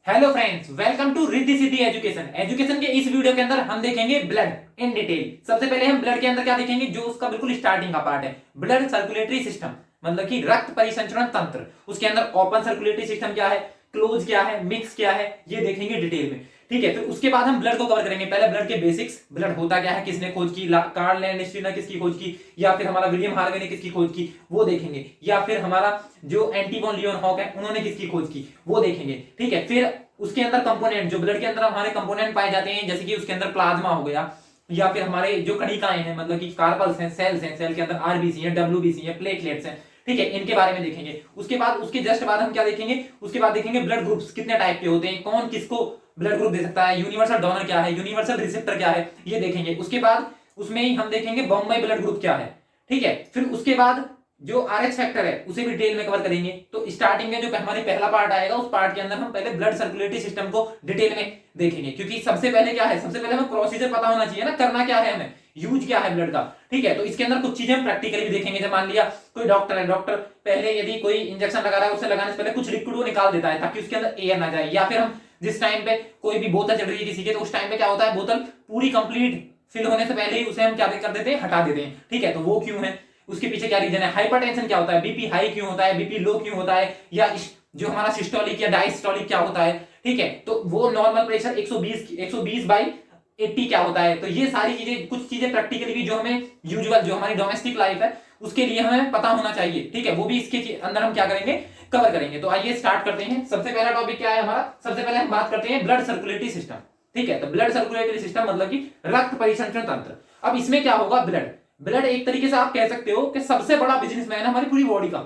Hello friends, welcome to Riddhi Siddhi education. Education के इस video के अंदर हम देखेंगे ब्लड इन डिटेल। सबसे पहले हम ब्लड के अंदर क्या देखेंगे, जो उसका बिल्कुल स्टार्टिंग का पार्ट है, ब्लड सर्कुलेटरी सिस्टम, मतलब कि रक्त परिसंचरण तंत्र। उसके अंदर ओपन सर्कुलेटरी सिस्टम क्या है, क्लोज क्या है, मिक्स क्या है, ये देखेंगे डिटेल में। ठीक है, फिर उसके बाद हम ब्लड को कवर करेंगे। पहले ब्लड के बेसिक्स, ब्लड होता क्या है, किसने खोज की, कार्ल लैंडस्टीन ने किसकी खोज की, या फिर हमारा विलियम हार्वे ने किसकी खोज की, वो देखेंगे। या फिर हमारा जो एंटीवॉन लियोनहॉक है, उन्होंने किसकी खोज की, वो देखेंगे। ठीक है, फिर उसके अंदर कंपोनेंट, जो ब्लड के अंदर हमारे कंपोनेंट पाए जाते हैं, जैसे कि उसके अंदर प्लाज्मा हो गया, या फिर हमारे जो कणिकाएं हैं, मतलब कि कार्पल्स हैं, सेल्स हैं, सेल के अंदर आरबीसी है, डब्ल्यूबीसी है, प्लेटलेट्स हैं। ठीक है, इनके बारे में देखेंगे। उसके बाद उसके जस्ट बाद हम क्या देखेंगे, उसके बाद देखेंगे ब्लड ग्रुप्स कितने टाइप के होते हैं, कौन किसको ब्लड ग्रुप दे सकता है, यूनिवर्सल डोनर क्या है, यूनिवर्सल रिसेप्टर क्या है, ये देखेंगे। उसके बाद उसमें ही हम देखेंगे बॉम्बे ब्लड ग्रुप क्या है। ठीक है, फिर उसके बाद जो आरएच फैक्टर है उसे भी डिटेल में कवर करेंगे। तो स्टार्टिंग में जो हमारी पहला पार्ट आएगा, उस पार्ट के अंदर हम पहले ब्लड सर्कुलेटरी सिस्टम को डिटेल में देखेंगे, क्योंकि सबसे पहले क्या है, सबसे पहले हमें प्रोसीजर पता होना चाहिए ना, करना क्या है हमें, यूज क्या है ब्लड का। ठीक है, तो इसके अंदर कुछ चीजें हम प्रैक्टिकली भी देखेंगे। जब मान लिया कोई डॉक्टर है, डॉक्टर पहले यदि कोई इंजेक्शन लगा रहा है, उससे लगाने से पहले कुछ लिक्विड वो निकाल देता है ताकि उसके अंदर एयर ना जाए। या फिर हम जिस टाइम पे कोई भी बोतल चल रही है किसी की, तो उस टाइम पे क्या होता है, बोतल पूरी कंप्लीट फिल होने से पहले ही उसे हम क्या कर देते हैं, हटा देते हैं। ठीक है, तो वो क्यों है, उसके पीछे क्या रीजन है, हाइपरटेंशन क्या होता है, बीपी हाई क्यों होता है, बीपी लो क्यों होता है, या जो हमारा सिस्टोलिक या डायस्टोलिक क्या होता है। ठीक है, तो वो नॉर्मल प्रेशर 120 बाई 80 क्या होता है। तो ये सारी चीजें, कुछ चीजें प्रैक्टिकली भी जो हमें यूजुअल, जो हमारी डोमेस्टिक लाइफ है, उसके लिए हमें पता होना चाहिए। ठीक है, वो भी इसके अंदर हम क्या करेंगे, कवर करेंगे। तो आइए स्टार्ट करते हैं। सबसे पहला टॉपिक क्या है हमारा, सबसे पहले हम बात करते हैं ब्लड सर्कुलेटरी सिस्टम। ठीक है, तो ब्लड सर्कुलेटरी सिस्टम मतलब कि रक्त परिसंचरण तंत्र। अब इसमें क्या होगा, ब्लड ब्लड एक तरीके से आप कह सकते हो कि सबसे बड़ा बिजनेसमैन है हमारी पूरी बॉडी का।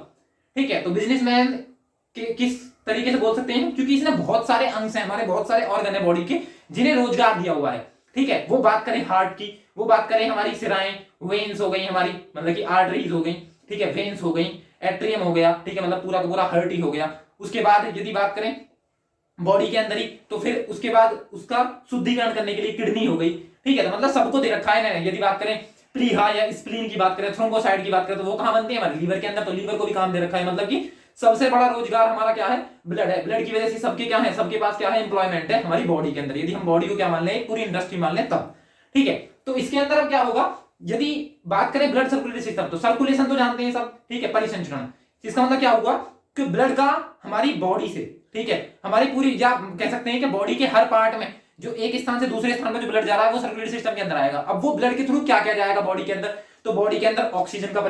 ठीक है, तो बिजनेसमैन किस तरीके से बोल सकते हैं, क्योंकि इसमें बहुत सारे अंग हैं, हमारे बहुत सारे ऑर्गन है बॉडी के, जिन्हें रोजगार दिया हुआ है। ठीक है, वो बात करें हार्ट की, वो बात करें हमारी सिराएं, वेन्स हो गई हमारी, मतलब कि आर्टरीज हो गई। ठीक है, वेन्स हो गई, एट्रियम हो गया। ठीक है, मतलब पूरा का पूरा हार्ट ही हो गया। उसके बाद यदि बात करें बॉडी के अंदर ही, तो फिर उसके बाद उसका शुद्धिकरण करने के लिए किडनी हो गई। ठीक है, तो मतलब सबको दे रखा है ना। यदि बात करें प्लीहा या स्प्लीन की बात करें, थ्रोम्बोसाइट की बात करें, तो वो कहां बनते हैं, हमारे लीवर के अंदर, तो लीवर को भी काम दे रखा है। मतलब कि सबसे बड़ा रोजगार हमारा क्या है, ब्लड है। ब्लड की वजह से सबके क्या है, सबके पास क्या है, एम्प्लॉयमेंट है हमारी बॉडी के अंदर। यदि हम बॉडी को क्या मान लें, पूरी इंडस्ट्री मान लें तब। ठीक है, तो इसके अंदर अब क्या होगा, यदि बात करें ब्लड सर्कुलेटरी सिस्टम, तो सर्कुलेशन तो जानते हैं सब। ठीक है, परिसंचरण, इसका मतलब क्या होगा कि ब्लड का हमारी बॉडी से, ठीक है, हमारी पूरी, या कह सकते हैं कि बॉडी के हर पार्ट में जो एक स्थान से दूसरे स्थान में जो ब्लड जा रहा है, वो सर्कुलेटरी सिस्टम के अंदर आएगा। अब वो ब्लड के थ्रू क्या क्या जाएगा बॉडी के अंदर, तो बॉडी के अंदर ऑक्सीजन का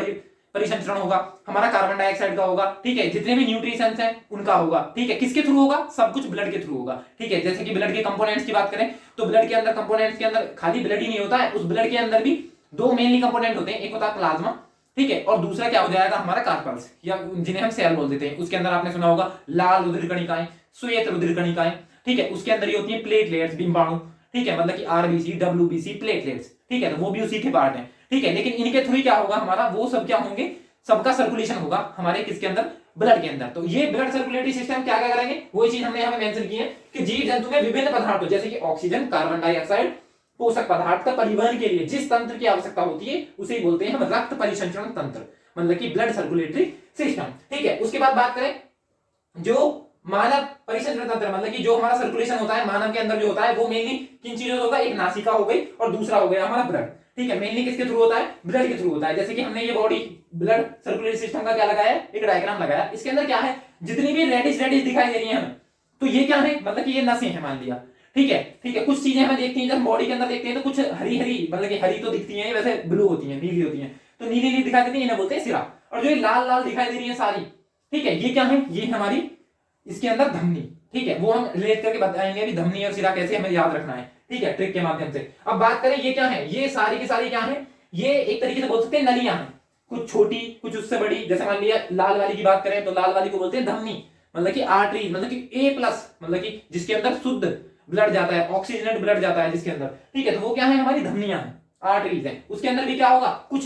परिसंचरण होगा, हमारा कार्बन डाइऑक्साइड का होगा। ठीक है, जितने भी न्यूट्रिशंस हैं उनका होगा। ठीक है, किसके थ्रू होगा, सब कुछ ब्लड के थ्रू होगा। ठीक है, जैसे कि ब्लड के कंपोनेंट्स की बात करें, तो ब्लड के अंदर कंपोनेंट्स के अंदर खाली ब्लड ही नहीं होता है, उस ब्लड के अंदर भी दो मेनली कंपोनेंट होते हैं, एक होता है प्लाज्मा, ठीक है, और दूसरा क्या हो जाएगा हमारा कार्पल्स, या जिन्हें हम सेल बोल देते हैं। उसके अंदर आपने सुना होगा लाल रुधिर कणिकाएं, श्वेत रुधिर कणिकाएं। ठीक है, उसके अंदर ये होती है प्लेटलेट्स, डिंबाणु। ठीक है, मतलब कि आरबीसी, डब्ल्यूबीसी, प्लेटलेट्स। ठीक है, तो वो भी उसी के पार्ट है। ठीक है, लेकिन इनके थ्रू क्या होगा हमारा, वो सब क्या होंगे, सबका सर्कुलेशन होगा हमारे किसके अंदर, ब्लड के अंदर। तो ये ब्लड सर्कुलेटरी सिस्टम क्या क्या करेंगे, वो चीज हमने यहाँ पे मेंशन की है कि जीव जंतु में विभिन्न पदार्थों, जैसे कि ऑक्सीजन, कार्बन डाइऑक्साइड, पोषक पदार्थ का परिवहन के लिए जिस तंत्र की आवश्यकता होती है, उसे ही बोलते हैं हम रक्त परिसंचरण तंत्र, मतलब कि ब्लड सर्कुलेटरी सिस्टम। ठीक है, उसके बाद बात करें जो मानव परिसंचरण तंत्र, मतलब कि जो हमारा सर्कुलेशन होता है मानव के अंदर जो होता है, वो मेनली किन चीजों से होगा, एक नासिका हो गई और दूसरा हो गया हमारा ब्लड। ठीक है, मेनली किसके थ्रू होता है, ब्लड के थ्रू होता है। जैसे कि हमने ये बॉडी ब्लड सर्कुलेटरी सिस्टम का क्या लगाया है, एक डायग्राम लगाया। इसके अंदर क्या है, जितनी भी रेडिश रेडिश दिखाई दे रही है हमें, तो ये क्या है, मतलब कि ये नसें हैं मान लिया। ठीक है, ठीक है, कुछ चीजें हमें देखती हैं, जब बॉडी के अंदर देखते हैं तो कुछ हरी हरी, मतलब कि हरी तो दिखती हैं, वैसे ब्लू होती हैं, नीली होती हैं, तो नीली नीली दिखाई देती है, इन्हें बोलते हैं सिरा। और जो ये लाल लाल दिखाई दे रही है सारी, ठीक है, ये क्या है, ये हमारी इसके अंदर धमनी। ठीक है, वो हम रिलेट करके बताएंगे भी, धमनी और सिरा कैसे हमें याद रखना है। ठीक है, ट्रिक के माध्यम से। अब बात करें ये क्या है, ये सारी की सारी क्या है, ये एक तरीके से बोल सकते हैं नलियां हैं, कुछ छोटी कुछ उससे बड़ी। जैसे मान लिया लाल वाली की बात करें, तो लाल वाली को बोलते हैं धमनी, मतलब कि आर्टरी, मतलब कि ए प्लस, मतलब कि जिसके अंदर शुद्ध ब्लड जाता है, ऑक्सीजनेट ब्लड जाता है जिसके अंदर। ठीक है, तो वो क्या है, हमारी धमनियां हैं, आर्टरीज हैं। उसके अंदर भी क्या होगा कुछ,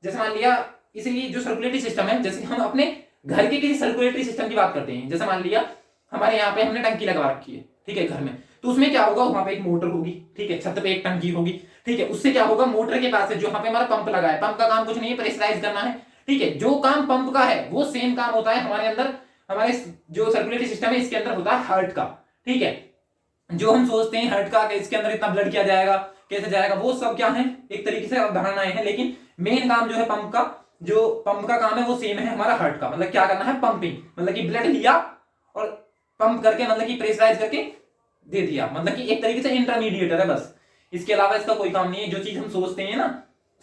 जैसे मान लिया, इसलिए जो सर्कुलेटरी सिस्टम है, जैसे हम अपने घर के किसी सर्कुलेटरी सिस्टम की बात करते हैं, जैसे मान लिया हमारे यहाँ पे हमने टंकी लगवा रखी है, ठीक है, घर में, तो उसमें क्या होगा, वहां पे एक मोटर होगी। ठीक है, छत पे एक टंकी होगी। ठीक है, उससे क्या होगा, मोटर के पास है जो यहाँ पे हमारा पंप लगा है, पंप का काम कुछ नहीं है, प्रेशराइज करना है। ठीक है, जो काम पंप का है वो सेम काम होता है हमारे अंदर, हमारे जो सर्कुलेटरी सिस्टम है इसके अंदर होता है हार्ट का। ठीक है। जो हम सोचते हैं हार्ट का कि इसके अंदर इतना ब्लड किया जाएगा, कैसे जाएगा, वो सब क्या है, एक तरीके से अवधारणाएं हैं, लेकिन मेन काम जो है पंप का, जो पंप का काम है वो सेम है हमारा हार्ट का। मतलब क्या करना है, पंपिंग, मतलब कि ब्लड लिया और पंप करके, मतलब कि प्रेशराइज करके दे दिया, मतलब कि एक तरीके से इंटरमीडिएटर है बस। इसके अलावा इसका कोई काम नहीं है। जो चीज हम सोचते हैं ना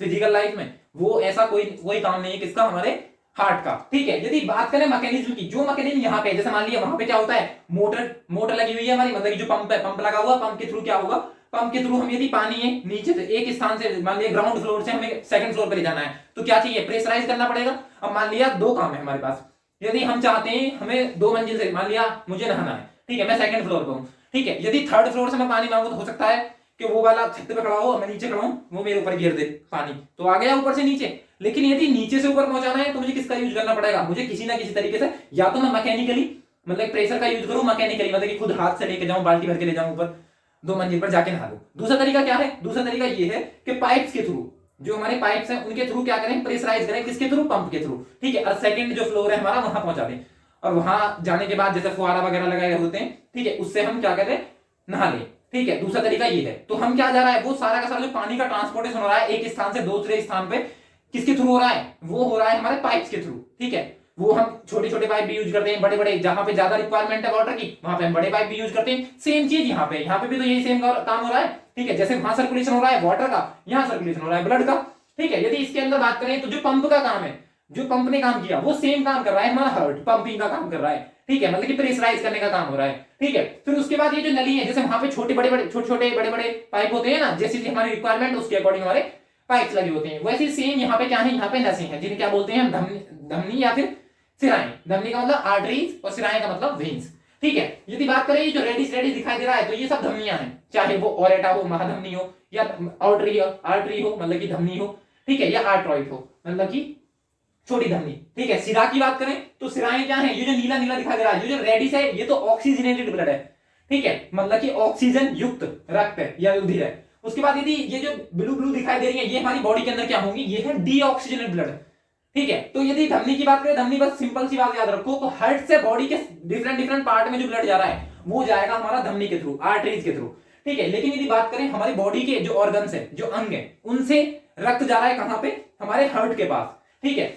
फिजिकल लाइफ में, वो ऐसा कोई काम नहीं है किसका, हमारे हार्ट का। ठीक है। यदि बात करें मैकेनिज्म की, जो मैकेनिज्म यहाँ पे, जैसे मान लिया वहां पे क्या होता है, मोटर लगी हुई है हमारी, मतलब कि जो पंप है, पंप लगा हुआ, पंप के थ्रू क्या होगा, पंप के थ्रू हम यदि पानी है नीचे से एक स्थान से, मान लिया ग्राउंड फ्लोर से हमें सेकंड फ्लोर पर ले जाना है, तो क्या चाहिए, प्रेशराइज करना पड़ेगा। अब मान लिया दो काम है हमारे पास, यदि हम चाहते हैं हमें 2 मंजिल से, मान लिया मुझे नहाना है, ठीक है, मैं सेकंड फ्लोर पर हूं, ठीक है, यदि थर्ड फ्लोर से मैं पानी मांगू तो हो सकता है कि वो वाला छत पे खड़ा हो, मैं नीचे खड़ा हूं, वो मेरे ऊपर गिर दे पानी, तो आ गया ऊपर से नीचे। लेकिन यदि नीचे से ऊपर पहुंचाना है तो मुझे किसका यूज करना पड़ेगा, मुझे किसी ना किसी तरीके से, या तो मैं मैकेनिकली मतलब प्रेशर का यूज करूं, मैकेनिकली मतलब कि खुद हाथ से लेके जाऊं, बाल्टी भर के ले जाऊं ऊपर 2 मंजिल पर जाके नहा लूं। दूसरा तरीका क्या है, दूसरा तरीका ये है कि पाइप्स के थ्रू, जो हमारे पाइप्स हैं उनके थ्रू क्या करें, प्रेशराइज करें, किसके थ्रू, पंप के थ्रू, ठीक है, और सेकंड जो फ्लोर है हमारा वहां पहुंचा दें, और वहां जाने के बाद जैसे फुहारा वगैरह लगाए होते हैं, ठीक है, उससे हम क्या करें, नहा लें। ठीक है, दूसरा तरीका ये है। तो हम क्या जा रहा है, वो सारा का सारा जो पानी का ट्रांसपोर्टेशन हो रहा है एक स्थान से दूसरे स्थान पे, किसके थ्रू हो रहा है, वो हो रहा है हमारे पाइप्स के थ्रू। ठीक है, वो हम छोटे छोटे पाइप भी यूज करते हैं, बड़े बड़े जहां पे ज्यादा रिक्वायरमेंट है वाटर की, वहां पे हम बड़े पाइप भी यूज करते हैं। सेम चीज यहाँ पे भी तो यही सेम काम हो रहा है। ठीक है, जैसे वहां सर्कुलेशन हो रहा है वाटर का, यहाँ सर्कुलेशन हो रहा है ब्लड का। ठीक है, यदि इसके अंदर बात करें तो जो पंप का काम है, जो पंप ने काम किया, वो सेम काम कर रहा है हमारा हार्ट, पंपिंग का काम कर रहा है। ठीक है, मतलब कि प्रेशराइज करने का काम हो रहा है। ठीक है, फिर उसके बाद ये जो नली है, जैसे वहां पे छोटे बड़े बड़े पाइप होते हैं ना, जैसी हमारी रिक्वायरमेंट उसके अकॉर्डिंग हमारे पाइप्स लगे होते हैं, वैसे सेम यहाँ पे क्या है, यहाँ पे नसें हैं, जिन्हें क्या बोलते हैं, धमनी या फिर सिराएं। धमनी का मतलब आर्टरीज और सिराएं का मतलब वेन्स। ठीक है, यदि बात करें ये जो रेडिस दिखाई दे रहा है, तो ये सब धमनियां हैं, चाहे वो ऑरेटा हो, महाधमनी हो, या आर्टरी हो मतलब कि धमनी हो, ठीक है, या आर्ट्रॉइड हो मतलब कि छोटी धमनी। ठीक है, सिरा की बात करें तो सिराएं क्या है, ये जो नीला नीला दिखाई दे रहा है, ये जो रेडिस है, ये तो ऑक्सीजनेटेड ब्लड है। ठीक है, मतलब कि ऑक्सीजन युक्त रक्त है या रुधिर है। उसके बाद यदि ये जो ब्लू ब्लू दिखाई दे रही है, ये हमारी बॉडी के अंदर क्या होंगी, ये है डीऑक्सीजनेटेड ब्लड। ठीक है, तो यदि धमनी की बात करें, धमनी बस सिंपल सी बात याद रखो, तो हार्ट से बॉडी के डिफरेंट पार्ट में जो ब्लड जा रहा है वो जाएगा हमारा धमनी के थ्रू, आर्टरीज के थ्रू। ठीक है, लेकिन यदि बात करें हमारी बॉडी के जो ऑर्गन्स है, जो अंग है, उनसे रक्त जा रहा है कहां पे, हमारे हार्ट के पास, ठीक है,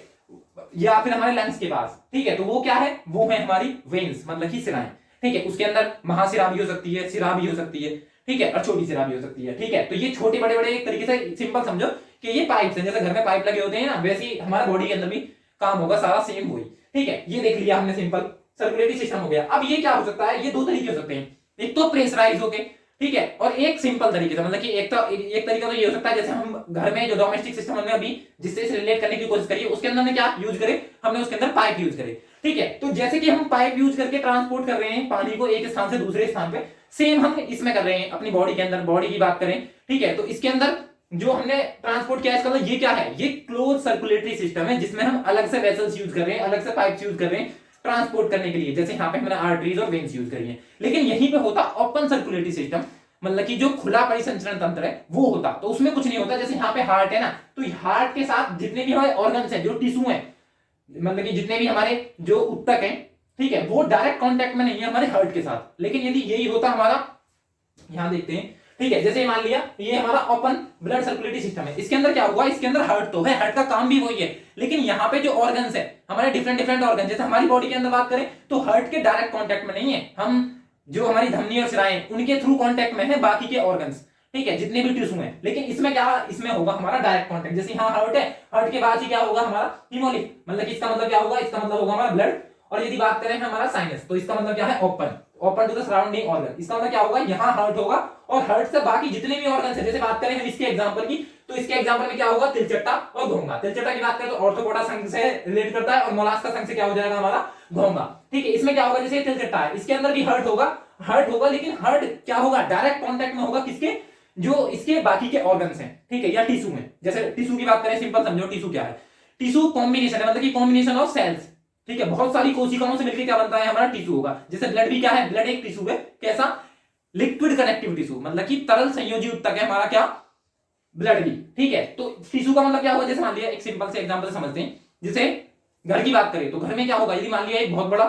या फिर हमारे लंग्स के पास। ठीक है, तो वो क्या है, वो है हमारी वेन्स मतलब कि सिराएं। ठीक है, उसके अंदर महासिरा भी हो सकती है, सिरा भी हो सकती है, ठीक है, और छोटी सिरा भी हो सकती है। ठीक है, तो ये छोटे बड़े बड़े एक तरीके से सिंपल समझो कि ये पाइप्स हैं, जैसे घर में पाइप लगे होते हैं ना, वैसे ही हमारा बॉडी के अंदर भी काम होगा, सारा सेम वही। ठीक है, ये देख लिया हमने, सिंपल सर्कुलेटरी सिस्टम हो गया। अब ये क्या हो सकता है, ये 2 तरीके हो सकते हैं, एक तो प्रेशराइज होके, ठीक है, और एक सिंपल तरीके से, मतलब कि एक तरीका तो ये हो सकता है, जैसे हम घर में जो डोमेस्टिक सिस्टम हमने अभी जिससे रिलेट करने की कोशिश करी, उसके अंदर हमने क्या यूज करे, हमने उसके अंदर पाइप यूज करे। ठीक है, तो जैसे कि हम पाइप यूज करके ट्रांसपोर्ट कर रहे हैं पानी को एक स्थान से दूसरे स्थान पे, सेम हम इसमें कर रहे हैं अपनी बॉडी के अंदर। बॉडी की बात करें, ठीक है, तो इसके अंदर जो हमने ट्रांसपोर्ट किया, इसका मतलब ये क्या है, ये क्लोज सर्कुलेटरी सिस्टम है, जिसमें हम अलग से वेसल्स यूज कर रहे हैं, अलग से पाइप्स यूज कर रहे हैं ट्रांसपोर्ट करने के लिए, जैसे यहाँ पे हमने आर्टरीज और वेन्स यूज करी है। लेकिन यहीं पे होता ओपन सर्कुलेटरी सिस्टम, मतलब कि जो खुला परिसंचरण तंत्र है वो होता, तो उसमें कुछ नहीं होता। जैसे यहाँ पे हार्ट है ना, तो हार्ट के साथ जितने भी हमारे ऑर्गन्स हैं, जो टिश्यू हैं, मतलब कि जितने भी हमारे जो उत्तक हैं, ठीक है, वो डायरेक्ट कांटेक्ट में नहीं है हमारे हार्ट के साथ। लेकिन यदि यही होता हमारा, यहां देखते हैं, ठीक है, जैसे मान लिया ये हमारा ओपन ब्लड सर्कुलेटरी सिस्टम है, इसके अंदर क्या हुआ, इसके अंदर हार्ट तो है, हार्ट का काम भी वही है, लेकिन यहाँ पे जो ऑर्गन्स है हमारे डिफरेंट ऑर्गन, जैसे हमारी बॉडी के अंदर बात करें तो हार्ट के डायरेक्ट कांटेक्ट में नहीं है, हम जो हमारी धमनी और सिराएं उनके थ्रू कांटेक्ट में है बाकी के ऑर्गन्स, ठीक है, जितने भी टिश्यू हैं। लेकिन इसमें क्या, इसमें होगा हमारा डायरेक्ट कांटेक्ट, जैसे यहाँ हार्ट है, हार्ट के बाद ही क्या होगा हमारा हीमोलिम्फ, मतलब कि इसका मतलब क्या होगा, इसका मतलब होगा हमारा ब्लड। और यदि बात करें हमारा साइनस, तो इसका मतलब क्या है, open to the surrounding organ, इसका मतलब क्या होगा, यहाँ हार्ट होगा और हार्ट से बाकी जितने भी ऑर्गन्स है, जैसे बात करें हम इसके एग्जांपल की, तो इसके एग्जांपल में क्या होगा, तिलचट्टा और घोंगा। तिलचट्टा की बात करें तो ऑर्थोपोडा संघ से रिलेट करता है, और मोलास्का संघ से क्या हो जाएगा हमारा, घोंगा। ठीक है, इसमें क्या होगा, जैसे तिलचट्टा है, इसके अंदर भी हार्ट होगा, लेकिन हार्ट क्या होगा, डायरेक्ट कॉन्टेक्ट में होगा किसके, जो इसके बाकी के ऑर्गन्स हैं, ठीक है, या टिश्यू में। जैसे टिश्यू की बात करें, सिंपल समझो, टिश्यू क्या है, टिश्यू कॉम्बिनेशन है, मतलब कि कॉम्बिनेशन ऑफ सेल्स, ठीक है, बहुत सारी कोशिकाओं से मिलकर क्या बनता है हमारा टिश्यू होगा। जैसे ब्लड भी क्या है, ब्लड एक टिश्यू है, कैसा, लिक्विड कनेक्टिव टिश्यू, मतलब कि तरल संयोजी उत्तक है हमारा क्या, ब्लड भी। ठीक है, तो टिश्यू का मतलब क्या होगा, जैसे मान लिया एक सिंपल से एग्जांपल से समझते हैं, जैसे घर की बात करें तो घर में क्या होगा, यदि मान लिया एक बहुत बड़ा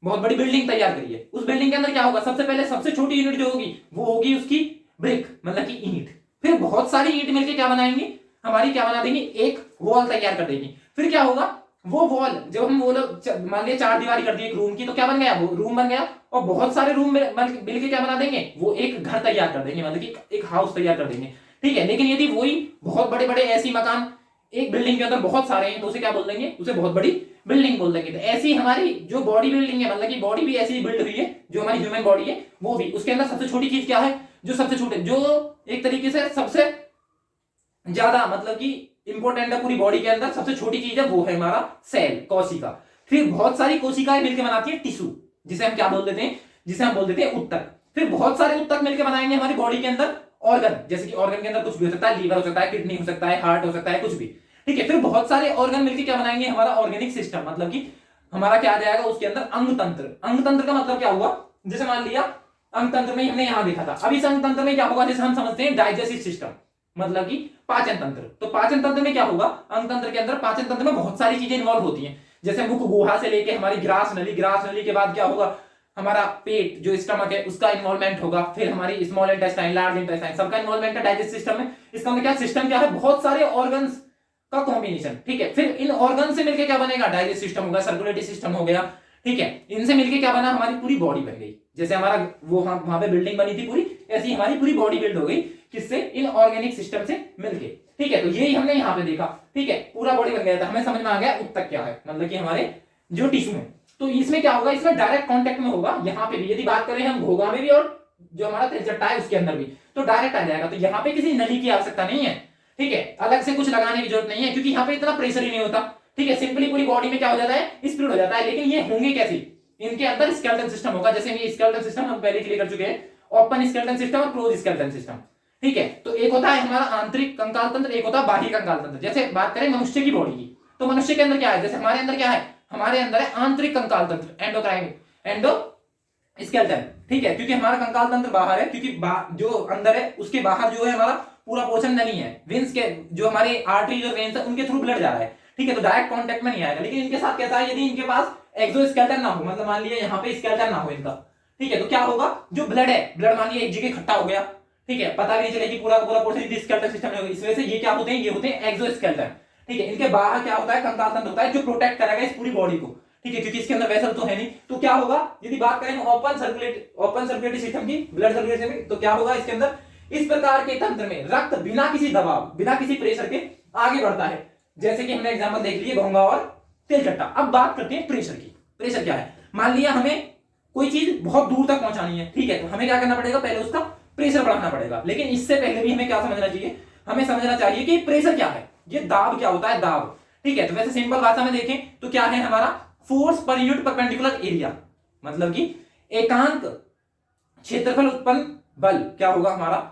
बहुत बड़ी बिल्डिंग तैयार करी है, उस बिल्डिंग के अंदर क्या होगा, सबसे पहले सबसे छोटी यूनिट जो होगी वो होगी उसकी ब्रिक मतलब कि ईंट। फिर बहुत सारी ईंट मिलकर क्या बनाएंगे, हमारी क्या बना देंगे, एक वॉल तैयार कर देंगे। फिर क्या होगा, वो वॉल जब हम वो लोग मान लिया चार दीवारी कर दी एक रूम की, तो क्या बन गया, वो रूम बन गया। और बहुत सारे रूम मिलकर क्या बना देंगे, वो एक घर तैयार कर देंगे, मतलब कि एक हाउस तैयार कर देंगे। ठीक है, लेकिन यदि वही बहुत बड़े बड़े ऐसी मकान एक बिल्डिंग के अंदर बहुत सारे हैं तो उसे क्या बोल देंगे, उसे बहुत बड़ी बिल्डिंग बोल देंगे। तो ऐसी हमारी जो बॉडी बिल्डिंग है, मतलब कि बॉडी भी ऐसी बिल्ड हुई है, जो हमारी ह्यूमन बॉडी है वो भी, उसके अंदर सबसे छोटी चीज क्या है, जो सबसे छोटे, जो एक तरीके से सबसे ज्यादा मतलब कि इंपॉर्टेंट है पूरी बॉडी के अंदर, सबसे छोटी चीज है वो है हमारा सेल, कोशिका। फिर बहुत सारी कोशिकाएं मिलकर बनाती है टिश्यू, जिसे हम क्या बोल देते हैं, जिसे हम बोल देते हैं उत्तक। फिर बहुत सारे उत्तक मिलकर बनाएंगे हमारी बॉडी के अंदर ऑर्गन, जैसे कि ऑर्गन के अंदर कुछ भी हो सकता है, लीवर हो सकता है, किडनी हो सकता है, हार्ट हो सकता है, कुछ भी। ठीक है, फिर बहुत सारे ऑर्गन मिलकर क्या बनाएंगे, हमारा ऑर्गेनिक सिस्टम, मतलब कि हमारा क्या आ जाएगा उसके अंदर, अंग तंत्र। अंग तंत्र का मतलब क्या हुआ, जैसे मान लिया अंग तंत्र में हमने यहां देखा था, अब इस अंग तंत्र में क्या होगा, जैसे हम समझते हैं डाइजेस्टिव सिस्टम, मतलब कि पाचन तंत्र। तो पाचन तंत्र में क्या होगा, अंग तंत्र के अंदर पाचन तंत्र में बहुत सारी चीजें इन्वॉल्व होती हैं, जैसे मुख गुहा से लेके हमारी ग्रास नली, ग्रास नली के बाद क्या होगा, हमारा पेट जो स्टमक है उसका इन्वॉल्वमेंट होगा, फिर हमारी स्मॉल इंटेस्टाइन, लार्ज इंटेस्टाइन, सबका इन्वॉल्वमेंट है डाइजेस्ट सिस्टम में। इसका मतलब क्या सिस्टम क्या है, बहुत सारे ऑर्गन्स का कॉम्बिनेशन। ठीक है, फिर इन ऑर्गन से मिलकर क्या बनेगा, डाइजेस्ट सिस्टम होगा, सर्कुलेटरी सिस्टम हो गया। ठीक है, इनसे मिलकर क्या बना, हमारी पूरी बॉडी बन गई। जैसे हमारा वो वहां पे बिल्डिंग बनी थी पूरी, ऐसी हमारी पूरी बॉडी बिल्ड हो गई, किससे, इन ऑर्गेनिक सिस्टम से मिलके। ठीक है, तो यही हमने यहाँ पे देखा। ठीक है, पूरा बॉडी बन गया था, हमें समझ में आ गया उत्तक क्या है, मतलब कि हमारे जो टिश्यू है। तो इसमें क्या होगा, इसमें डायरेक्ट कांटेक्ट में होगा, यहाँ पे भी यदि बात करें हम घोगा में भी और जो हमारा तिलचट्टा है उसके अंदर भी, तो डायरेक्ट आ जाएगा। तो यहाँ पे किसी नली की आवश्यकता नहीं है। ठीक है, अलग से कुछ लगाने की जरूरत नहीं है, क्योंकि यहाँ पे इतना प्रेशर ही नहीं होता। ठीक है, सिंपली पूरी बॉडी में क्या हो जाता है, स्प्रेड हो जाता है। लेकिन ये होंगे कैसे, इनके अंदर स्केलेटन सिस्टम होगा, जैसे ये स्केलेटन सिस्टम हम पहले क्लियर कर चुके हैं, ओपन स्केलेटन सिस्टम और क्लोज स्केलेटन सिस्टम। ठीक है, तो एक होता है हमारा आंतरिक कंकाल तंत्र, एक होता है बाह्य कंकाल तंत्र। जैसे बात करें मनुष्य की बॉडी की, तो मनुष्य के अंदर क्या है, जैसे हमारे अंदर क्या है, हमारे अंदर है आंतरिक कंकाल तंत्र, एंडोक्राइन, एंडो स्केलेटन। ठीक है, क्योंकि हमारा कंकाल तंत्र बाहर है, क्योंकि जो अंदर है उसके बाहर जो है हमारा पूरा पोर्शन नली है, वेंस के जो हमारे आर्टरीज और वेंस है उनके थ्रू ब्लड जा रहा है। ठीक है, तो डायरेक्ट कांटेक्ट में नहीं आएगा। लेकिन इनके साथ कैसा है, यदि इनके पास एक्सोस्केलेटन ना हो, मतलब मान लिया यहाँ पे स्केलेटन ना हो इनका, ठीक है, तो क्या होगा, जो ब्लड है, ब्लड मान लिया एक जगह इकट्ठा हो गया, ठीक है, पता भी नहीं चलेगी पूरा पूरा पोर्शन स्केलेटन सिस्टम में होगा। इस वजह से ये क्या होते हैं, ये होते हैं एक्सोस्केलेटन। ठीक है, इनके बाहर क्या होता है, कंकाल तंत्र होता है जो प्रोटेक्ट करेगा इस पूरी बॉडी को। ठीक है, क्योंकि इसके अंदर वेसल तो है नहीं। तो क्या होगा, यदि बात करें ओपन सर्कुलेटरी सिस्टम की, ब्लड सर्कुलेशन में, तो क्या होगा इसके अंदर, इस प्रकार के तंत्र में रक्त बिना किसी दबाव, बिना किसी प्रेशर के आगे बढ़ता है। जैसे कि हमने एग्जांपल देख लिए घोंगा और तिलचट्टा। अब बात करते हैं प्रेशर की। प्रेशर क्या है, मान लिया हमें कोई चीज बहुत दूर तक पहुंचानी है, ठीक है, तो हमें क्या करना पड़ेगा, पहले उसका प्रेशर बढ़ाना पड़ेगा। लेकिन इससे पहले भी हमें क्या समझना चाहिए, हमें समझना चाहिए कि प्रेशर क्या है, ये दाब क्या होता है, दाब। ठीक है, तो वैसे सिंपल भाषा में देखें तो क्या है हमारा, force per unit perpendicular area, मतलब कि एकांक क्षेत्रफल उत्पन्न बल क्या होगा, हमारा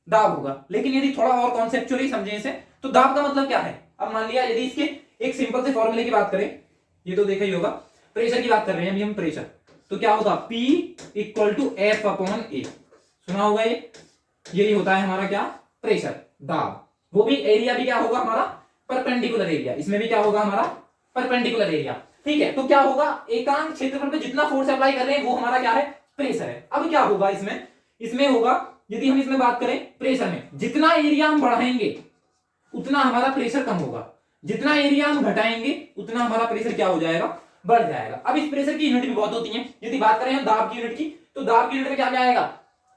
दाब होगा। लेकिन यदि थोड़ा और कॉन्सेप्चुअली समझें इसे, तो दाब का मतलब क्या है। अब मान लिया यदि इसके एक सिंपल से फॉर्मूले की बात करें, ये तो देखा ही होगा, प्रेशर की बात कर रहे हैं अभी हम, प्रेशर तो क्या होगा, P equal to F upon A, सुना होगा ये, यही होता है हमारा क्या, प्रेशर, दाब। वो भी एरिया भी क्या होगा हमारा, परपेंडिकुलर एरिया, इसमें भी क्या होगा हमारा परपेंडिकुलर एरिया। ठीक है, तो क्या होगा, एकांक क्षेत्रफल पे जितना फोर्स अप्लाई कर रहे हैं वो हमारा क्या है, प्रेशर है। अब क्या होगा इसमें, इसमें होगा यदि हम इसमें बात करें प्रेशर में, जितना एरिया हम बढ़ाएंगे उतना हमारा प्रेशर कम होगा, जितना एरिया हम घटाएंगे उतना हमारा प्रेशर क्या हो जाएगा, बढ़ जाएगा। अब इस प्रेशर की यूनिट भी बहुत होती है। यदि बात करें हम दाब की यूनिट की, तो दाब की यूनिट में क्या क्या आएगा,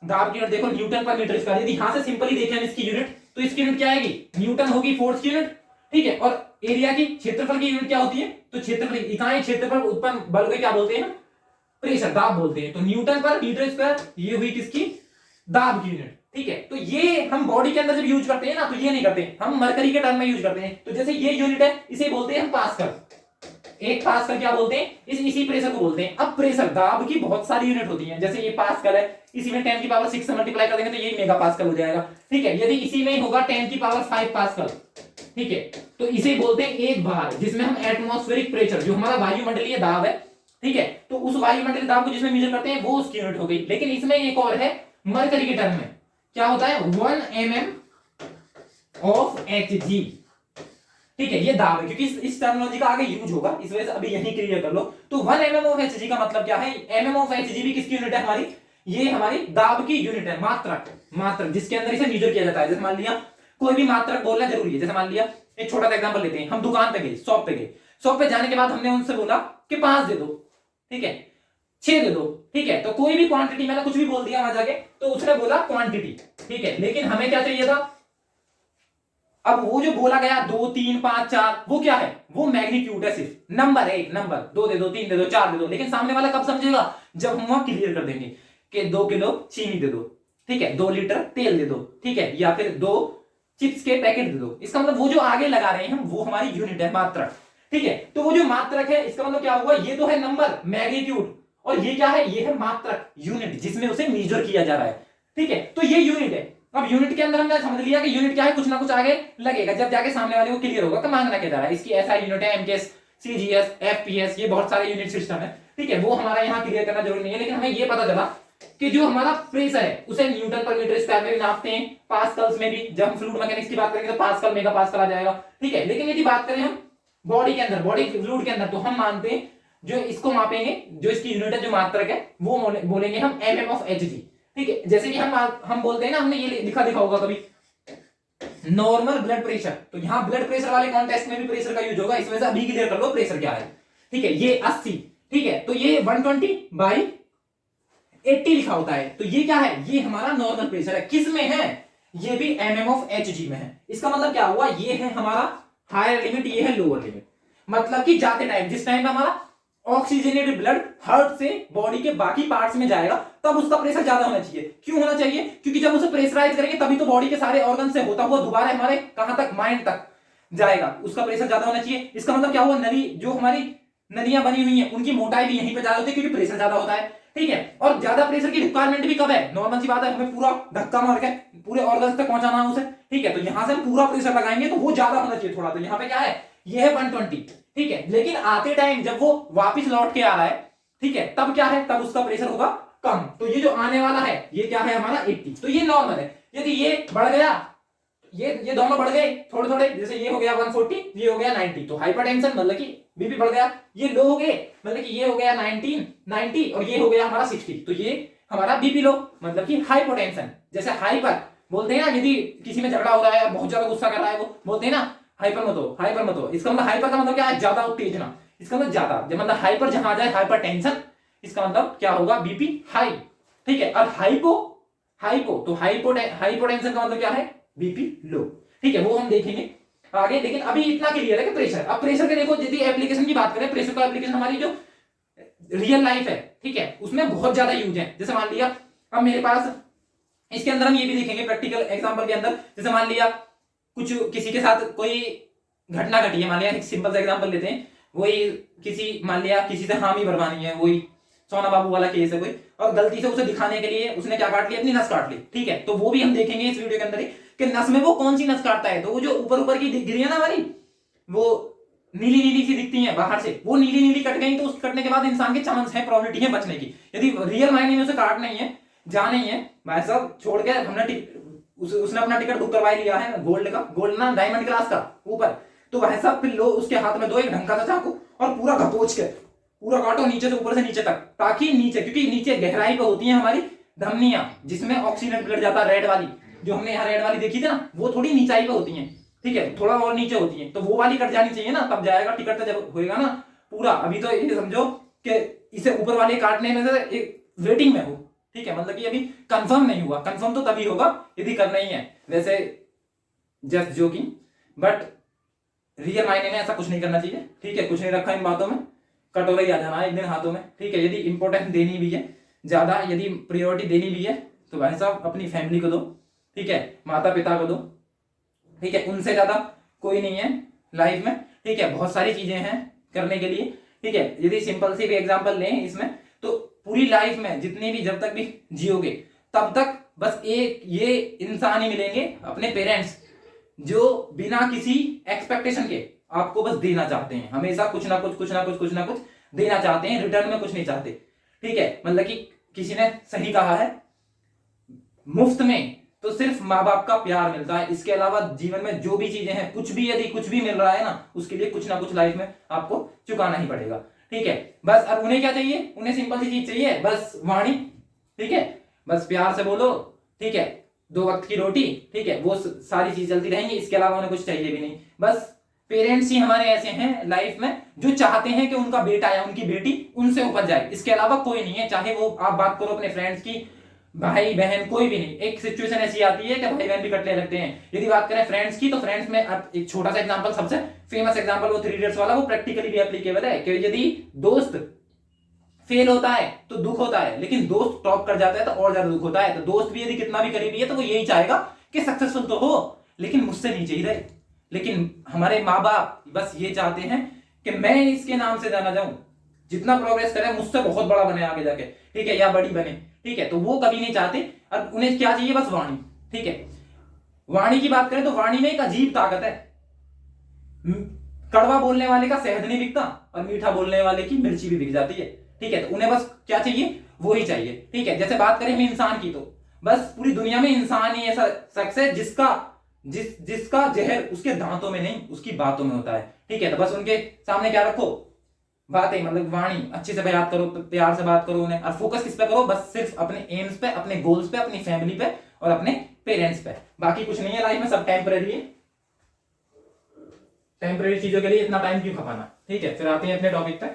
दाब की यूनिट देखो न्यूटन पर मीटर स्क्वायर। यदि यहां से सिंपली देखें हम इसकी यूनिट, तो इसकी यूनिट क्या आएगी, न्यूटन होगी फोर्स की यूनिट। ठीक है, और एरिया की, क्षेत्रफल की यूनिट क्या होती है, तो क्षेत्रफल, इकाई क्षेत्रफल उत्पन्न बल को क्या बोलते हैं, प्रेशर, दाब बोलते हैं। तो न्यूटन पर मीटर स्क्वायर ये हुई किसकी, दाब की यूनिट। ठीक है, तो ये हम बॉडी के अंदर जब यूज करते हैं ना, तो ये नहीं करते, हम मरकरी के टर्म में यूज करते हैं। तो जैसे ये यूनिट है, इसे बोलते हैं हम पास्कल, एक पास्कल क्या बोलते हैं, इसी प्रेशर को बोलते हैं। अब प्रेशर, दाब की बहुत सारी यूनिट होती हैं, जैसे ये पास्कल है, इसी में 10 की पावर 6 से मल्टीप्लाई कर देंगे तो ये मेगा पास्कल हो जाएगा। ठीक है, यदि इसी में होगा 10 की पावर 5 पास्कल, ठीक है, तो इसे बोलते हैं एक बार, जिसमें हम एटमॉस्फेरिक प्रेशर, जो हमारा वायुमंडलीय दाब है, ठीक है, तो उस वायुमंडलीय दाब को जिसमें मेजर करते हैं वो उसकी यूनिट हो गई। लेकिन इसमें एक और है, मरकरी के टर्म में क्या होता है, 1 mm ऑफ Hg। ठीक है, ये दाब है, क्योंकि इस टर्मिनोलॉजी का आगे यूज होगा, इस वजह से अभी यही क्लियर कर लो। तो 1 mm ऑफ Hg का मतलब क्या है? mm ऑफ Hg भी किसकी यूनिट है हमारी? ये हमारी दाब की यूनिट है, मात्रक, मात्रक जिसके अंदर इसे मेजर किया जाता है। जैसे मान लिया कोई भी मात्रक बोलना जरूरी है। जैसे मान लिया एक छोटा सा एग्जांपल लेते हैं, हम दुकान पे गए, शॉप पे गए, शॉप पे जाने के बाद हमने उनसे बोला कि 5 दे दो, ठीक है, 6 दे दो, ठीक है, तो कोई भी क्वांटिटी, मैंने कुछ भी बोल दिया वहां जाके, तो उसने बोला क्वांटिटी, ठीक है, लेकिन हमें क्या चाहिए था? अब वो जो बोला गया 2 3 5 4, वो क्या है? वो मैग्नीट्यूड है, सिर्फ नंबर है, एक नंबर, 2 दे दो, 3 दे दो, 4 दे दो। लेकिन सामने वाला कब समझेगा? जब हम वहां क्लियर कर देंगे कि 2 किलो चीनी दे दो, ठीक है, 2 लीटर तेल दे दो, ठीक है, या फिर 2 चिप्स के पैकेट दे दो। इसका मतलब वो जो आगे लगा रहे हैं हम, वो हमारी यूनिट है, मात्रक, ठीक है। तो वो जो मात्रक है, इसका मतलब क्या हुआ? ये तो है नंबर, मैग्नीट्यूड, और ये क्या है? ये है मात्रक, यूनिट, जिसमें उसे मेजर किया जा रहा है, ठीक है। तो ये यूनिट है। अब यूनिट के अंदर हमने समझ लिया कि यूनिट क्या है, कुछ ना कुछ आगे लगेगा, जब जाके सामने वाले को क्लियर होगा कि मांगना क्या जा रहा है। इसकी ऐसा यूनिट है, एमकेएस, सीजीएस, एफपीएस, ये बहुत सारे यूनिट सिस्टम है, ठीक है, वो हमारा यहाँ क्लियर करना जरूरी नहीं है। लेकिन हमें ये पता चला कि जो हमारा प्रेशर है उसे न्यूटन पर मीटर स्क्वायर में भी नापते हैं, पास्कल्स में भी। जब हम फ्लूइड मैकेनिक्स की बात करेंगे तो पास्कल, मेगा पास्कल आ जाएगा, ठीक है। लेकिन यदि बात करें हम बॉडी के अंदर, बॉडी फ्लूइड के अंदर, तो हम मानते हैं जो इसको मापेंगे, जो इसकी यूनिट है, जो मात्रक है, वो बोलेंगे हम mm ऑफ Hg, ठीक है। जैसे कि हम बोलते हैं ना, हमने ये लिखा होगा कभी, नॉर्मल ब्लड प्रेशर, तो यहां ब्लड प्रेशर वाले कॉन्टेक्स्ट में भी प्रेशर का यूज होगा, इस वजह से अभी क्लियर कर लो प्रेशर क्या है, ठीक है। ये 80, ठीक है, तो ये 120/80 लिखा होता है, तो ये क्या है? ये हमारा नॉर्मल प्रेशर है। किस में है? ये भी mm ऑफ Hg में है। इसका मतलब क्या हुआ? ये है हमारा हायर लिमिट, ये है लोअर लिमिट। मतलब कि जाते टाइम, जिस टाइम हमारा ऑक्सीजनेटेड ब्लड हार्ट से बॉडी के बाकी पार्ट्स में जाएगा, तब उसका प्रेशर ज्यादा होना चाहिए। क्यों होना चाहिए? क्योंकि जब उसे प्रेशराइज करेंगे तभी तो बॉडी के सारे ऑर्गन से होता हुआ दोबारा हमारे कहां तक? माइंड तक जाएगा, उसका प्रेशर ज्यादा होना चाहिए। इसका मतलब क्या हुआ? नली, जो हमारी नलियां बनी हुई हैं, उनकी मोटाई भी यहीं पे ज्यादा होती है, क्योंकि प्रेशर ज्यादा होता है, ठीक है। और ज्यादा प्रेशर की रिक्वायरमेंट भी कब है? नॉर्मल सी बात है, हमें पूरा धक्का मार के पूरे ऑर्गन तक पहुंचाना है उसे, ठीक है, तो यहां से हम पूरा प्रेशर लगाएंगे, तो वो ज्यादा होना चाहिए थोड़ा। तो यहाँ पे क्या है? ये है 120, ठीक है। लेकिन आते टाइम जब वो वापिस लौट के आ रहा है, ठीक है, तब क्या है? तब उसका प्रेशर होगा कम। तो ये जो आने वाला है, ये क्या है हमारा? 80, तो ये नॉर्मल है। यदि ये बढ़ गया, ये दोनों बढ़ गए थोड़े थोड़े, जैसे ये हो गया 140, ये हो गया 90, तो हाइपरटेंशन, मतलब कि बीपी बढ़ गया। ये लो हो गए, मतलब कि ये हो गया 90 और ये हो गया हमारा 60, तो ये हमारा बीपी लो, मतलब कि हाइपोटेंशन। जैसे हाइपर बोलते हैं ना, यदि किसी में झगड़ा हो रहा है, बहुत ज्यादा गुस्सा कर रहा है, वो बोलते हैं ना हाइपर मत हो, हाइपर मत हो। इसका मतलब हाइपर का मतलब क्या है? ज्यादा उत्तेजना, इसका मतलब ज्यादा। जब मतलब हाइपर जहां आ जाए, हाइपर टेंशन, इसका मतलब क्या होगा? बीपी हाई, ठीक है। और हाइपो तो हाइपोटेंशन का मतलब क्या है? बीपी लो, ठीक है, वो हम देखेंगे आगे। लेकिन अभी इतना क्लियर है कि प्रेशर। अब प्रेशर के देखो, यदि एप्लीकेशन की बात करें, प्रेशर का एप्लीकेशन हमारी जो रियल लाइफ है, ठीक है, उसमें बहुत ज्यादा यूज है। जैसे मान लिया अब मेरे पास, इसके अंदर हम ये भी देखेंगे प्रैक्टिकल एग्जांपल के अंदर। जैसे मान लिया कुछ किसी के साथ कोई घटना घटी है, मान लिया एक सिंपल सा एग्जांपल लेते हैं, वही किसी, मान लिया किसी से हामी भरवानी है, वही सोना बाबू वाला केस है कोई, और गलती से उसे दिखाने के लिए उसने क्या काट लिया? अपनी नस काट ली, ठीक है। तो वो भी हम देखेंगे इस वीडियो के अंदर ही कि नस में वो कौन सी नस काटता है। तो वो जो ऊपर ऊपर की दिख रही है ना हमारी, वो नीली नीली सी दिखती है बाहर से, वो नीली नीली कट गई, तो उस कटने के बाद इंसान के चांस है, प्रोबेबिलिटी है बचने की। यदि रियल मायने में उसे काटना ही है, जाना ही है, भाई साहब छोड़ के हमने उसने अपना टिकट बुक करवा लिया है, गोल्ड का, गोल्ड ना डायमंड क्लास का ऊपर, तो भाई साहब फिर लो उसके हाथ में दो एक ढंग का चाकू और पूरा घपोच के पूरा काटो नीचे से ऊपर से नीचे तक, ताकि नीचे, क्योंकि नीचे गहराई पे होती है हमारी धमनियां, जिसमें ऑक्सीजन ब्लड जाता है, रेड वाली, जो हमने यहाँ रेड वाली देखी थी ना, वो थोड़ी नीचाई पे होती है, ठीक है, थोड़ा और नीचे होती है, तो वो वाली कट जानी चाहिए ना, तब जाएगा टिकट। तो जब होएगा ना पूरा, अभी तो ये समझो कि इसे ऊपर वाले काटने में से एक वेटिंग में हो, ठीक है, मतलब कि अभी कंफर्म नहीं हुआ। कंफर्म तो तभी होगा यदि करना ही है, वैसे जस्ट जोकिंग, बट रियल मायने में ऐसा कुछ नहीं करना चाहिए, ठीक है। कुछ नहीं रखा इन बातों में, कटोरा ही आ जाना एक दिन हाथों में, ठीक है। यदि इंपॉर्टेंस देनी भी है ज्यादा, यदि प्रायोरिटी देनी भी है, तो भाई साहब अपनी फैमिली को दो, ठीक है, माता पिता को दो, ठीक है, उनसे ज्यादा कोई नहीं है लाइफ में, ठीक है। बहुत सारी चीजें हैं करने के लिए, ठीक है। यदि सिंपल सी भी एग्जांपल लें इसमें, तो पूरी लाइफ में जितनी भी, जब तक भी जियोगे तब तक बस एक ये इंसान ही मिलेंगे, अपने पेरेंट्स, जो बिना किसी एक्सपेक्टेशन के आपको बस देना चाहते हैं, हमेशा कुछ ना कुछ देना चाहते हैं, रिटर्न में कुछ नहीं चाहते, ठीक है। मतलब कि किसी ने सही कहा है, मुफ्त में तो सिर्फ माँ बाप का प्यार मिलता है। इसके अलावा जीवन में जो भी चीजें हैं, कुछ भी यदि कुछ भी मिल रहा है ना, उसके लिए कुछ ना कुछ लाइफ में आपको चुकाना ही पड़ेगा। ठीक है, बस अब उन्हें क्या चाहिए, उन्हें सिंपल सी चीज चाहिए, बस वाणी। ठीक है, बस प्यार से बोलो, ठीक है, 2 वक्त की रोटी, ठीक है, वो सारी चीज चलती रहेंगी। इसके अलावा उन्हें कुछ चाहिए भी नहीं। बस पेरेंट्स ही हमारे ऐसे हैं लाइफ में जो चाहते हैं कि उनका बेटा या उनकी बेटी उनसे ऊपर जाए, इसके अलावा कोई नहीं है। चाहे वो आप बात करो अपने फ्रेंड्स की, भाई बहन, कोई भी नहीं। एक सिचुएशन ऐसी आती है कि भाई बहन भी कटने लगते हैं। यदि बात करें फ्रेंड्स की, तो फ्रेंड्स में अब एक छोटा सा एग्जांपल, सबसे फेमस एग्जांपल वो 3 इडियट्स वाला, वो प्रैक्टिकली भी एप्लीकेबल है कि यदि दोस्त फेल होता है तो दुख होता है, लेकिन दोस्त टॉप कर जाता है तो और ज्यादा दुख होता है। तो दोस्त भी यदि कितना भी करीबी है तो वो यही चाहेगा कि सक्सेसफुल तो हो, लेकिन मुझसे नीचे ही रहे। लेकिन हमारे माँ बाप बस ये चाहते हैं कि मैं इसके नाम से जाना जाऊं, जितना प्रोग्रेस करे मुझसे बहुत बड़ा बने आगे जाके, ठीक है, या बड़ी बने। ठीक है, तो वो कभी नहीं चाहते। और उन्हें क्या चाहिए, बस वाणी। ठीक है, वाणी की बात करें तो वाणी में एक अजीब ताकत है। कड़वा बोलने वाले का शहद नहीं बिकता और मीठा बोलने वाले की मिर्ची भी बिक जाती है। ठीक है, तो उन्हें बस क्या चाहिए, वो ही चाहिए। ठीक है, जैसे बात करें हम इंसान की, तो बस पूरी दुनिया में इंसान ही ऐसा शख्स है जिसका जहर उसके दांतों में नहीं, उसकी बातों में होता है। ठीक है, तो बस उनके सामने क्या रखो, बातें, मतलब वाणी अच्छे से बात करो, प्यार से बात करो उन्हें, और फोकस किस पे करो, बस सिर्फ अपने एम्स पे, अपने गोल्स पे, अपनी फैमिली पे और अपने पेरेंट्स पे। बाकी कुछ नहीं है लाइफ में, सब टेम्परेरी है। टेम्परेरी चीजों के लिए इतना टाइम क्यों खपाना। ठीक है, फिर आते हैं अपने टॉपिक पे।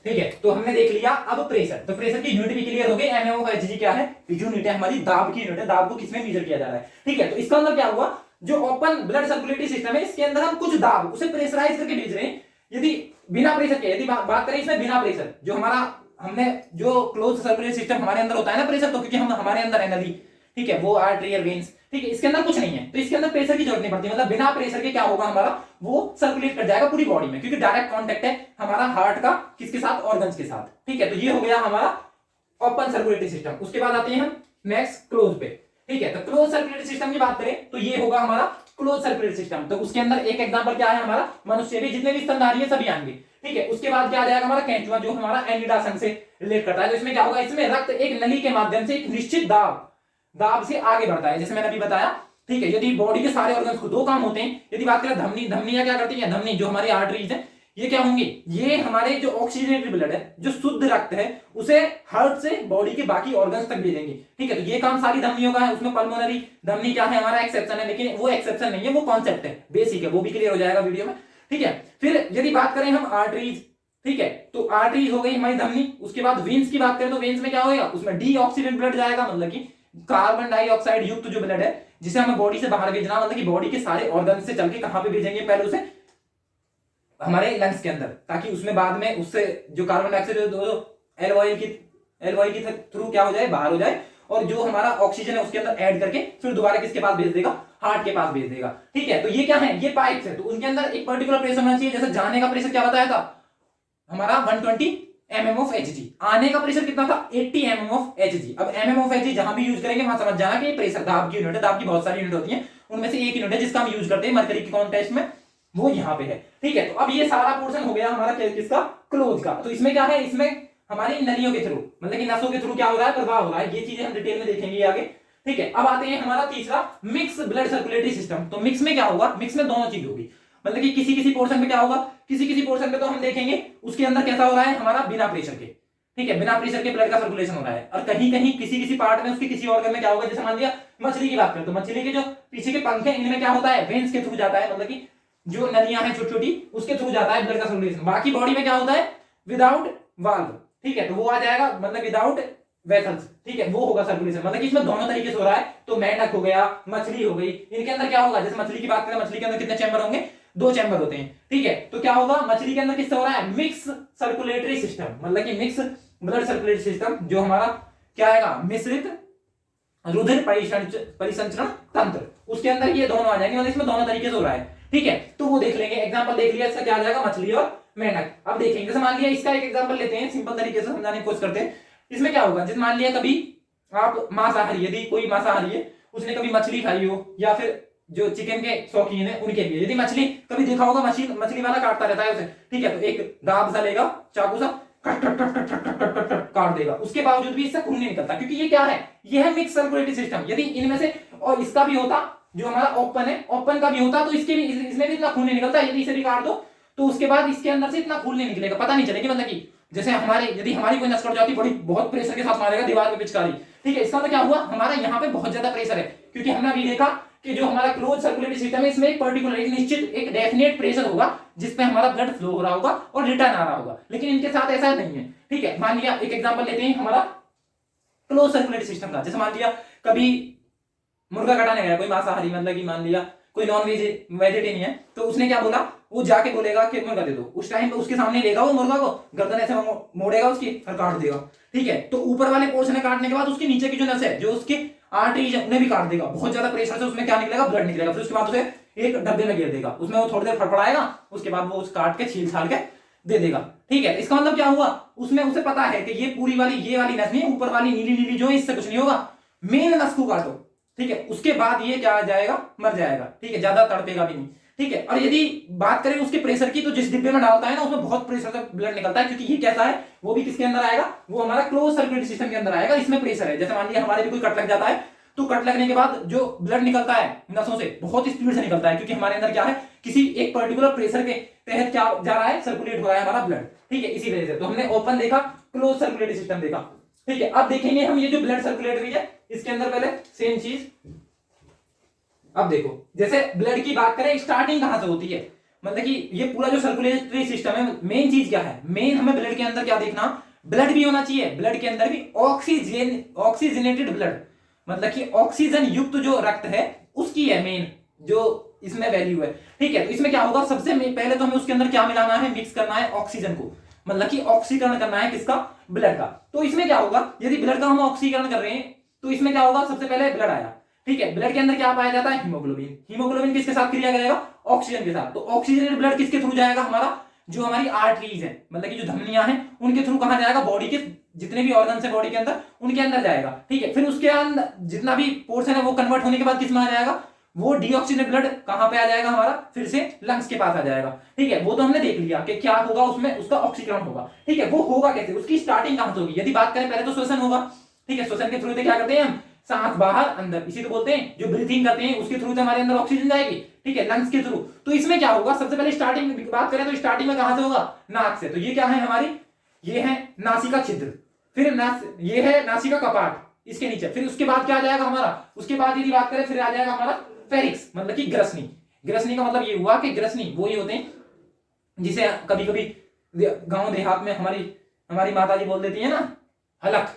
ठीक है, तो हमने देख लिया अब प्रेशर। तो प्रेशर की यूनिट भी क्लियर हो गई। एमएमओ/एचजी क्या है, यूनिट है हमारी दाब की यूनिट है। दाब को किसमें मेजर किया जा रहा है। ठीक है, तो इसका मतलब क्या हुआ, जो ओपन ब्लड सर्कुलेटरी सिस्टम है, इसके अंदर हम कुछ दाब उसे प्रेशराइज करके भेज रहे हैं। यदि बिना प्रेशर के, यदि बात करें इसमें बिना प्रेशर, जो हमारा हमने जो क्लोज सर्कुलेटरी सिस्टम हमारे अंदर होता है ना प्रेशर, तो क्योंकि हम हमारे अंदर है नली, ठीक है, वो आर्टरी और वेन्स, ठीक है, इसके अंदर कुछ नहीं है, तो इसके अंदर प्रेशर की जरूरत नहीं पड़ती। मतलब बिना प्रेशर के क्या होगा, हमारा वो सर्कुलेट कर जाएगा पूरी बॉडी में, क्योंकि डायरेक्ट कांटेक्ट है हमारा हार्ट का किसके साथ, ऑर्गन्स के साथ। ठीक है, तो ये हो गया हमारा ओपन सर्कुलेटरी सिस्टम। उसके बाद आते हैं हम नेक्स्ट क्लोज पे। ठीक है, तो क्लोज सर्कुलेटरी सिस्टम की बात करें तो ये होगा हमारा क्लोज सर्कुलेटरी सिस्टम। तो उसके अंदर एक एग्जांपल क्या है, हमारा मनुष्य भी, जितने भी स्तनधारी है सभी आएंगे। ठीक है, उसके बाद क्या आ जाएगा हमारा केंचुआ, जो हमारा एनिडा संघ से रिलेट करता है। तो इसमें क्या होगा, इसमें रक्त एक नली के माध्यम से एक निश्चित दाब से आगे बढ़ता है, जैसे मैंने अभी बताया। ठीक है, यदि बॉडी के सारे ऑर्गन्स को 2 काम होते हैं। यदि बात करें धमनियां क्या करती है, धमनी जो हमारी आर्टरीज है, ये क्या होंगी, ये हमारे जो ऑक्सीजनेटेड ब्लड है, जो शुद्ध रक्त है, उसे हार्ट से बॉडी के बाकी ऑर्गन्स तक भेजेंगे। ठीक है, तो ये काम सारी धमनियों का है। उसमें पल्मोनरी धमनी क्या है, हमारा एक्सेप्शन है, लेकिन वो एक्सेप्शन नहीं है, वो कॉन्सेप्ट है, बेसिक है, वो भी क्लियर हो जाएगा वीडियो में। ठीक है, फिर यदि बात करें हम आर्टरीज, ठीक है, तो आर्टरीज हो गई हमारी धमनी। उसके बाद वेन्स की बात करें तो वेन्स में क्या होगा, उसमें डीऑक्सीडेंट ब्लड जाएगा, मतलब कि कार्बन डाइऑक्साइड युक्त जो ब्लड है, जिसे हमें बॉडी से बाहर भेजना, मतलब कि बॉडी के सारे ऑर्गन से चल के कहां पे भेजेंगे, पहले उसे हमारे लंग्स के अंदर, ताकि उसमें बाद में उससे जो कार्बन डाइऑक्साइड एल की थ्रू क्या हो जाए, बाहर हो जाए, और जो हमारा ऑक्सीजन है उसके अंदर ऐड करके फिर दोबारा किसके पास भेज देगा, हार्ट के पास भेज देगा। ठीक है, तो ये क्या है, ये पाइप्स है, तो उनके अंदर एक पर्टिकुलर प्रेशर होना चाहिए। जैसे जाने का प्रेशर क्या बताया था हमारा 120 mm of Hg, आने का प्रेशर कितना था 80 mm of Hg। अब mm of Hg जहां भी यूज करेंगे वहां समझ जाना कि ये प्रेशर दाब की यूनिट है। दाब की बहुत सारी यूनिट होती हैं, उनमें से एक यूनिट है जिसका हम यूज करते हैं मरकरी के कॉन्टेस्ट में, वो यहाँ पे है। ठीक है, तो अब ये सारा पोर्शन हो गया हमारा किसका, क्लोज का। तो इसमें क्या है, इसमें हमारी नलियों के थ्रू, मतलब कि नसों के थ्रू क्या हो रहा है, प्रवाह हो रहा है। ये चीजें हम डिटेल में देखेंगे आगे। ठीक है, अब आते हैं हमारा तीसरा, मिक्स ब्लड सर्कुलेटरी सिस्टम। तो मिक्स में क्या होगा, मिक्स में दोनों चीज होगी, मतलब कि किसी पोर्शन पे क्या होगा, किसी पोर्शन पे तो हम देखेंगे उसके अंदर कैसा हो रहा है, हमारा बिना प्रेशर के, ठीक है, बिना प्रेशर के ब्लड का सर्कुलेशन हो रहा है। और कहीं कहीं किसी पार्ट में उसके किसी ऑर्गन में क्या होगा, जैसे मान लिया मछली की बात करें तो मछली के जो पीछे के पंख है, इनमें क्या होता है, वेन्स के थ्रू जाता है, मतलब कि जो नलियां हैं छोटी छोटी, उसके थ्रू जाता है ब्लड का सर्कुलेशन। बाकी बॉडी में क्या होता है, विदाउट वाल्व। ठीक है, तो वो आ जाएगा, मतलब विदाउट वेसल्स। ठीक है, वो होगा सर्कुलेशन, मतलब कि इसमें दोनों तरीके से हो रहा है। तो मेंढक हो गया, मछली हो गई, इनके अंदर क्या होगा, जैसे मछली की बात करें, मछली के अंदर कितने चैम्बर होंगे, 2 चैम्बर होते हैं। ठीक है, तो क्या होगा, मछली के अंदर किससे हो रहा है, मिक्स सर्कुलेटरी सिस्टम, मतलब कि मिक्स ब्लड सर्कुलेटरी सिस्टम, जो हमारा क्या आएगा, मिश्रित रुधिर परिसंचरण तंत्र, उसके अंदर ये दोनों आ जाएंगे, मतलब इसमें दोनों तरीके से हो रहा है। ठीक है, तो वो देख लेंगे, एग्जांपल देख लिया इसका, क्या आ जाएगा, मछली और मेंढक। अब देखेंगे, जैसे मान लिया इसका एक एग्जांपल लेते हैं, सिंपल तरीके से समझाने की कोशिश करते हैं। इसमें क्या होगा, जैसे मान लिया कभी आप मांसाहारी, यदि कोई मांसाहारी है, उसने कभी मछली खाई हो, या फिर जो चिकन के शौकीन है उनके लिए, यदि मछली कभी देखा होगा, मछली वाला काटता रहता है उसे, ठीक है, तो एक दाब सा लेगा, चाकू सा, काट देगा, उसके बावजूद भी इससे खून नहीं निकलता, क्योंकि ये क्या है, ये है मिक्स सर्कुलेटरी सिस्टम। यदि इनमें से और इसका भी होता, जो हमारा ओपन है, ओपन का भी होता, तो इसके भी, इसमें भी इतना खून नहीं निकलता। यदि इसे भी काट दो तो उसके बाद इसके अंदर से इतना खून नहीं निकलेगा, पता नहीं चलेगी। मतलब कि जैसे हमारे, यदि हमारी कोई नस कट जाती, बड़ी बहुत प्रेशर के साथ मारेगा दीवार पे पिचकारी, ठीक है, इसका मतलब क्या हुआ, हमारा यहाँ पे बहुत ज्यादा प्रेशर है, क्योंकि हमने अभी देखा कि जो हमारा क्लोज सर्कुलेटरी सिस्टम है, इसमें एक पर्टिकुलर, एक निश्चित, एक डेफिनेट प्रेशर होगा जिसपे हमारा ब्लड फ्लो हो रहा होगा और रिटर्न आ रहा होगा। लेकिन इनके साथ ऐसा नहीं है, ठीक है। मान लिया एक एग्जांपल लेते हैं हमारा क्लोज सर्कुलेटरी सिस्टम का, जैसे मान लिया कभी मुर्गा कटाने गया कोई मांसाहारी, मतलब कि मान लिया कोई नॉन वेजिटेरियन है, तो उसने क्या बोला, वो जाके बोलेगा कि मुर्गा दे दो, उस टाइम पे उसके सामने लेगा वो मुर्गा को, गर्दन ऐसे मोड़ेगा उसकी और काट देगा, ठीक है। तो ऊपर वाले पोर्शन काटने के बाद उसके नीचे की जो नस है, जो उसकी आर्टरीज है, उन्हें भी काट देगा। बहुत ज्यादा प्रेशर से उसमें क्या निकलेगा, ब्लड निकलेगा। फिर उसके बाद उसे एक डब्बे में घेर देगा, उसमें वो थोड़ी देर फड़फड़ाएगा, उसके बाद वो उस काट के छील छाल के दे देगा, ठीक है। इसका मतलब क्या हुआ, उसमें उसे पता है कि ये पूरी वाली, ये वाली नस नहीं, ऊपर वाली नीली नीली जो है, इससे कुछ नहीं होगा, मेन नस को काटो, ठीक है। उसके बाद ये क्या आ जाएगा, मर जाएगा, ठीक है, ज्यादा तड़पेगा भी नहीं, ठीक है। और यदि बात करें उसके प्रेशर की, तो जिस डिब्बे में डालता है ना, उसमें बहुत प्रेशर से ब्लड निकलता है, क्योंकि ये कैसा है, वो भी किसके अंदर आएगा, वो हमारा क्लोज सर्कुलेटरी सिस्टम के अंदर आएगा, इसमें प्रेशर है। जैसे मान लिया हमारे भी कोई कट लग जाता है, तो कट लगने के बाद जो ब्लड निकलता है नसों से, बहुत स्पीड से निकलता है, क्योंकि हमारे अंदर क्या है, किसी एक पर्टिकुलर प्रेशर के तहत क्या जा रहा है, सर्कुलेट हो रहा है हमारा ब्लड, ठीक है। इसी वजह से तो हमने ओपन देखा, क्लोज सर्कुलेटरी सिस्टम देखा, ठीक है। अब देखेंगे हम ये जो ब्लड सर्कुलेटरी है, इसके अंदर पहले सेम चीज। अब देखो, जैसे ब्लड की बात करें, स्टार्टिंग कहां से होती है, मतलब कि ये पूरा जो सर्कुलेटरी सिस्टम है, मेन चीज क्या है, मेन हमें ब्लड के अंदर क्या देखना, ब्लड भी होना चाहिए, ब्लड के अंदर भी ऑक्सीजनेटेड ब्लड, मतलब कि ऑक्सीजन युक्त जो रक्त है, उसकी है मेन जो इसमें वैल्यू है, ठीक है। तो इसमें क्या होगा, सबसे पहले तो हमें उसके अंदर क्या मिलाना है, मिक्स करना है ऑक्सीजन को, मतलब कि ऑक्सीकरण करना है किसका, ब्लड का। तो इसमें क्या होगा, यदि ब्लड का हम ऑक्सीकरण कर रहे हैं, तो इसमें क्या होगा, सबसे पहले ब्लड आया, ठीक है। ब्लड के अंदर क्या पाया जाता है, हीमोग्लोबिन। हीमोग्लोबिन किसके साथ क्रिया करेगा, ऑक्सीजन के साथ। तो ऑक्सीजनेटेड ब्लड किसके थ्रू जाएगा, हमारा जो हमारी आर्टरीज है, मतलब कि जो धमनियां हैं, उनके थ्रू कहां जाएगा, बॉडी के जितने भी ऑर्गन्स है बॉडी के अंदर, उनके अंदर जाएगा, ठीक है। फिर उसके अंदर जितना भी पोर्शन है, वो कन्वर्ट होने के बाद किसमें आ जाएगा, वो डीऑक्सीजनेटेड ब्लड कहां पे आ जाएगा, हमारा फिर से लंग्स के पास आ जाएगा, ठीक है। वो तो हमने देख लिया कि क्या होगा, उसमें उसका ऑक्सीकरण होगा, ठीक है। वो होगा कैसे, उसकी स्टार्टिंग कहां से होगी, यदि बात करें, पहले तो श्वसन होगा, ठीक है। श्वसन के थ्रू क्या करते हैं हम, सांस बाहर अंदर, इसी तो बोलते हैं, जो ब्रीथिंग करते हैं उसके थ्रू से हमारे अंदर ऑक्सीजन जाएगी, ठीक है, लंग्स के थ्रू। तो इसमें क्या होगा, सबसे पहले स्टार्टिंग में बात करें तो स्टार्टिंग में कहां से होगा, नाक से। तो ये क्या है हमारी, ये है नासिका छिद्र, फिर ये है नासिका कपाट, इसके नीचे। फिर उसके बाद क्या आ जाएगा हमारा, उसके बाद यदि बात करें, फिर आ जाएगा हमारा फेरिक्स, मतलब कि ग्रसनी। ग्रसनी का मतलब ये हुआ कि ग्रसनी वो ही होते हैं जिसे कभी कभी गांव देहात में हमारी माता जी बोल देती है ना, हलक,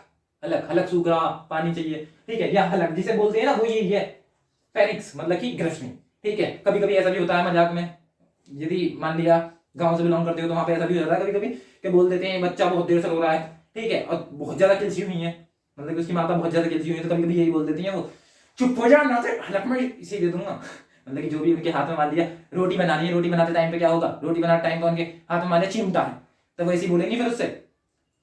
हलक, हलक सूख रहा, पानी चाहिए, ठीक है, या हलक जिसे बोलते हैं ना, वो यही है, फेरिक्स मतलब कि ग्रसनी, ठीक है। कभी कभी ऐसा भी होता है मजाक में, यदि मान लिया गांव से बिलोंग करते हो तो वहां पे ऐसा भी हो जाता है कभी कभी कि बोल देते हैं बच्चा बहुत देर से रो रहा है, ठीक है, और बहुत ज्यादा किलसी हुई है, मतलब कि उसकी माता बहुत ज्यादा किलसी हुई है, तो कभी कभी यही बोल देती है वो, चुप हो जा ना, से हलक में इसे दे दूंगा। मतलब कि जो भी उनके हाथ में मान लिया रोटी बनानी है, रोटी बनाते टाइम पे क्या होगा, रोटी बनाते टाइम पे उनके हाथ में मान लिया चिमटा है, तो वैसे ही बोलेंगे फिर उससे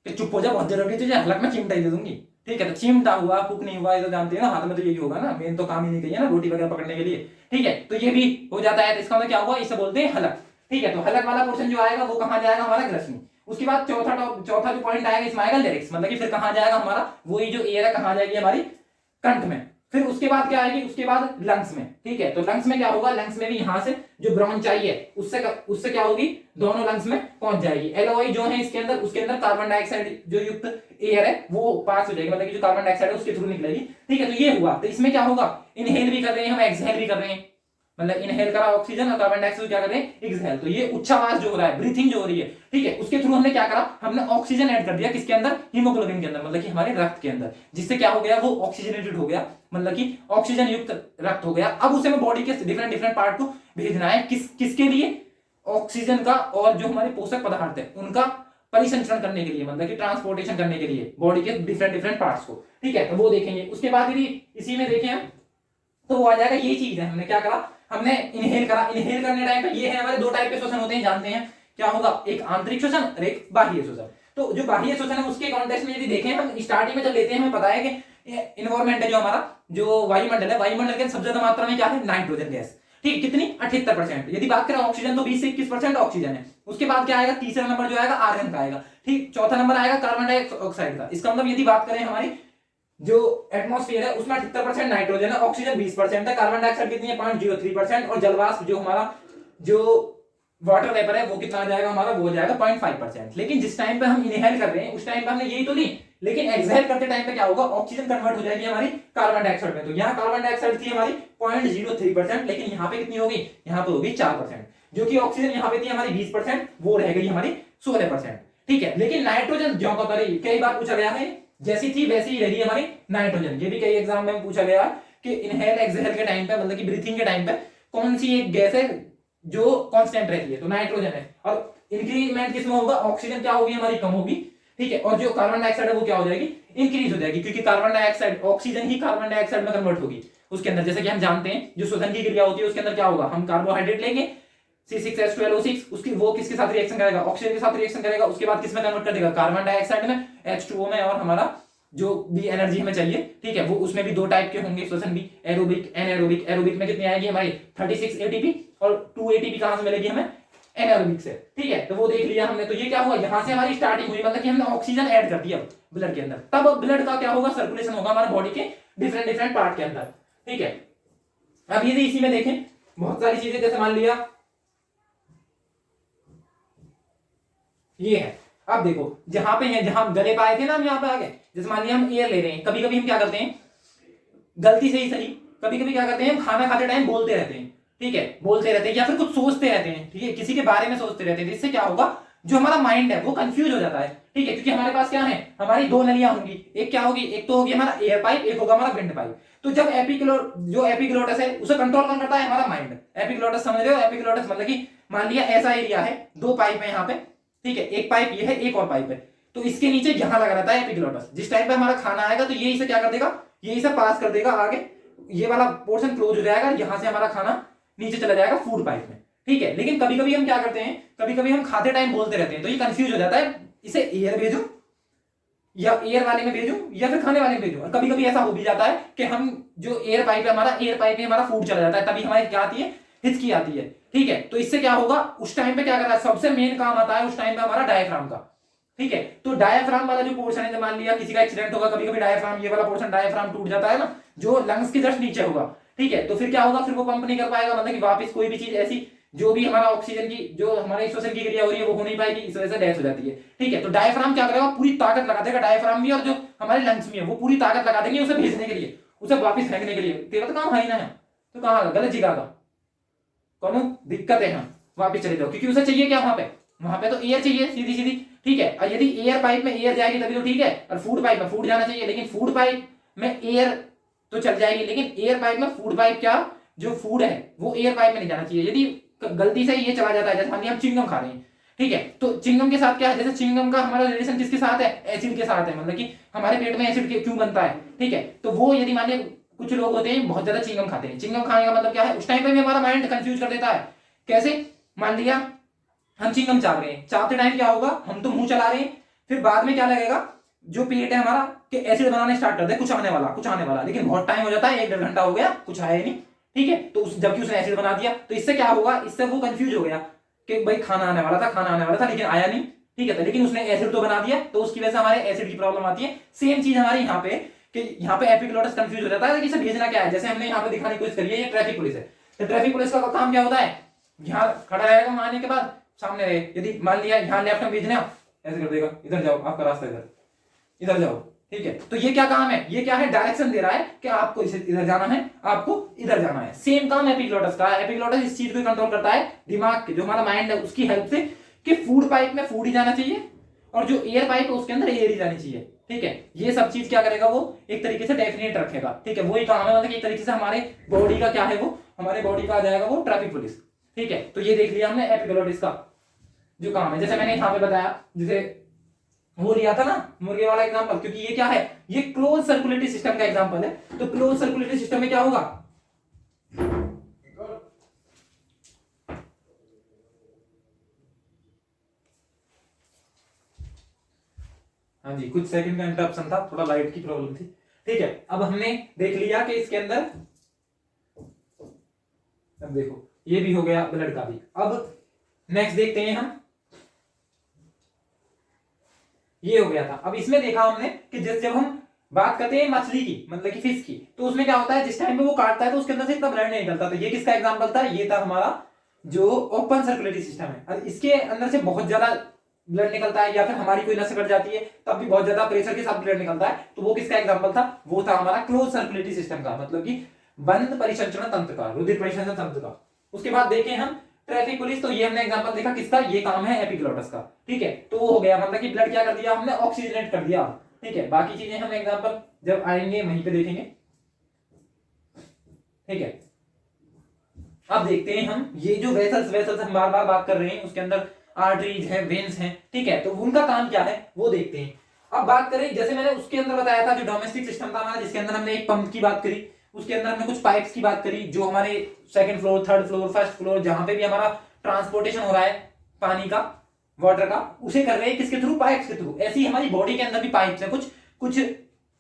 कि चुप हो जा, बहुत जरूरी तुझे, हलक में चिमटा ही दे दूंगी, ठीक है। तो चिमटा हुआ, कुक नहीं हुआ, ये तो जानते हैं ना, हाथ में तो यही होगा ना, मेन तो काम ही नहीं कही है ना, रोटी वगैरह पकड़ने के लिए, ठीक है। तो ये भी हो जाता है, तो इसका मतलब क्या हुआ, इसे बोलते हैं हलक, ठीक है। तो हलक वाला पोर्शन जो आएगा वो कहां जाएगा, हमारा ग्रसनी। उसके बाद चौथा जो पॉइंट आएगा इसमें आएगा लिरिक्स, मतलब कि फिर कहां जाएगा हमारा, वही जो एयर है कहां जाएगी, हमारी कंठ में। फिर उसके बाद क्या आएगी, उसके बाद लंग्स में, ठीक है। तो लंग्स में क्या होगा, लंग्स में भी यहां से जो ब्राउन चाहिए उससे क्या होगी, दोनों लंग्स में पहुंच जाएगी। एलओआई जो है इसके अंदर, उसके अंदर कार्बन डाइऑक्साइड जो युक्त एयर है वो पास हो जाएगी, मतलब कि जो कार्बन डाइऑक्साइड है उसके थ्रू निकलेगी, ठीक है। तो ये हुआ, तो इसमें क्या होगा, इनहेल भी कर रहे हैं हम, एक्सहेल भी कर रहे हैं, मतलब इनहेल करा ऑक्सीजन और कार्बन डाइऑक्साइड क्या कर रहे हैं, एक्सहेल। तो ये उच्छ्वास जो हो रहा है, ब्रीथिंग जो हो रही है, ठीक है, उसके थ्रू हमने क्या करा, हमने ऑक्सीजन ऐड कर दिया किसके अंदर, हीमोग्लोबिन के अंदर, मतलब कि हमारे रक्त के अंदर, जिससे क्या हो गया, वो ऑक्सीजनेटेड हो गया, मतलब कि ऑक्सीजन युक्त रक्त हो गया। अब उसे हमें बॉडी के डिफरेंट पार्ट को भेजना है, किसके लिए, ऑक्सीजन का और जो हमारे पोषक पदार्थ है उनका परिसंचरण करने के लिए, मतलब कि ट्रांसपोर्टेशन करने के लिए बॉडी के डिफरेंट पार्ट्स को, ठीक है। तो वो देखेंगे। उसके बाद यदि इसी में देखें हम, तो वो आ जाएगा, ये चीज है, हमने क्या करा, हमने इनहेल करा। इनहेल करने टाइम पे ये है हमारे दो टाइप के श्वसन होते हैं, जानते हैं क्या होगा, एक आंतरिक श्वसन और एक बाह्य श्वसन। तो जो बाह्य श्वसन है उसके कॉन्टेक्स्ट में यदि देखें हम, स्टार्टिंग में जब लेते हैं हमें पता है कि इन्वायरमेंट है जो हमारा, जो वायुमंडल है, वायुमंडल के सबसे ज्यादा मात्रा में क्या है, नाइट्रोजन गैस, ठीक, कितनी 78%। यदि बात करें ऑक्सीजन तो 20 से 21% ऑक्सीजन है। उसके बाद क्या आएगा, तीसरा नंबर जो आएगा आर्गन का आएगा। ठीक, चौथा नंबर आएगा कार्बन डाइऑक्साइड का। इसका मतलब यदि बात करें हमारी जो एटमॉस्फेयर है उसमें 78% नाइट्रोजन है, ऑक्सीजन 20% है, कार्बन डाइऑक्साइड कितनी है 0.03%, और जलवाष्प जो हमारा जो वाटर वेपर है वो कितना आ जाएगा हमारा, वो हो जाएगा 0.5%। लेकिन जिस टाइम पे हम इनहेल कर रहे हैं उस टाइम पे हमने यही तो ली, लेकिन एक्सहेल करते टाइम पे क्या होगा, ऑक्सीजन कन्वर्ट हो जाएगी हमारी कार्बन डाइऑक्साइड में। तो यहाँ कार्बन डाइऑक्साइड थी हमारी 0.03%, लेकिन यहाँ पे कितनी होगी, यहाँ पे होगी 4%। जो कि ऑक्सीजन यहाँ पे थी हमारी 20%, वो रह गई हमारी 16%। ठीक है, लेकिन नाइट्रोजन ज्यों का तरी कई बार पूछा गया है, जैसी थी वैसी ही रही हमारी नाइट्रोजन। ये भी कई एग्जाम में पूछा गया कि इनहेल एक्सहेल के टाइम पे, मतलब कि ब्रीथिंग के टाइम पे कौन सी एक गैस है जो कांस्टेंट रहती है, तो नाइट्रोजन है। और इंक्रीमेंट किसमें होगा, ऑक्सीजन क्या होगी हमारी, कम होगी। ठीक है, और जो कार्बन डाइऑक्साइड है वो क्या हो जाएगी, इंक्रीज हो जाएगी, क्योंकि कार्बन डाइऑक्साइड, ऑक्सीजन ही कार्बन डाइऑक्साइड में कन्वर्ट होगी उसके अंदर। जैसे कि हम जानते हैं जो श्वसन की क्रिया होती है उसके अंदर क्या होगा, हम कार्बोहाइड्रेट लेंगे C6H12O6, उसकी वो किसके साथ रिएक्शन करेगा, ऑक्सीजन के साथ रिएक्शन करेगा, उसके बाद किसमें कन्वर्ट कर देगा, कार्बन डाइऑक्साइड में, H2O में, और हमारा जो भी एनर्जी हमें चाहिए, ठीक है, वो उसमें भी दो टाइप के होंगे श्वसन भी, एरोबिक, एनारोबिक। एरोबिक में कितनी आएगी हमारी 36 ATP, और 2 ATP कहां से मिलेगी हमें, एनारोबिक से। ठीक है, तो वो देख लिया हमने। तो ये क्या हुआ, यहां से हमारी स्टार्टिंग हुई, मतलब कि हमने ऑक्सीजन ऐड कर दिया ब्लड के अंदर। तब ब्लड का क्या होगा, सर्कुलेशन होगा हमारे बॉडी के डिफरेंट डिफरेंट पार्ट के अंदर। ठीक है, अब यदि इसी में देखें बहुत सारी चीजें, जैसे मान लिया ये है, अब देखो जहां पे है, जहां गले पाए थे ना हम, यहां पे आ गए। जैसे मान लिया हम एयर ले रहे हैं, कभी कभी हम क्या करते हैं, गलती से ही सही, कभी कभी क्या करते हैं, हम खाना खाते टाइम बोलते रहते हैं। ठीक है, बोलते रहते हैं या फिर कुछ सोचते रहते हैं। ठीक है, किसी के बारे में सोचते रहते हैं, जिससे क्या होगा, जो हमारा माइंड है वो कंफ्यूज हो जाता है। ठीक है, क्योंकि हमारे पास क्या है, हमारी दो नलियां होंगी, एक क्या होगी, एक तो होगी हमारा एयर पाइप, एक होगा हमारा विंड पाइप। तो जब जो एपिग्लोटस है उसे कंट्रोल कौन करता है, हमारा माइंड। एपिग्लोटस समझ रहे हो, एपिग्लोटस मतलब कि मान लिया ऐसा एरिया है, दो पाइप है यहाँ पे। ठीक है, एक पाइप ये है, एक और पाइप है, तो इसके नीचे यहां लगा रहता है एपिग्लोटस। जिस टाइम पे हमारा खाना आएगा तो ये इसे क्या कर देगा, ये इसे पास कर देगा आगे, ये वाला पोर्शन क्लोज हो जाएगा, यहां से हमारा खाना नीचे चला जाएगा फूड पाइप में। ठीक है, लेकिन कभी कभी हम क्या करते हैं, कभी कभी हम खाते टाइम बोलते रहते हैं, तो ये कंफ्यूज हो जाता है, इसे एयर भेजूं या एयर वाले में भेजूं या फिर खाने वाले में भेजूं। और कभी कभी ऐसा हो भी जाता है कि हम जो एयर पाइप है हमारा, एयर पाइप में हमारा फूड चला जाता है, तभी हमारी क्या आती है, हिचकी आती है। ठीक है, तो इससे क्या होगा, उस टाइम पे क्या करता है, सबसे मेन काम आता है उस टाइम पे हमारा डायफ्राम का। ठीक है, तो डायफ्राम वाला जो पोर्शन है, मान लिया किसी का एक्सीडेंट होगा, कभी कभी डायफ्राम, ये वाला पोर्शन डायफ्राम टूट जाता है ना, जो लंग्स के जस्ट नीचे होगा। ठीक है, तो फिर क्या होगा, फिर वो पंप नहीं कर पाएगा, मतलब कि वापस कोई भी चीज ऐसी जो भी हमारा ऑक्सीजन की, जो हमारे श्वसन की क्रिया हो रही है वो हो नहीं पाएगी, इस वजह से डेथ हो जाती है। ठीक है, तो डायफ्राम क्या करेगा, पूरी ताकत लगा देगा, डायफ्राम भी और जो हमारे लंग्स भी है वो पूरी ताकत लगा देंगे उसे भेजने के लिए, उसे वापस फेंकने के लिए। तेरा तो काम है ही ना है, तो कहाँ गलत जगह का कौन दिक्कत है, हम वापस चले जाओ, क्योंकि उसे चाहिए क्या वहां पे तो एयर चाहिए सीधी सीधी। ठीक है, और यदि एयर पाइप में एयर जाएगी तभी तो ठीक है, और फूड पाइप में फूड जाना चाहिए, लेकिन फूड पाइप में एयर तो चल जाएगी, लेकिन एयर पाइप में फूड पाइप क्या, जो फूड है वो एयर पाइप में नहीं जाना चाहिए। यदि गलती से ये चला जाता है, जैसे मान लिया हम चिंगम खा रहे हैं, ठीक है, तो चिंगम के साथ क्या है, जैसे चिंगम का हमारा रिलेशन किसके साथ है, एसिड के साथ है, मतलब कि हमारे पेट में एसिड क्यों बनता है। ठीक है, तो वो यदि मान लिया कुछ लोग होते हैं बहुत ज्यादा चिंगम खाते हैं, चिंगम खाने का मतलब क्या है, उस टाइम पे भी हमारा माइंड कंफ्यूज कर देता है। कैसे, मान लिया हम चिंगम चाप रहे हैं, चापते टाइम क्या होगा, हम तो मुंह चला रहे हैं, फिर बाद में क्या लगेगा, जो पेट है हमारा कि एसिड बनाने स्टार्ट कर दे, कुछ आने वाला, लेकिन बहुत टाइम हो जाता है, 1-1.5 घंटा हो गया, कुछ आया नहीं। ठीक है, तो जबकि उसने एसिड बना दिया, तो इससे क्या होगा, इससे वो कंफ्यूज हो गया कि भाई खाना आने वाला था लेकिन आया नहीं। ठीक है, तो लेकिन उसने एसिड तो बना दिया, तो उसकी वजह से हमारे एसिड की प्रॉब्लम आती है। सेम चीज हमारे यहाँ पे कि यहाँ पे एपिग्लोटस कंफ्यूज हो जाता है कि इसे भेजना क्या है। जैसे हमने यहाँ पे दिखाने की कोशिश करी है, ये ट्रैफिक पुलिस है, तो ट्रैफिक पुलिस का काम क्या होता है, यहाँ खड़ा रहेगा, वहां आने के बाद सामने रहे, यदि मान लिया यहाँ लेफ्ट में भेजना, ऐसे कर देगा, इधर जाओ, आपका रास्ता इधर जाओ। ठीक है, तो ये क्या काम है, ये क्या है, डायरेक्शन दे रहा है कि आपको इसे इधर जाना है, आपको इधर जाना है। सेम काम एपिग्लोटस का है, एपिग्लोटस इस चीज को कंट्रोल करता है, दिमाग के जो हमारा माइंड है उसकी हेल्प से, कि फूड पाइप में फूड ही जाना चाहिए और जो एयर पाइप है उसके अंदर एयर ही जानी चाहिए। ठीक है, ये सब चीज क्या करेगा, वो एक तरीके से डेफिनेट रखेगा। ठीक है, वही काम है, मतलब एक तरीके से हमारे बॉडी का क्या है, वो हमारे बॉडी का आ जाएगा वो ट्रैफिक पुलिस। ठीक है, तो ये देख लिया हमने एपिग्लोटिस का जो काम है। जैसे मैंने यहाँ पे बताया, जैसे वो लिया था ना मुर्गे वाला एग्जांपल, क्योंकि ये क्या है, ये क्लोज सर्कुलेटरी सिस्टम का एग्जांपल है। तो क्लोज सर्कुलेटरी सिस्टम में क्या होगा, हाँ जी, कुछ सेकंड का इंटरप्शन था, थोड़ा लाइट की प्रॉब्लम थी। ठीक है, अब हमने देख लिया कि इसके अंदर अब देखो ये भी हो गया ब्लड का भी। अब नेक्स्ट देखते हैं हम, ये हो गया था। अब इसमें देखा हमने कि जब हम बात करते हैं मछली की, मतलब कि फिश की, तो उसमें क्या होता है, जिस टाइम पे वो काटता है तो उसके अंदर से इतना ब्लड नहीं निकलता। तो ये किसका एग्जांपल था, ये था हमारा जो ओपन सर्कुलेटरी सिस्टम है। और इसके अंदर से बहुत ज्यादा ब्लड निकलता है, या फिर हमारी कोई नस कट जाती है तब भी बहुत ज्यादा प्रेशर के साथ ब्लड निकलता है, तो वो किसका एग्जांपल था, वो था हमारा क्लोज सर्कुलेटरी सिस्टम का, मतलब कि बंद परिसंचरण तंत्र का, रुधिर परिसंचरण तंत्र का। उसके बाद देखें हम ट्रैफिक पुलिस, तो ये हमने एग्जांपल देखा किसका, ये काम है एपिग्लोटिस का, ठीक है। तो वो हो गया, मतलब कि ब्लड क्या कर दिया हमने, ऑक्सीजनेट कर दिया, ठीक है। बाकी चीजें हम एग्जांपल जब आएंगे वहीं पे देखेंगे, ठीक है। अब देखते हैं हम ये जो वेसल्स हम बार बार बात कर रहे हैं, उसके अंदर आर्टरीज है, वेन्स हैं, ठीक है, तो उनका काम क्या है वो देखते हैं। अब बात करें, जैसे मैंने उसके अंदर बताया था जो डोमेस्टिक सिस्टम था हमारा, जिसके अंदर हमने एक पंप की बात करी, उसके अंदर हमने कुछ पाइप्स की बात करी, जो हमारे second floor, third floor, first floor, जहां पे भी हमारा ट्रांसपोर्टेशन हो रहा है पानी का, वाटर का, उसे कर रहे हैं किसके थ्रू, पाइप्स के थ्रू। ऐसी हमारी बॉडी के अंदर भी पाइप्स है, कुछ कुछ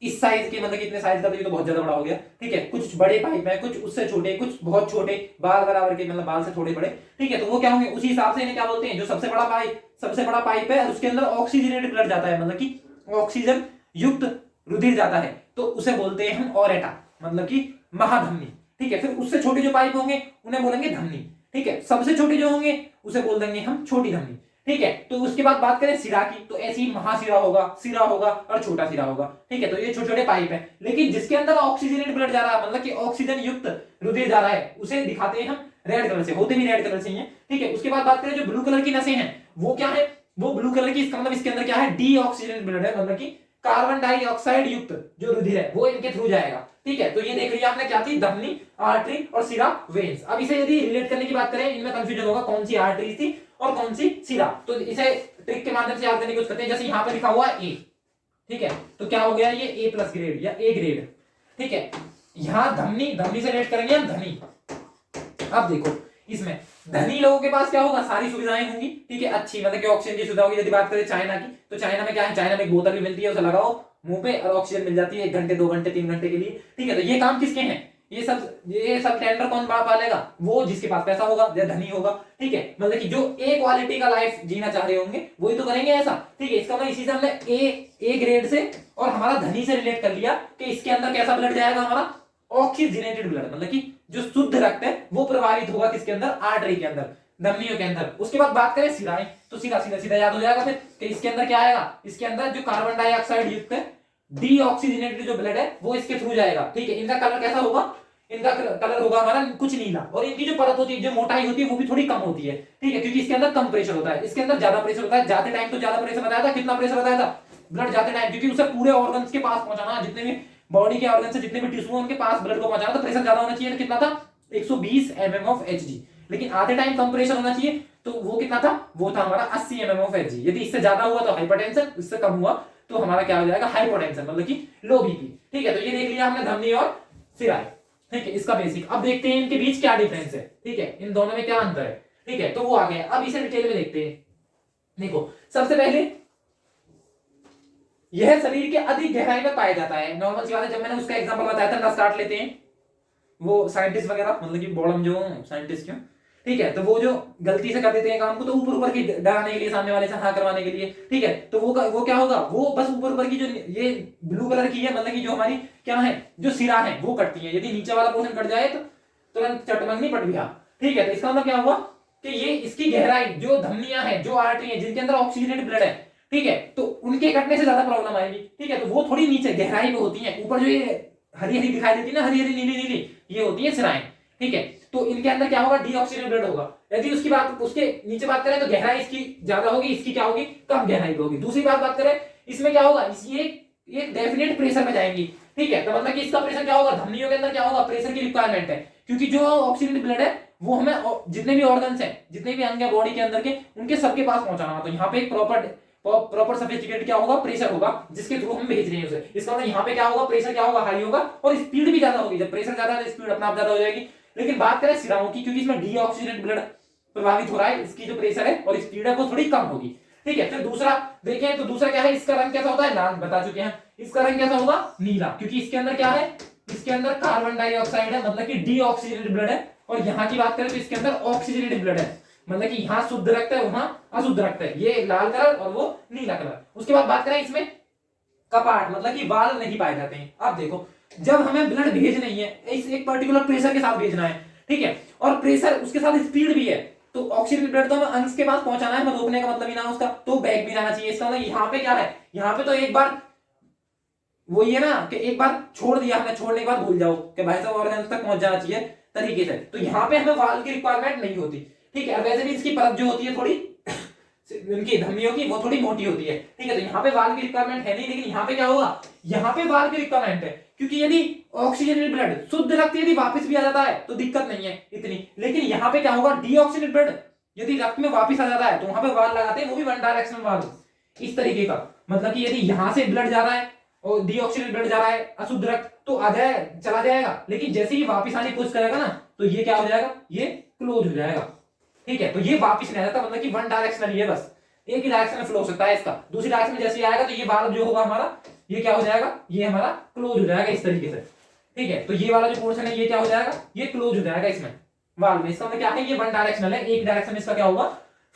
इस साइज के, मतलब इतने साइज का, तो ये तो बहुत ज्यादा बड़ा हो गया, ठीक है। कुछ बड़े पाइप है, कुछ उससे छोटे, कुछ बहुत छोटे, बाल बराबर के, मतलब बाल से थोड़े बड़े, ठीक है। तो वो क्या होंगे, उसी हिसाब से इन्हें क्या बोलते हैं, जो सबसे बड़ा पाइप है, उसके अंदर ऑक्सीजनेटेड ब्लड जाता है, मतलब कि ऑक्सीजन युक्त रुधिर जाता है, तो उसे बोलते हैं हम ऑरेटा, मतलब कि महाधमनी, ठीक है। फिर उससे छोटे जो पाइप होंगे उन्हें बोलेंगे धमनी, ठीक है। सबसे छोटे जो होंगे उसे बोल देंगे हम छोटी धमनी, ठीक है। तो उसके बाद बात करें सिरा की, तो ऐसी महासिरा होगा, सिरा होगा और छोटा सिरा होगा, ठीक है। तो ये छोटे छोटे पाइप है, लेकिन जिसके अंदर ऑक्सीजनेटेड ब्लड जा रहा है, मतलब कि ऑक्सीजन युक्त रुधिर जा रहा है, उसे दिखाते हैं हम रेड कलर से, होते भी रेड कलर से ही है, ठीक है। उसके बाद बात करें जो ब्लू कलर की नसें हैं, वो क्या है, वो ब्लू कलर की, इसका मतलब इसके अंदर क्या है, डी ऑक्सीजनेटेड ब्लड है, मतलब कि कार्बन डाइऑक्साइड युक्त जो रुधिर है वो इनके थ्रू जाएगा, ठीक है। तो ये देख लिया आपने क्या थी, धमनी, आर्टरी और सिरा, वेन्स। अब इसे यदि रिलेट करने की बात करें, इनमें कंफ्यूजन होगा कौन सी आर्टरी थी और कौन सी सिरा, तो इसे ट्रिक के माध्यम से याद करने की कोशिश करते हैं। जैसे यहां पर लिखा हुआ ए, ठीक है, तो क्या हो गया, ये ए प्लस ग्रेड या ए ग्रेड, ठीक है। यहां धमनी से रिलेट करेंगे हम धनी। अब देखो इसमें धनी लोगों के पास क्या होगा, सारी सुविधाएं होंगी, ठीक है, अच्छी, मतलब कि ऑक्सीजन की सुविधा होगी। यदि बात करें चाइना की, तो चाइना में क्या है, चाइना में एक बोतल भी मिलती है, उसे लगाओ मुंह पे और ऑक्सीजन मिल जाती है 1 घंटे, 2 घंटे, 3 घंटे के लिए, ठीक है। तो ये काम किसके हैं, ये सब टेंडर कौन पालेगा, वो जिसके पास पैसा होगा या धनी होगा, ठीक है। मतलब कि जो ए क्वालिटी का लाइफ जीना चाह रहे होंगे वही तो करेंगे ऐसा, ठीक है। इसका मतलब इसी से हमने ए ग्रेड से और हमारा धनी से रिलेट कर लिया कि इसके अंदर कैसा ब्लड जाएगा, हमारा ऑक्सीजनेटेड ब्लड, मतलब कि जो शुद्ध रक्त है वो प्रभावित होगा किसके अंदर, आर्टरी के अंदर, धमनियों के अंदर। उसके बाद बात करें सिराएं, तो सीधा सीधा सीधा याद हो जाएगा फिर कि इसके अंदर क्या आएगा, इसके अंदर जो कार्बन डाइऑक्साइड युक्त है डीऑक्सीजनेटेड जो ब्लड है वो इसके थ्रू जाएगा, ठीक है। इनका कलर कैसा होगा, इनका कलर होगा हमारा कुछ नीला, और इनकी जो परत होती है, जो मोटाई होती है, वो भी थोड़ी कम होती है, ठीक है, क्योंकि इसके अंदर कम प्रेशर होता है, इसके अंदर ज्यादा प्रेशर होता है। जाते टाइम तो ज्यादा प्रेशर बताया था, कितना प्रेशर बताया था, ब्लड जाते टाइम, क्योंकि उसे पूरे ऑर्गन्स के पास पहुंचाना, जितने भी बॉडी के ऑर्गन से जितने भी टिश्यू उनके पास ब्लड को पहुंचाना, तो प्रेशर ज्यादा होना चाहिए। कितना था, 120 mm ऑफ Hg, लेकिन आते टाइम कम प्रेशर होना चाहिए, तो वो कितना था, वो था हमारा 80 mm ऑफ Hg। यदि इससे ज्यादा हुआ तो हाइपरटेंशन, इससे कम हुआ तो हमारा क्या हो जाएगा, हाइपोटेंशन, मतलब कि लो बीपी, ठीक है। तो ये देख लिया हमने धमनी और सिराएं, ठीक है, इसका बेसिक। अब देखते हैं इनके बीच क्या डिफरेंस है, ठीक है, इन दोनों में क्या अंतर है, ठीक है। तो वो आ गया, अब इसे डिटेल में देखते हैं। देखो सबसे पहले यह शरीर के अधिक गहराई में पाया जाता है, नॉर्मल सी बात है। जब मैंने उसका एग्जांपल बताया था, नस काट लेते हैं वो साइंटिस्ट वगैरह, मतलब कि बॉडम जो साइंटिस्ट क्यों, ठीक है, तो वो जो गलती से कर देते हैं काम को, तो ऊपर ऊपर की डराने के लिए, सामने वाले से हाँ करवाने के लिए, ठीक है, तो वो क्या होगा, वो बस ऊपर ऊपर की जो ये ब्लू कलर की है, मतलब कि जो हमारी क्या है, जो सिरा है वो कटती है। यदि नीचे वाला पोर्शन कट जाए तो तुरंत चटमंगनी पट गया, ठीक है। तो इसका मतलब क्या हुआ कि ये इसकी गहराई, जो धमनियां हैं, जो आर्टरी है, जिनके अंदर ऑक्सीजनेटेड ब्लड है, ठीक है, तो उनके कटने से ज्यादा प्रॉब्लम आएगी, ठीक है। तो वो थोड़ी नीचे गहराई में होती है, ऊपर जो ये हरी हरी दिखाई देती है ना, हरी हरी नीली नीली, ये होती है सिराएं, ठीक है। तो इनके अंदर क्या होगा, डीऑक्सीजनेटेड ब्लड होगा। यदि उसकी बात, उसके नीचे बात करें तो गहराई इसकी ज्यादा होगी, इसकी क्या होगी, कम गहराई होगी। दूसरी बात करें, इसमें क्या होगा, ये डेफिनेट प्रेशर में जाएंगी, ठीक है। तो मतलब कि इसका प्रेशर क्या होगा, धमनियों के अंदर क्या होगा, प्रेशर की रिक्वायरमेंट है, क्योंकि जो ऑक्सीजनेटेड ब्लड है वो हमें जितने भी ऑर्गन्स हैं, जितने भी अंग है बॉडी के अंदर के, उनके सबके पास पहुंचाना होगा। तो यहाँ पे एक प्रॉपर सोफिस्टिकेटेड क्या होगा, प्रेशर होगा, जिसके थ्रू हम भेज रहे हैं उसे। इसका मतलब यहाँ पे क्या होगा, प्रेशर क्या होगा, हाई होगा, और स्पीड भी ज्यादा होगी। जब प्रेशर ज्यादा है तो स्पीड अपने आप ज्यादा हो जाएगी। लेकिन बात करें सिराओं की, क्योंकि इसमें डीऑक्सीजनेटेड ब्लड प्रभावित हो रहा है, इसकी जो प्रेशर है और स्पीड है वो थोड़ी कम होगी, ठीक है। फिर दूसरा देखें तो दूसरा क्या है, इसका रंग कैसा होता है, लाल बता चुके हैं। इसका रंग कैसा होगा, नीला, क्योंकि इसके अंदर क्या है, इसके अंदर कार्बन डाइऑक्साइड है, मतलब कि डीऑक्सीजनेटेड ब्लड है, और यहाँ की बात करें तो इसके अंदर ऑक्सीजनेटेड ब्लड है, मतलब कि यहाँ शुद्ध रक्त है वहां अशुद्ध रक्त है, ये लाल कलर और वो नीला कलर। उसके बाद बात करें इसमें कपाट, मतलब कि वाल्व नहीं पाए जाते हैं। अब देखो जब हमें ब्लड भेजना ही है इस एक पर्टिकुलर प्रेशर के साथ भेजना है, ठीक है, और प्रेशर उसके साथ स्पीड भी है, तो ऑक्सीजन ब्लड तो हमें अंश के पास पहुंचाना है, रोकने का मतलब ही ना उसका, तो बैक भी जाना चाहिए। इसका मतलब यहाँ पे क्या है, यहाँ पे तो एक बार वो ये ना कि एक बार छोड़ दिया हमने, छोड़ने के बाद भूल जाओ कि भाई साहब ऑर्गन तक पहुंच जाना चाहिए तरीके से, तो यहाँ पे हमें वाल्व की रिक्वायरमेंट नहीं होती, ठीक है। वैसे भी इसकी परत जो होती है थोड़ी इनकी धमनियों की वो थोड़ी मोटी होती है, ठीक है, तो यहाँ पे वाल्व की रिक्वायरमेंट है नहीं। लेकिन यहाँ पे क्या होगा, यहाँ पे वाल्व की रिक्वायरमेंट है, क्योंकि यदि ऑक्सीजनेटेड ब्लड शुद्ध रक्त यदि वापस भी आ जाता है तो दिक्कत नहीं है इतनी, लेकिन यहाँ पे क्या होगा, डीऑक्सीजनेटेड ब्लड यदि रक्त में वापस आ जाता है तो वहां पे वाल्व लगाते हैं, वो भी वन डायरेक्शनल वाल्व इस तरीके का, मतलब कि यदि यहां से ब्लड जा रहा है और डीऑक्सीजनेटेड ब्लड जा रहा है अशुद्ध रक्त तो आ जाए चला जाएगा, लेकिन जैसे ही वापस आने की कोशिश करेगा ना तो ये क्या हो जाएगा, ये क्लोज हो जाएगा, ठीक है। तो ये वापस नहीं आ जाता, मतलब कि वन डायरेक्शनल ही है, बस एक ही डायरेक्शन में फ्लो हो सकता है इसका, दूसरी डायरेक्शन में जैसे ही आएगा तो ये वाल्व जो होगा हमारा ये क्या हो जाएगा, ये हमारा क्लोज हो जाएगा इस तरीके से, ठीक है। तो ये वाला जो पोर्शन है ये क्या हो जाएगा, ये क्लोज हो जाएगा इसमें वाल्व में। इसका मतलब क्या है, ये वन डायरेक्शनल है, एक डायरेक्शन में इसका क्या होगा,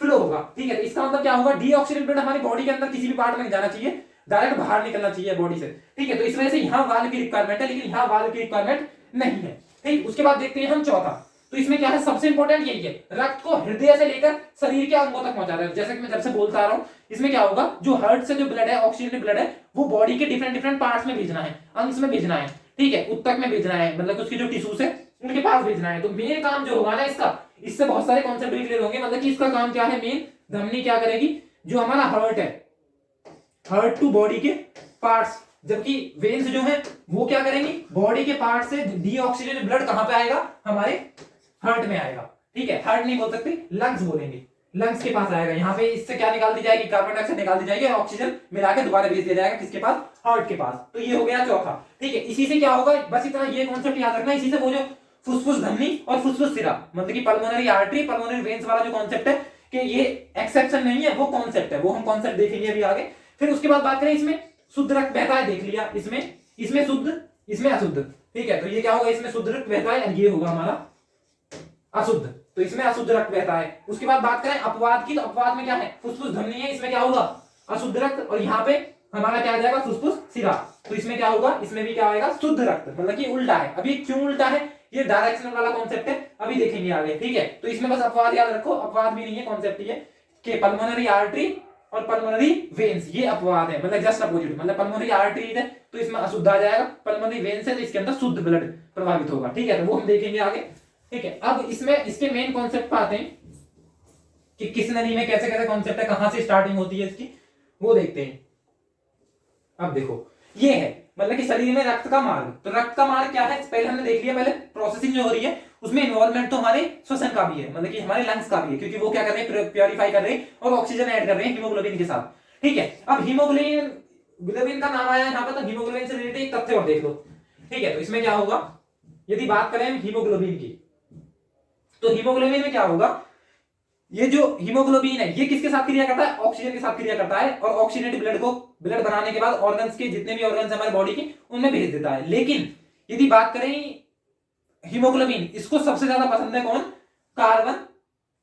फ्लो होगा, ठीक है। तो इसका मतलब क्या होगा, डीऑक्सीजनेटेड ब्लड हमारी बॉडी के अंदर किसी भी पार्ट में नहीं जाना चाहिए, डायरेक्ट बाहर निकलना चाहिए बॉडी से, ठीक है। तो इस वजह से यहाँ वाल्व की रिक्वायरमेंट है, लेकिन यहाँ वाल्व की रिक्वायरमेंट नहीं है, ठीक। उसके बाद देखते हैं हम चौथा, तो इसमें क्या है, सबसे इंपॉर्टेंट यही है, रक्त को हृदय से लेकर शरीर के अंगों तक पहुंचाता है। जैसे कि मैं जब से बोलता आ रहा हूं, इसमें क्या होगा, जो हार्ट से जो ब्लड है, ऑक्सीजन ब्लड है, वो बॉडी के डिफरेंट डिफरेंट पार्ट्स में भेजना है, अंश में भेजना है, ठीक है, उत्तक में भेजना है, मतलब उसकी जो टिश्यूज है उनके पास भेजना है। तो मेन काम जो होगा ना इसका, इससे बहुत सारे कॉन्सेप्ट भी क्लियर होंगे, मतलब कि इसका काम क्या है, मेन धमनी क्या करेगी, जो हमारा हार्ट है, हार्ट टू बॉडी के पार्ट्स, जबकि वेन्स जो है वो क्या करेंगी, बॉडी के पार्ट से डीऑक्सीजनेटेड ब्लड कहां पे आएगा, हमारे हार्ट में आएगा, ठीक है। हार्ट नहीं बोल सकते, लंग्स बोलेंगे, लंग्स के पास आएगा। यहाँ पे इससे क्या निकाल दी जाएगी, कार्बन डाइऑक्साइड निकाल दी जाएगी और ऑक्सीजन मिला के दोबारा भेज दिया जाएगा किसके पास, हार्ट के पास। तो ये हो गया चौथा, ठीक है। इसी से क्या होगा, बस इतना ये कॉन्सेप्ट याद रखना, इसी से वो जो फुसफुस धमनी और फुसफुस सिरा, मतलब कि पल्मोनरी आर्टरी पल्मोनरी वेन्स वाला जो कॉन्सेप्ट है कि ये एक्सेप्शन नहीं है, वो कॉन्सेप्ट है, वो हम कॉन्सेप्ट देखेंगे अभी आगे। फिर उसके बाद बात करें, इसमें शुद्ध रक्त बहता है, देख लिया, इसमें शुद्ध, इसमें अशुद्ध, ठीक है। तो ये क्या होगा, इसमें शुद्ध रक्त बहता है, ये होगा हमारा अशुद्ध, तो इसमें अशुद्ध रक्त बहता है। उसके बाद बात करें अपवाद की, तो अपवाद में क्या है, फुसफुस धमनी है, इसमें क्या होगा, अशुद्ध रक्त, और यहाँ पे हमारा क्या आ जाएगा, फुसफुस सिरा, तो इसमें क्या होगा, इसमें भी क्या आएगा, शुद्ध रक्त, मतलब कि उल्टा है। अभी क्यों उल्टा है, ये डायरेक्शनल वाला कॉन्सेप्ट है, अभी देखेंगे आगे, ठीक है। तो इसमें बस अपवाद याद रखो, अपवाद भी नहीं है, कॉन्सेप्ट ये कि पल्मोनरी आर्टरी और पल्मोनरी वेन्स ये अपवाद है, मतलब जस्ट अपोजिट, मतलब पल्मोनरी आर्टरी है तो इसमें अशुद्ध आ जाएगा, पल्मोनरी वेन्स है तो इसके अंदर शुद्ध ब्लड प्रभावित होगा, ठीक है। तो वो हम देखेंगे आगे, ठीक है। अब इसमें इसके मेन कॉन्सेप्ट आते हैं कि किस नली में कैसे कैसे कॉन्सेप्ट है, कहां से स्टार्टिंग होती है इसकी, वो देखते हैं। अब देखो ये है, मतलब कि शरीर में रक्त का मार्ग, तो रक्त का मार्ग क्या है, पहले हमने देख लिया, पहले प्रोसेसिंग जो हो रही है उसमें इन्वॉल्वमेंट तो हमारे श्वसन का भी है, मतलब कि हमारे लंग्स का भी है, क्योंकि वो क्या कर रहे हैं, प्योरीफाई कर रहे हैं और ऑक्सीजन ऐड कर रहे हैं हीमोग्लोबिन के साथ, ठीक है। अब हीमोग्लोबिन, ग्लोबिन का नाम आया यहाँ पे, तो हीमोग्लोबिन से रिलेटेड एक तथ्य और देख लो, ठीक है। तो इसमें क्या होगा, यदि बात करें हीमोग्लोबिन की, तो हीमोग्लोबिन में क्या होगा, ये जो हीमोग्लोबिन है ये किसके साथ क्रिया करता है, ऑक्सीजन के साथ क्रिया करता है, और ऑक्सीजनेटेड ब्लड को ब्लड बनाने के बाद ऑर्गन्स के जितने भी ऑर्गन्स हमारे बॉडी के उनमें भेज देता है। लेकिन यदि बात करें हीमोग्लोबिन, इसको सबसे ज्यादा पसंद है कौन, कार्बन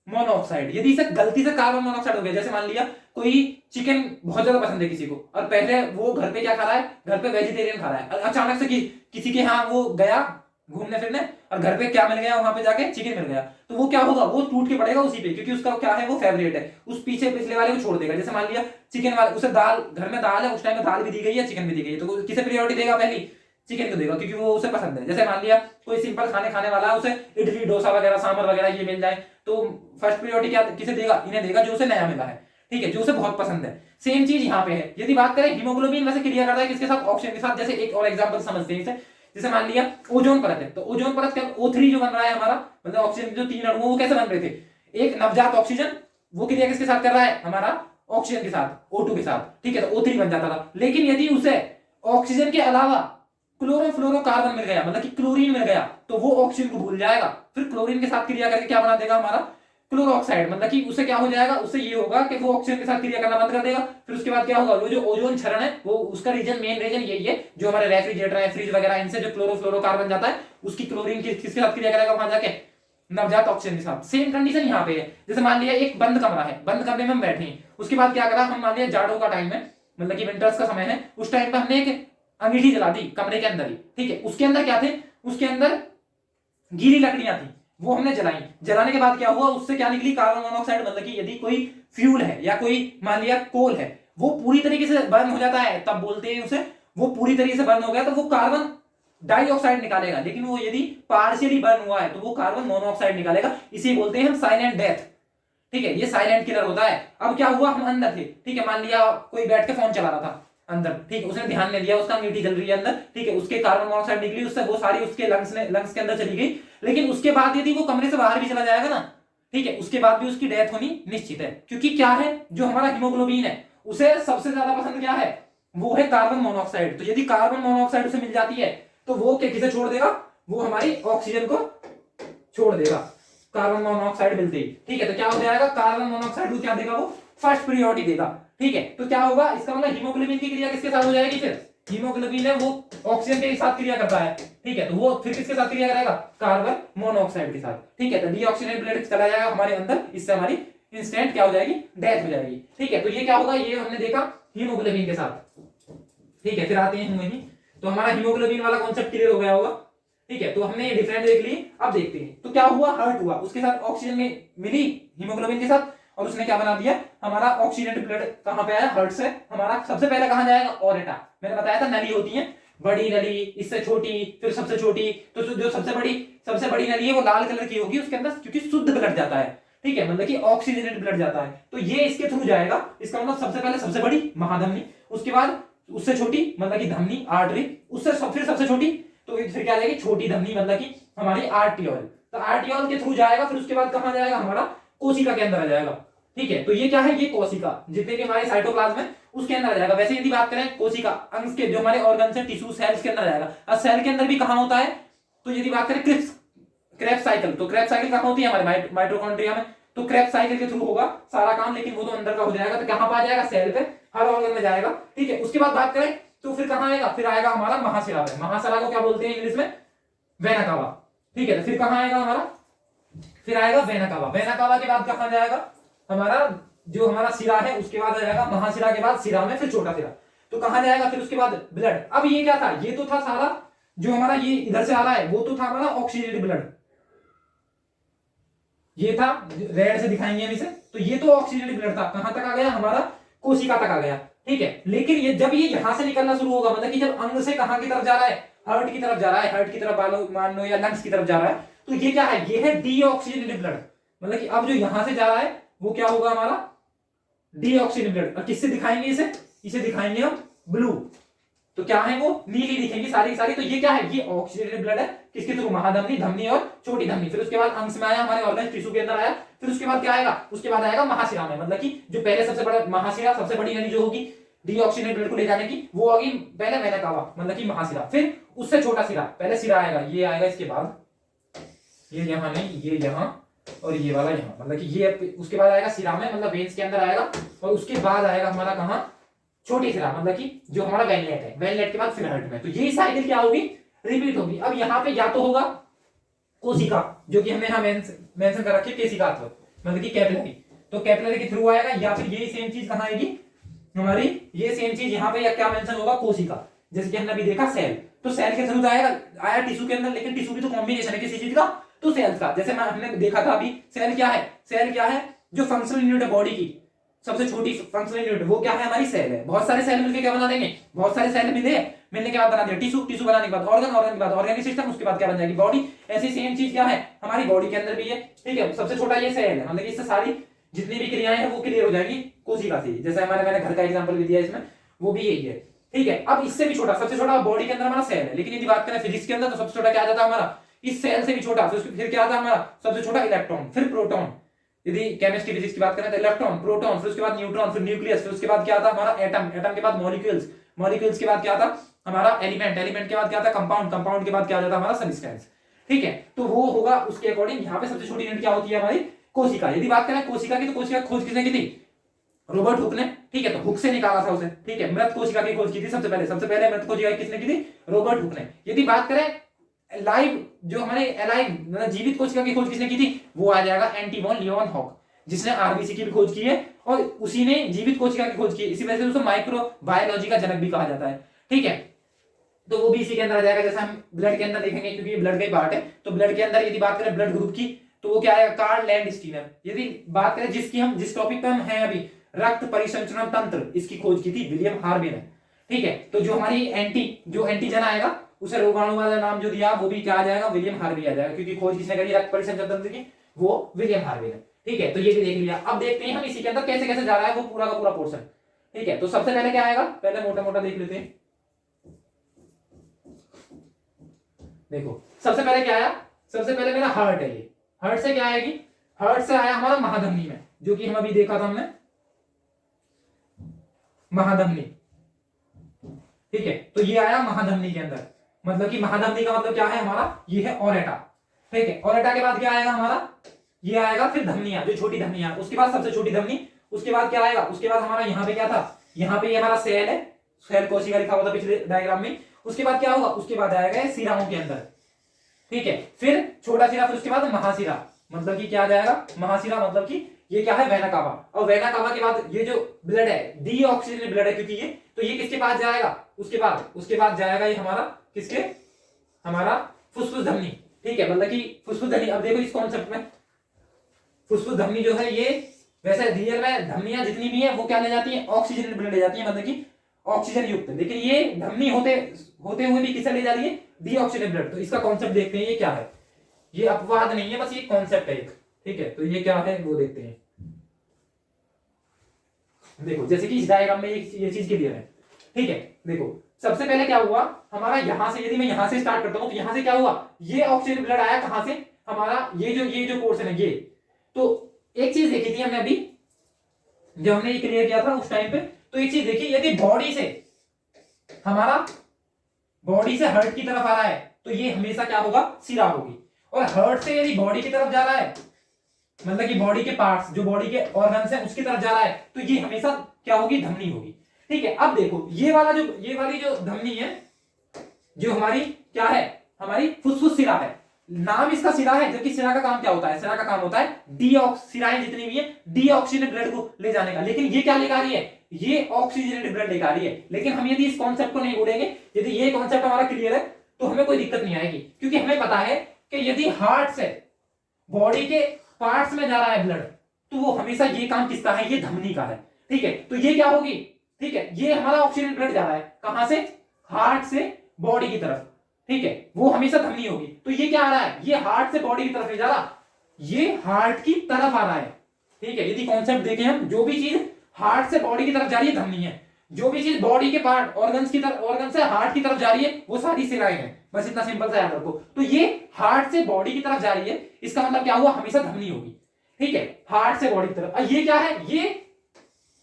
मोनोऑक्साइड। यदि इसे गलती से कार्बन मोनोऑक्साइड हो गया, जैसे मान लिया कोई चिकन बहुत ज्यादा पसंद है किसी को, और पहले वो घर पे क्या खा रहा है, घर पे वेजिटेरियन खा रहा है, अचानक से किसी के यहाँ वो गया घूमने फिरने और घर पे क्या मिल गया, वहां पे जाके चिकन मिल गया, तो वो क्या होगा, वो टूट के पड़ेगा उसी पे, क्योंकि उसका क्या है, वो फेवरेट है, उस पीछे पिछले वाले को छोड़ देगा। जैसे मान लिया चिकन वाले, उसे दाल, घर में दाल है, उस टाइम में दाल भी दी गई है, चिकन भी दी गई है, तो किसे प्रायोरिटी देगा, पहली चिकन को देगा, क्योंकि वो उसे पसंद है। जैसे मान लिया कोई सिंपल खाने वाला है, उसे इडली डोसा वगैरह सांभर वगैरह ये मिल जाए, तो फर्स्ट प्रायोरिटी क्या किसे देगा, इन्हें देगा जो उसे नया मिला है, ठीक है, जो उसे बहुत पसंद है। सेम चीज यहाँ पे है। यदि बात करें हीमोग्लोबिन वैसे क्रिया करता है किसके साथ, ऑक्सीजन के साथ। जैसे एक और एग्जांपल समझते हैं इसे, जैसे मान लिया ओजोन परत है, तो ओजोन परत क्या, O3 जो बन रहा है हमारा, मतलब ऑक्सीजन के जो 3 अणु वो कैसे बन रहे थे, एक नवजात ऑक्सीजन, वो क्रिया किसके साथ कर रहा है, हमारा ऑक्सीजन के साथ, O2 के साथ, ठीक है, तो O3 बन जाता था। लेकिन यदि उसे ऑक्सीजन के अलावा क्लोरोफ्लोरोकार्बन मिल गया, मतलब कि क्लोरीन मिल गया, तो वो ऑक्सीजन को भूल जाएगा, फिर क्लोरीन के साथ क्रिया करके क्या बना देगा, हमारा क्लोरोक्साइड, मतलब कि उससे क्या हो जाएगा, उससे ये होगा कि वो ऑक्सीजन के साथ क्रिया करना बंद कर देगा। फिर उसके बाद क्या होगा, वो जो ओजोन क्षरण है, वो उसका रीजन, मेन रीजन यही है, जो हमारे रेफ्रिजरेटर है, फ्रिज वगैरह, इनसे जो क्लोरोफ्लोरोकार्बन जाता है, उसकी क्लोरीन किसके साथ क्रिया करेगा, वहां जाके नवजात ऑक्सीजन के साथ। सेम कंडीशन यहाँ पे है, जैसे मान लिया एक बंद कमरा है, बंद कमरे में हम बैठे हैं, उसके बाद क्या करा, हम मान लिया जाड़ों का टाइम है, मतलब कि विंटर्स का समय है, उस टाइम पे हमने एक अंगीठी जला दी कमरे के अंदर ही, ठीक है। उसके अंदर क्या थे, उसके अंदर गीली लकड़ियां थी, वो हमने जलाई। जलाने के बाद क्या हुआ, उससे क्या निकली, कार्बन मोनोऑक्साइड। मतलब कि यदि कोई फ्यूल है या कोई मान लिया कोल है, वो पूरी तरीके से बर्न हो जाता है, तब बोलते हैं उसे, वो पूरी तरीके से बर्न हो गया तो वो कार्बन डाइऑक्साइड निकालेगा। लेकिन वो यदि पार्शियली बर्न हुआ है तो वो कार्बन मोनोऑक्साइड निकालेगा। इसे बोलते हैं हम साइलेंट डेथ, ठीक है। ये साइलेंट किलर होता है। अब क्या हुआ, हम अंदर थे, ठीक है, मान लिया कोई बैठ के फोन चला रहा था अंदर, ठीक है, उसने ध्यान नहीं दिया, उसका अंगीठी जल रही है अंदर, ठीक है, उसके कार्बन मोनोऑक्साइड निकली, उससे वो सारी उसके लंग्स के अंदर चली गई। लेकिन उसके बाद यदि वो कमरे से बाहर भी चला जाएगा ना, ठीक है, उसके बाद भी उसकी डेथ होनी निश्चित है। क्योंकि क्या है, जो हमारा हीमोग्लोबिन है उसे सबसे ज्यादा पसंद क्या है, वो है कार्बन मोनोऑक्साइड। तो यदि कार्बन मोनोऑक्साइड उसे मिल जाती है तो वो किसे छोड़ देगा, वो हमारी ऑक्सीजन को छोड़ देगा कार्बन मोनोऑक्साइड मिलते ही, ठीक है। तो क्या हो जाएगा, कार्बन मोनोऑक्साइड को क्या देगा, वो फर्स्ट प्रियोरिटी देगा, ठीक है। तो क्या होगा, इसका मतलब हीमोग्लोबिन की क्रिया किसके साथ हो जाएगी, फिर हीमोग्लोबिन है वो ऑक्सीजन के साथ क्रिया करता है, ठीक है, तो वो फिर किसके साथ क्रिया करेगा, कार्बन मोनोऑक्साइड के साथ, ठीक है। तो डीऑक्सीजनेटेड ब्लड चला जाएगा हमारे अंदर, इससे हमारी इंस्टेंट क्या हो जाएगी, डेथ हो जाएगी, ठीक है। तो ये क्या होगा, ये हमने देखा हीमोग्लोबिन के साथ, ठीक है। फिर आते हैं वही, तो हमारा हीमोग्लोबिन वाला कॉन्सेप्ट क्लियर हो गया होगा, ठीक है। तो हमने ये डिफरेंट देख ली। अब देखते हैं तो क्या हुआ, हर्ट हुआ, उसके साथ ऑक्सीजन में मिली हीमोग्लोबिन के साथ, और उसने क्या बना दिया, हमारा ऑक्सीडेंटेड ब्लड कहां पे आया, हर्ट से हमारा सबसे पहले कहां जाएगा, ऑरेटा। मैंने बताया था नली होती है, बड़ी नली, इससे छोटी, फिर सबसे छोटी। तो जो सबसे बड़ी नली है वो लाल कलर की होगी, उसके अंदर क्योंकि शुद्ध ब्लड जाता है, ठीक है, मतलब कि ऑक्सीजनेटेड ब्लड जाता है, तो ये इसके थ्रू जाएगा। इसका मतलब सबसे पहले सबसे बड़ी महाधमनी, उसके बाद उससे छोटी मतलब कि धमनी आर्टरी, उससे फिर सबसे छोटी, तो फिर क्या आ जाएगी, छोटी धमनी मतलब कि हमारी आर्टियोल। तो आर्टियोल के थ्रू जाएगा, फिर उसके बाद कहां जाएगा, हमारा कोशिका के अंदर आ जाएगा, ठीक है। तो ये क्या है, ये कोशिका, जितने भी हमारे साइटोप्लाज्म है उसके अंदर आ जाएगा। वैसे यदि बात करें कोशिका अंग के, जो हमारे ऑर्गन है, टिश्यू सेल्स के अंदर आ जाएगा। अब सेल के अंदर भी कहां होता है, तो यदि बात करें क्रेब्स साइकिल, तो क्रेब्स साइकिल कहां होती है, हमारे माइटोकॉन्ड्रिया में। तो क्रेब्स साइकिल के थ्रू होगा सारा काम, लेकिन वो तो अंदर का हो जाएगा, तो कहां पर आ जाएगा, सेल पे, हर ऑर्गन में जाएगा, ठीक है। उसके बाद बात करें तो फिर कहां आएगा, फिर आएगा हमारा महाशिरा में। महाशिरा को क्या बोलते हैं इंग्लिश में, वेना कावा, ठीक है। तो फिर कहां आएगा हमारा, फिर आएगा वेना कावा। वेना कावा के बाद कहां जाएगा, हमारा जो हमारा सिरा है, उसके बाद आ जाएगा महाशिरा के बाद सिरा में, फिर छोटा सिरा। तो कहां जाएगा, फिर उसके बाद ब्लड। अब ये क्या था, ये तो था सारा जो हमारा ये इधर से आ रहा है, वो तो था हमारा ऑक्सीजनेटेड ब्लड, ये था, रेड से दिखाएंगे हम इसे। तो ये तो ऑक्सीजनेटेड ब्लड था, कहां तक आ गया, हमारा कोशिका तक आ गया, ठीक है। लेकिन ये जब ये यहां से निकलना शुरू होगा, मतलब कि जब अंग से कहां की तरफ जा रहा है, हार्ट की तरफ जा रहा है, हार्ट की तरफ मान लो या लंग्स की तरफ जा रहा है, तो ये क्या है, ये है डीऑक्सीजनेटेड ब्लड। मतलब कि अब जो यहां से जा रहा है वो क्या होगा, हमारा डीऑक्सीजनेटेड ब्लड। और किससे दिखाएंगे इसे दिखाएंगे हम ब्लू। तो क्या है, वो नीली दिखेंगी सारी की सारी। तो ये क्या है, ये ऑक्सीजनेटेड ब्लड है, किसके थ्रू, महाधमनी, धमनी और छोटी धमनी। फिर उसके बाद अंश में आया, हमारे ऑर्गन टिश्यू के अंदर आया। फिर उसके बाद क्या आएगा, उसके बाद आएगा महाशिरा में, मतलब कि जो पहले सबसे बड़ा महाशिरा, सबसे बड़ी नली जो होगी डीऑक्सीजनेटेड ब्लड को ले जाने की, वो होगी पहले वेना कावा, मतलब कि महाशिरा। फिर उससे छोटा सिरा, पहले सिरा आएगा, ये आएगा, इसके बाद ये यहाँ नहीं, ये यहाँ और ये वाला यहाँ, मतलब कि ये उसके बाद आएगा सिरा में, मतलब वेन्स के अंदर आएगा। और उसके बाद आएगा हमारा कहाँ, छोटी सिरा, मतलब कि जो हमारा वेनलेट है, वेनलेट के बाद फिर हार्ट में। तो ये साइकिल क्या होगी, रिपीट होगी। अब यहाँ पे या तो होगा कोशिका, जो कि हमने यहाँ मेंशन कर रखी है, केशिकात्व, मतलब कि कैपिलरी। तो कैपिलरी के थ्रू आएगा, या फिर यही सेम चीज कहाँ आएगी हमारी, ये सेम चीज यहाँ पे या क्या मेंशन होगा, कोशिका। जैसे कि हमने अभी देखा सेल, तो सेल के थ्रू आएगा, आया टिश्यू के अंदर, लेकिन टिश्यू भी तो कॉम्बिनेशन है किसी चीज का, तो सेल्स का। जैसे हमने देखा था अभी, सेल क्या है, सेल क्या है, जो फंक्शनल यूनिट है बॉडी की, सबसे छोटी फंक्शनल यूनिट, वो क्या है, हमारी सेल है। बहुत सारे सेल मिलकर क्या बना देंगे, बहुत सारे सेल मिलने के बाद बना देंगे टिश्यू, टिश्यू बनाने के बाद ऑर्गन, ऑर्गन के बाद ऑर्गेनिक सिस्टम, उसके बाद क्या बन जाएगी, बॉडी। ऐसी सेम चीज क्या है हमारी बॉडी के अंदर भी है, ठीक है। सबसे छोटा ये सेल है, मतलब इससे सारी जितनी भी क्रियाएं हैं वो क्लियर हो जाएगी कोशिका से। जैसे मैंने घर का एग्जांपल भी दिया इसमें, वो भी यही है, ठीक है। अब इससे भी छोटा, सबसे छोटा बॉडी के अंदर हमारा सेल है, लेकिन यदि बात करें फिजिक्स के अंदर, तो सबसे छोटा क्या आ जाता है हमारा, इस सेल से भी छोटा। फिर क्या आता है हमारा सबसे छोटा, इलेक्ट्रॉन, फिर प्रोटॉन। यदि केमिस्ट्री फिजिक्स की बात करें तो इलेक्ट्रॉन, प्रोटॉन, फिर उसके बाद न्यूट्रॉन, फिर न्यूक्लियस, फिर उसके बाद क्या आता है हमारा एटम, एटम के बाद मॉलिक्यूल्स, मॉलिक्यूल्स के बाद क्या आता हमारा एलिमेंट, एलिमेंट के बाद क्या आता है कंपाउंड, कंपाउंड के बाद क्या आ जाता है हमारा सब्सटेंस, ठीक है। तो वो होगा उसके अकॉर्डिंग। यहाँ पे सबसे छोटी यूनिट क्या होती है हमारी कोशिका। यदि बात करें कोशिका की, तो कोशिका खोज किसने की थी, रॉबर्ट हुक ने, ठीक है। तो हुक से निकाला था उसे, ठीक है। मृत कोशिका की खोज की थी सबसे पहले मृत कोशिका किसने की थी, रॉबर्ट हुक ने। यदि बात करें लाइव जो हमारे अलाइव मतलब जीवित कोशिका की खोज किसने की थी, वो आ जाएगा एंटी वॉन लियोनहॉक, जिसने आरबीसी की भी खोज की है और उसी ने जीवित कोशिका की खोज की है, इसी वजह से उसको माइक्रोबायोलॉजी का जनक भी कहा जाता है। ठीक है, तो वो भी इसी के अंदर आ जाएगा। जैसे हम ब्लड के अंदर देखेंगे, क्योंकि ये ब्लड का ही पार्ट है, तो ब्लड के अंदर यदि बात करें ब्लड ग्रुप की, तो वो क्या आएगा, कार्ल लैंडस्टीनर। यदि बात करें जिस टॉपिक पे हम हैं अभी, रक्त परिसंचरण तंत्र, इसकी खोज की थी विलियम हार्वे ने। ठीक है, तो जो हमारी एंटीजन आएगा, उसे रोगाणु वाला नाम जो दिया वो भी क्या आ जाएगा, विलियम हार्वे आ जाएगा, क्योंकि खोज किसने करी रक्त परिसंचरण तंत्र की, वो विलियम हार्वे ने। ठीक है, तो ये भी देख लिया। अब देखते हैं हम इसी के अंदर कैसे कैसे जा रहा है वो पूरा का पूरा पोर्शन। ठीक है, तो सबसे पहले क्या आएगा, पहले मोटा मोटा देख लेते हैं। देखो सबसे पहले क्या आया, सबसे पहले मेरा हार्ट है, ये हार्ट से क्या आएगी, हार्ट से आया हमारा महाधमनी में, जो कि हम अभी देखा था हमने, महाधमनी। ठीक है, तो ये आया महाधमनी के अंदर, मतलब कि महाधमनी का मतलब क्या है हमारा, ये है ओरेटा। ठीक है, ओरेटा के बाद क्या आएगा हमारा, ये आएगा फिर धमनिया, जो छोटी धमनिया, उसके बाद सबसे छोटी धमनी, उसके बाद क्या आएगा, उसके बाद हमारा यहाँ पे क्या था, यहाँ पे ये हमारा सेल है, सेल कोशिका लिखा हुआ था पिछले डायग्राम में। उसके बाद क्या होगा, उसके बाद आएगा सिराओं के अंदर। ठीक है, फिर छोटा सिरा, फिर उसके बाद महासिरा, मतलब कि क्या आ जाएगा, महासिरा मतलब कि ये क्या है, वेना कावा। और वेना कावा के बाद ये जो ब्लड है, डीऑक्सीजनेटेड ब्लड है क्योंकि ये, तो ये किसके पास जाएगा, उसके बाद जाएगा ये हमारा किसके, हमारा फुसफुस धमनी। ठीक है, मतलब कि फुसफुस धमनी, अब देखो इस कॉन्सेप्ट में फुसफुस धमनी जो है ये, वैसे रियल में धमनियां जितनी भी है वो क्या ले जाती है, ऑक्सीजनेटेड ब्लड ले जाती है, मतलब कि ऑक्सीजन युक्त, लेकिन ये धमनी होते हुए भी किसे ले जा रही है, डीऑक्सीजनेटेड ब्लड। तो इसका कॉन्सेप्ट देखते हैं, ये क्या है, ये अपवाद नहीं है, बस ये कॉन्सेप्ट है एक। ठीक है, तो ये क्या है वो देखते हैं। देखो जैसे कि इस डायग्राम में ये चीज क्लियर है। ठीक है, देखो सबसे पहले क्या हुआ हमारा, यहां से यदि मैं यहां से स्टार्ट करता हूं, तो यहां से क्या हुआ, ये ऑक्सीजन ब्लड आया कहां से, हमारा ये जो पोर्शन है ये। तो एक चीज देखी थी हमने अभी जब हमने ये क्लियर किया था उस टाइम पे, तो एक चीज देखी, यदि बॉडी से हार्ट की तरफ आ रहा है, तो ये हमेशा क्या होगा, सिरा होगी। और हार्ट से यदि बॉडी की तरफ जा रहा है, मतलब कि बॉडी के पार्ट्स, जो बॉडी के ऑर्गन्स हैं उसकी तरफ जा रहा है, तो ये हमेशा क्या होगी, धमनी होगी। ठीक है, अब देखो ये वाली जो धमनी है, जो हमारी क्या है, हमारी फुसफुस सिरा है, नाम इसका सिरा है, जबकि सिरा का काम क्या होता है, सिरा का काम होता है सिराएं जितनी भी है डीऑक्सीजनेटेड ब्लड को ले जाने का। लेकिन ये क्या लेकर आ रही है, ये ऑक्सीजनेटेड ब्लड लेकर आ रही है। लेकिन हम यदि इस कॉन्सेप्ट को नहीं उड़ेंगे, यदि ये कॉन्सेप्ट हमारा क्लियर है, तो हमें कोई दिक्कत नहीं आएगी, क्योंकि हमें पता है कि यदि हार्ट से बॉडी के पार्ट्स में जा रहा है ब्लड, तो वो हमेशा ये काम किसका है, ये धमनी का है। ठीक है, तो ये क्या होगी, ठीक है, ये हमारा ऑक्सीजन ब्लड जा रहा है कहां से, हार्ट से बॉडी की तरफ। ठीक है, वो हमेशा धमनी होगी। तो ये क्या आ रहा है, ये हार्ट से बॉडी की तरफ नहीं जा रहा, ये हार्ट की तरफ आ रहा है। ठीक है, यदि कॉन्सेप्ट देखें हम, जो भी चीज हार्ट से बॉडी की तरफ जा रही है धमनी है, जो भी चीज बॉडी के पार्ट ऑर्गन्स से हार्ट की तरफ जा रही है वो सारी सिराएं हैं। बस इतना सिंपल सा याद रखो। तो ये हार्ट से बॉडी की तरफ जा रही है, इसका मतलब क्या हुआ, हमेशा धमनी होगी। ठीक है, हार्ट से बॉडी की तरफ। ये क्या है, ये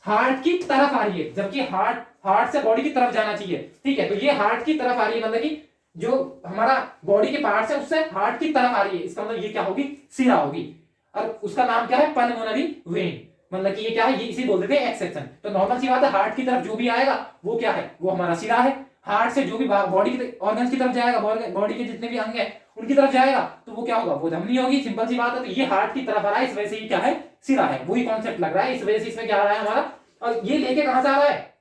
हार्ट की तरफ आ रही है, जबकि हार्ट से बॉडी की तरफ जाना चाहिए। ठीक है, तो ये हार्ट की तरफ आ रही है, मतलब कि जो हमारा बॉडी के पार्ट्स है उससे हार्ट की तरफ आ रही है, इसका मतलब ये क्या होगी, सिरा होगी। और उसका नाम क्या है, पल्मोनरी वेन, मतलब कि ये क्या है, ये इसी बोल देते हैं एक्सेप्शन। तो नॉर्मल सी बात है, हार्ट की तरफ जो भी आएगा वो क्या है, वो हमारा सिरा है। हार्ट से जो भी बॉडी के ऑर्गन्स की तरफ जाएगा, बॉडी के जितने भी अंग है उनकी तरफ जाएगा, तो वो क्या होगा, वो धमनी होगी। सिंपल सी बात है। तो ये हार्ट की तरफ आ रहा है, इस वजह से ये क्या है, सिरा है। वही कॉन्सेप्ट लग रहा है, इस वजह से इसमें क्या आ रहा है हमारा। और ये लेके कहां से आ रहा है,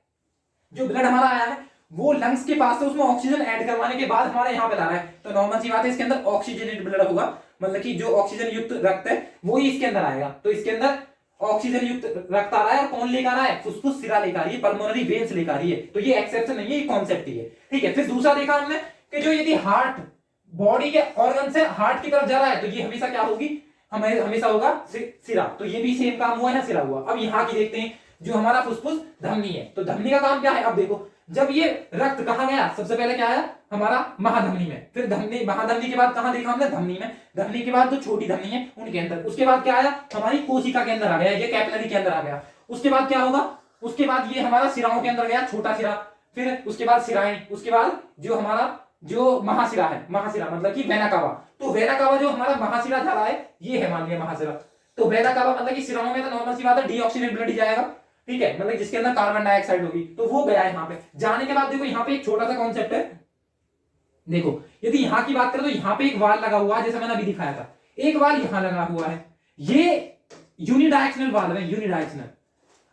जो ब्लड हमारा आया है वो लंग्स के पास से उसमें ऑक्सीजन ऐड करवाने के बाद हमारे यहाँ पे ला रहा है। तो नॉर्मल सी बात है, इसके अंदर ऑक्सीजनेटेड ब्लड होगा, मतलब कि जो ऑक्सीजन युक्त रक्त है वो ही इसके अंदर आएगा। तो इसके अंदर ऑक्सीजन युक्त रक्त आ रहा है, और कौन लेकर आ रहा है, फुसफुस सिरा लेकर आ रही है, पल्मोनरी वेन्स लेकर आ रही है। तो ये एक्सेप्शन नहीं है, ये कॉन्सेप्ट ही है। ठीक है, फिर दूसरा देखा हमने कि जो यदि हार्ट बॉडी के ऑर्गन से हार्ट की तरफ जा रहा है, तो ये हमेशा क्या होगी, हमेशा होगा सिरा। तो ये भी सेम काम हुआ है ना, सिरा हुआ। अब यहाँ की देखते हैं, जो हमारा फुसफुस धमनी है, तो धमनी का काम क्या है। अब देखो, जब ये रक्त कहां गया, सबसे पहले क्या आया हमारा, महाधमनी में, फिर धमनी, महाधमनी के बाद कहां देखा हमने, धमनी में, धमनी के बाद जो छोटी धमनी है उनके अंदर, उसके बाद क्या आया, हमारी कोशिका के अंदर आ गया, ये कैपिलरी के अंदर आ गया। उसके बाद क्या होगा, उसके बाद ये हमारा सिराओं के अंदर गया, छोटा सिरा, फिर उसके बाद सिराएं, उसके बाद जो हमारा जो महासिरा है, महासिरा मतलब कि वेना कावा। तो वेना कावा जो हमारा महासिरा जा रहा है, ये है मान लिया महासिरा। तो वेना कावा मतलब कि सिराओं में तो नॉर्मल सी बात है, डीऑक्सीजनेटेड ब्लड ही जाएगा। ठीक है, मतलब जिसके अंदर कार्बन डाइऑक्साइड होगी, तो वो गया यहाँ पे। जाने के बाद देखो यहाँ पे एक छोटा सा कॉन्सेप्ट है, देखो यदि यहां की बात करें तो यहां पे एक वाल लगा हुआ है, जैसा मैंने अभी दिखाया था, एक वाल यहां लगा हुआ है, ये यूनिडायरेक्शनल वाल है, यूनिडायरेक्शनल।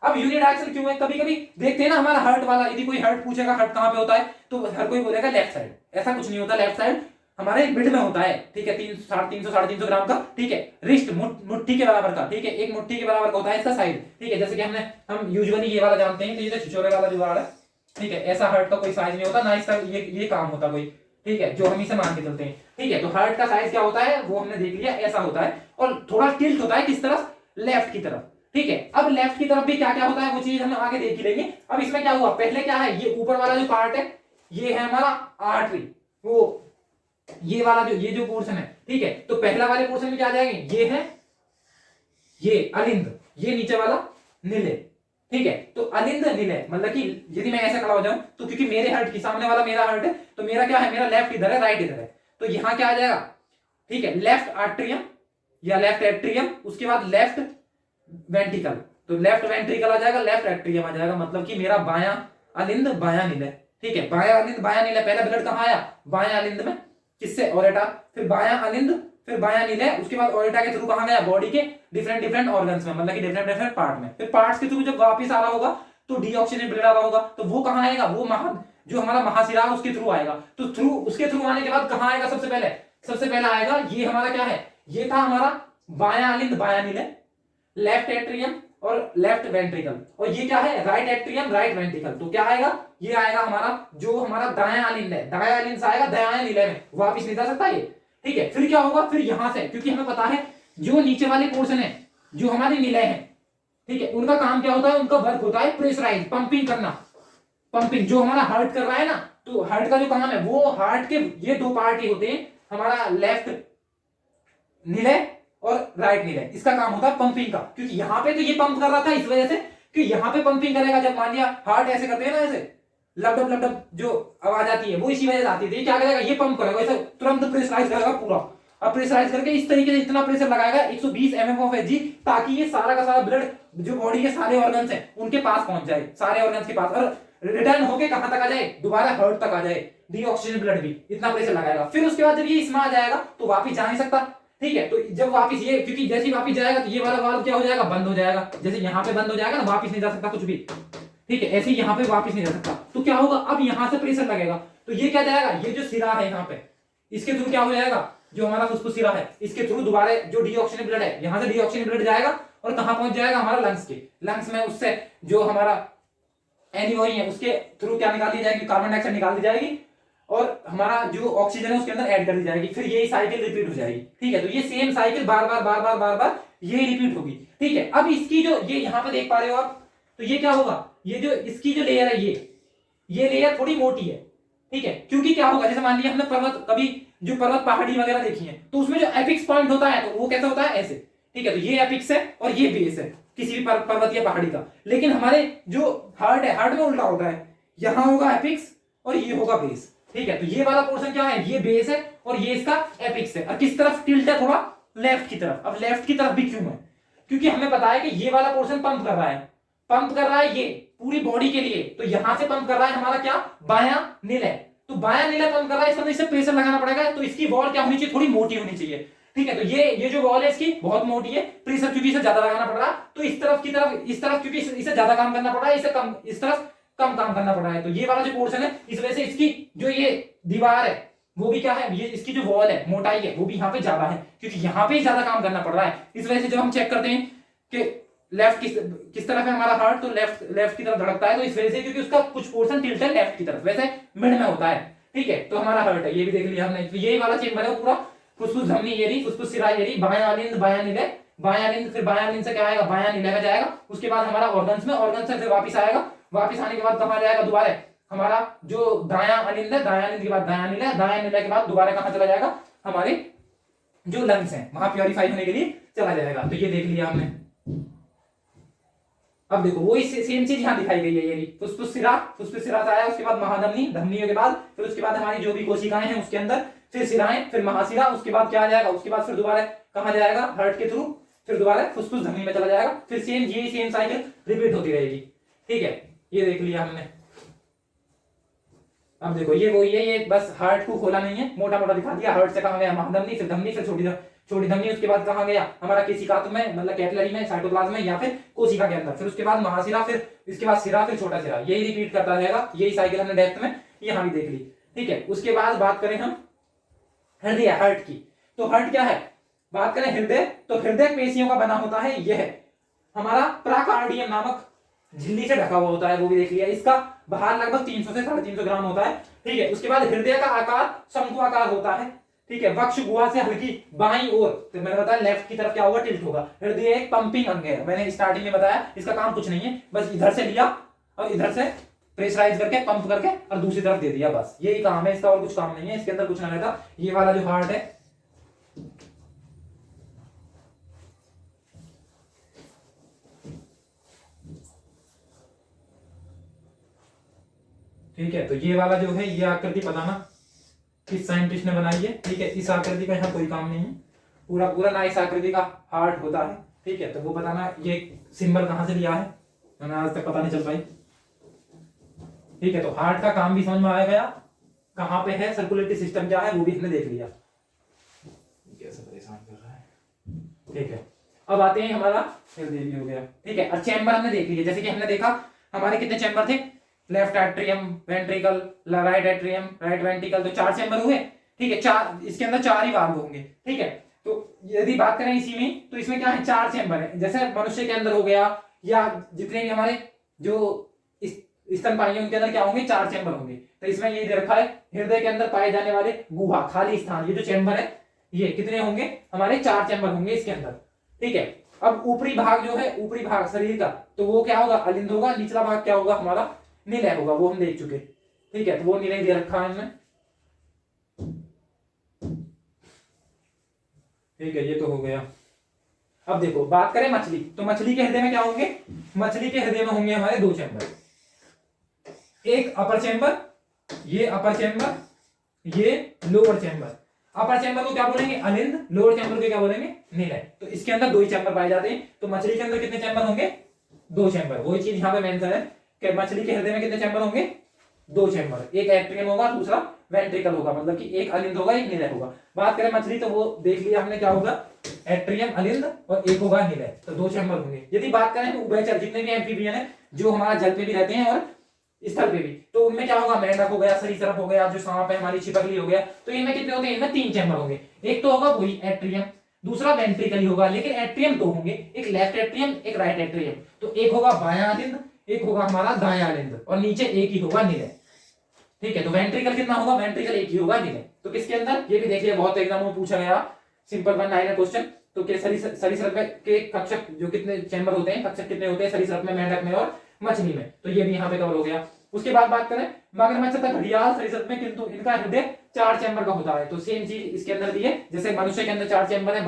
अब यूनिडायरेक्शनल क्यों है? कभी कभी देखते हैं ना हमारा हर्ट वाला, यदि कोई हर्ट पूछेगा हर्ट कहाँ पे होता है, तो हर कोई बोलेगा लेफ्ट साइड। ऐसा कुछ नहीं होता, लेफ्ट साइड हमारे मिड में होता है, ठीक है, 300 साढ़े 300 ग्राम का, ठीक है, रिस्ट मुट्ठी के बराबर का, ठीक है, एक मुट्ठी के बराबर का होता है इसका साइज, ठीक है, जैसे कि हम यूजुअली ये वाला जानते हैं, तो ये छिछोरे वाला जो वाला है, ठीक है, ऐसा हर्ट का कोई साइज नहीं होता ना, इसका ये काम होता कोई, ठीक है, जो हम इसे मान के चलते हैं, ठीक है। तो हर्ट का साइज क्या होता है वो हमने देख लिया, ऐसा होता है, और थोड़ा टिल्ट होता है किस तरफ, लेफ्ट की तरफ, ठीक है। अब लेफ्ट की तरफ भी क्या क्या होता है वो चीज हम आगे देख ही लेंगे। अब इसमें क्या हुआ, पहले क्या है, ये ऊपर वाला जो पार्ट है ये है हमारा आर्टरी, वो ये वाला ये जो पोर्शन है, ठीक है, तो पहला वाले पोर्शन में क्या आ जाएंगे, ये है ये अलिंद, ये नीचे वाला नीले, ठीक है। तो अलिंद नीले मतलब कि यदि मैं ऐसे खड़ा हो जाऊं तो क्योंकि मेरे हर्ट की सामने वाला मेरा हर्ट है, तो मेरा क्या है, मेरा लेफ्ट इधर है, राइट इधर है, तो यहां क्या आ जाएगा, ठीक है, लेफ्ट आर्ट्रियम या लेफ्ट एट्रियम, उसके बाद लेफ्ट वेंट्रिकल, तो लेफ्ट वेंट्रिकल आ जाएगा, लेफ्ट एट्रियम आ जाएगा, मतलब कि मेरा बायां अलिंद बायां नीले, ठीक है, बायां अलिंद बायां नीले, पहला ब्लड कहां आया, बायां अलिंद में, किससे, ओरेटा, फिर बायां अलिंद, फिर बायां नीले, उसके बाद ओरेटा के थ्रू कहां गया, बॉडी के डिफरेंट डिफरेंट ऑर्गन्स में, मतलब कि डिफरेंट डिफरेंट पार्ट में, फिर पार्ट्स के थ्रू जब वापस आ रहा होगा तो डीऑक्सीजनेट ब्लड आ रहा होगा, तो वो कहां आएगा, वो जो हमारा महाशिरा है उसके थ्रू आएगा, तो थ्रू उसके थ्रू आने के बाद कहां आएगा, सबसे पहले आएगा ये हमारा क्या है, ये था हमारा बायां अलिंद बायां नीले, लेफ्ट एट्रियम और लेफ्ट वेंट्रिकल, और ये क्या है, राइट एट्रियम राइट वेंट्रिकल, तो क्या आएगा, ये आएगा हमारा जो हमारा दायां अलिंद है, दायां अलिंद से आएगा दायां नीले में, वापिस नहीं जा सकता ये, ठीक है। फिर क्या होगा, फिर यहां से, क्योंकि हमें पता है जो नीचे वाले पोर्शन है जो हमारे नीले हैं, ठीक है, उनका काम क्या होता है, उनका वर्क होता है प्रेशराइज, पंपिंग करना, पंपिंग, जो हमारा हार्ट कर रहा है ना, तो हार्ट का जो काम है वो हार्ट के ये दो पार्ट ही होते हैं, हमारा लेफ्ट नीले और राइट नीले, इसका काम होता है पंपिंग का, क्योंकि यहां पे तो ये पंप कर रहा था इस वजह से कि यहां पे पंपिंग करेगा, जब मान लिया हार्ट ऐसे करते हैं ना, ऐसे लपडप लपडप जो आवाज आती है वो इसी वजह से आती है, क्या करेगा, ये पंप करेगा, ऐसे तुरंत प्रेशराइज करेगा पूरा, अब प्रेशराइज करके इस तरीके से इतना प्रेशर लगाएगा 120 mm ऑफ Hg, ताकि ये सारा का सारा ब्लड जो बॉडी के सारे ऑर्गन्स हैं उनके पास पहुंच जाए, सारे ऑर्गन्स के पास, और रिटर्न होके कहां तक आ जाए, दोबारा हार्ट तक आ जाए, डीऑक्सीजन ब्लड भी इतना प्रेशर लगाएगा। फिर उसके बाद जब ये इसमें आ जाएगा तो वापिस जा नहीं सकता, ठीक है, तो जब वापिस ये, क्योंकि जैसे ही वापिस जाएगा तो ये वाला वाल्व क्या हो जाएगा, बंद हो जाएगा, जैसे यहाँ पे बंद हो जाएगा ना, वापिस नहीं जा सकता कुछ भी, ठीक है, ऐसे ही यहाँ पे वापिस नहीं जा सकता, तो क्या होगा, अब यहाँ से प्रेशर लगेगा, तो ये क्या जाएगा, ये जो सिरा है यहाँ पे, इसके थ्रू क्या हो जाएगा, जो हमारा फुसफुस सिरा है इसके थ्रू दोबारा जो डीऑक्सीजन ब्लड है, यहां से डीऑक्सीजन ब्लड जाएगा और कहां पहुंच जाएगा, हमारा लंग्स के, लंग्स में उससे जो हमारा एनिओई है उसके थ्रू क्या निकाल दी जाएगी, कार्बन डाइऑक्साइड निकाल दी जाएगी, और हमारा जो ऑक्सीजन है उसके अंदर ऐड कर दी जाएगी, फिर यही साइकिल रिपीट हो जाएगी, ठीक है। तो ये सेम साइकिल बार बार बार बार बार बार ये रिपीट होगी, ठीक है। अब इसकी जो ये यहाँ पे देख पा रहे हो आप, तो ये क्या होगा, ये जो इसकी जो लेयर है ये लेयर थोड़ी मोटी है, ठीक है, क्योंकि क्या होगा, जैसे मान लिया हमने पर्वत, कभी जो पर्वत पहाड़ी वगैरह देखी है, तो उसमें जो एपिक्स पॉइंट होता है तो वो कैसा होता है, ऐसे, ठीक है, तो ये एपिक्स है और ये बेस है किसी भी पर्वत या पहाड़ी का, लेकिन हमारे जो हार्ट है, हार्ट में उल्टा होता है, यहां होगा एपिक्स और ये होगा बेस, ठीक है। तो ये वाला पोर्शन क्या है, ये बेस है और ये इसका एपिक्स है, और किस तरफ टिल्ट है, थोड़ा लेफ्ट की तरफ। अब लेफ्ट की तरफ भी क्यों है, क्योंकि हमें पता है कि ये वाला पोर्शन पंप कर रहा है, पंप कर रहा है ये पूरी बॉडी के लिए, तो यहां से पंप कर रहा है हमारा क्या, बायां नीले, तो बायां नीला पंप कर रहा है, इसका इसे प्रेशर लगाना पड़ेगा, तो इसकी वॉल क्या होनी चाहिए, थोड़ी मोटी होनी चाहिए, ठीक है। तो ये जो वॉल है इसकी बहुत मोटी है, प्रेशर क्योंकि इसे ज्यादा लगाना पड़ रहा है, तो इस तरफ की तरफ, इस तरफ क्योंकि इसे ज्यादा काम करना पड़ रहा है, इसे कम, इस तरफ कम काम करना पड़ रहा है, तो ये वाला जो पोर्शन है इस वजह से इसकी जो ये दीवार है वो भी क्या है, ये इसकी जो वॉल है मोटाई है वो भी यहाँ पे ज्यादा है, क्योंकि यहाँ पे ज्यादा काम करना पड़ रहा है। इस वजह से जब हम चेक करते हैं कि लेफ्ट किस तरफ है हमारा हार्ट, तो लेफ्ट की तरफ धड़कता है, तो इस वजह से क्योंकि उसका कुछ पोर्शन टिल्ट है लेफ्ट की तरफ, वैसे मिड में होता है, ठीक है। तो हमारा हार्ट है, ये भी देख लिया हमने, तो यही वाला चेम्बर है पूरा, फुसफुस धमनी ये रही, फुसफुस सिरा ये रही, बायां अलिंद बायां नीले, बायां अलिंद, फिर बायां अलिंद से क्या आएगा, बायां नीले में जाएगा, उसके बाद हमारा ऑर्गन्स में, ऑर्गन से फिर वापस आएगा, वापस आने के बाद कहां जाएगा, दोबारा हमारा जो दायां अलिंद है, दायां अलिंद के बाद दायां नीला, दायां नीला के बाद दोबारा कहां चला जाएगा, हमारे जो लंग्स हैं वहां प्योरीफाई होने के लिए चला जाएगा। तो ये देख लिया हमने। अब देखो वो सेम चीज यहाँ दिखाई गई है, ये फुसफुस सिरा से आया, उसके बाद महाधमनी, धमनियों के बाद फिर उसके बाद हमारी जो भी कोशिकाएं हैं उसके अंदर, फिर सिराएं, फिर महासिरा, उसके बाद क्या आ जाएगा, उसके बाद फिर दोबारा कहां जाएगा, हार्ट के थ्रू, फिर दोबारा फुसफुस धमनी में चला जाएगा, फिर सेम साइकिल रिपीट होती रहेगी, ठीक है। ये देख लिया हमने। अब देखो ये वही है, ये बस हार्ट को खोला नहीं है, मोटा मोटा दिखा दिया। हार्ट से कहाँ गया महाधमनी, फिर धमनी, फिर छोटी धमनी, उसके बाद कहाँ गया हमारा केशिकात्म में, मतलब कैपिलरी में, साइटोप्लाज्म में, या फिर कोशिका के अंदर, फिर उसके बाद महाशिरा, फिर इसके बाद सिरा, फिर छोटा सिरा। यही रिपीट करता रहेगा, यही साइकिल हमने डेप्थ में यहाँ भी देख ली। ठीक है, उसके बाद बात करें हम हृदय, हार्ट की, तो हार्ट क्या है, बात करें हृदय, तो हृदय पेशियों का बना होता है। यह हमारा प्राकार्डियम नामक झिल्ली से ढका हुआ होता है, वो भी देख लिया। इसका भार लगभग 300 से 350 ग्राम होता है। ठीक है, उसके बाद हृदय का आकार शंकु आकार होता है। ठीक है, वक्ष गुहा से हल्की बाईं ओर, तो मैंने बताया लेफ्ट की तरफ क्या होगा, टिल्ट होगा। हृदय एक पंपिंग अंग है, मैंने स्टार्टिंग में बताया, इसका काम कुछ नहीं है, बस इधर से लिया और इधर से प्रेशराइज करके पंप करके और दूसरी तरफ दे दिया, बस यही काम है इसका, और कुछ काम नहीं है इसके अंदर, कुछ ना रहता। ये वाला जो हार्ट है, ठीक है, तो ये वाला जो है, ये आकृति बताना किस साइंटिस्ट ने बनाई है। ठीक है, इस आकृति का यहाँ कोई काम नहीं है, पूरा पूरा ना इस आकृति का हार्ट होता है। ठीक है, तो वो बताना ये सिंबल कहाँ से लिया है, मैंने आज तक पता नहीं चल पाई। ठीक है, तो हार्ट का काम भी समझ में आ गया, कहाँ पे है, सर्कुलेटरी सिस्टम क्या है वो भी हमने देख लिया। कैसे परेशान कर रहा है। ठीक है, अब आते हैं हमारा हृदय भी हो गया। ठीक है, और चैम्बर हमने देख लिया, जैसे कि हमने देखा हमारे कितने चैम्बर थे, left atrium, ventricle, right atrium, right ventricle, तो 4 चैम्बर हुए। ठीक है, 4, इसके अंदर 4 ही वाल्व होंगे। ठीक है, तो यदि बात करें इसी में, तो इसमें क्या है, 4 चैम्बर है, जैसे मनुष्य के अंदर हो गया, या जितने भी हमारे जो स्तनपायी उनके अंदर क्या होंगे, 4 चैम्बर होंगे। तो इसमें ये दे रखा है, हृदय के अंदर पाए जाने वाले गुहा, खाली स्थान, ये जो चैम्बर है, ये कितने होंगे हमारे, 4 चैम्बर होंगे इसके अंदर। ठीक है, अब ऊपरी भाग जो है, ऊपरी भाग शरीर का, तो वो क्या होगा, अलिंद होगा। निचला भाग क्या होगा हमारा, निलय होगा, वो हम देख चुके। ठीक है, तो वो निलय दे रखा है हमने। ठीक है, ये तो हो गया। अब देखो बात करें मछली, तो मछली के हृदय में क्या होंगे, मछली के हृदय में होंगे हमारे 2 चैम्बर, एक अपर चैम्बर, ये अपर चैम्बर, ये लोअर चैम्बर। अपर चैम्बर को क्या बोलेंगे, अलिंद, लोअर चैम्बर को क्या बोलेंगे, निलय। तो इसके अंदर 2 ही चैम्बर पाए जाते हैं। तो मछली के अंदर कितने चैम्बर होंगे, 2 चैम्बर। वही चीज यहाँ पे मेंशन है कि मछली के हृदय में कितने चैम्बर होंगे, 2 चैम्बर, एक एट्रियम होगा, दूसरा वेंट्रिकल होगा, मतलब कि एक अलिंद होगा, एक निलय होगा। बात करें मछली, तो वो देख लिया हमने क्या होगा, एट्रियम, अलिंद, और एक होगा निलय, तो 2 चैम्बर होंगे। यदि बात करें उभयचर, जितने भी एम्फीबियन है, जो हमारा जल पे भी रहते हैं और स्थल पे भी, तो उनमें क्या होगा, मेंढक हो गया, सरीसृप हो गया, जो सांप है हमारी छिपकली हो गया, तो इनमें कितने होते हैं, इनमें 3 चैम्बर होंगे। एक तो होगा वही एट्रियम, दूसरा वेंट्रिकल होगा, लेकिन एट्रियम 2 होंगे, एक लेफ्ट एट्रियम, एक राइट एट्रियम। तो एक होगा बायां अलिंद, एक होगा हमारा दायां अलिंद, और नीचे एक ही होगा निलय। ठीक है, तो वेंट्रिकल कितना होगा, वेंट्रिकल एक ही होगा, निलय। तो किसके अंदर, ये भी देखिए, बहुत एग्जाम में पूछा गया, सिंपल 1 क्वेश्चन। तो सरीसृप के कक्षक जो कितने चैम्बर होते हैं, कक्षक कितने होते हैं सरीसृप में, मेंढक में और मछली में, तो ये भी यहाँ पे कवर हो गया। उसके बाद बात करें मगरमच्छ तथा घड़ियाल सरीसृप में, किंतु इनका हृदय 4 चैम्बर का होता है। तो सेम चीज इसके अंदर भी है, जैसे मनुष्य के अंदर 4 चैम्बर है,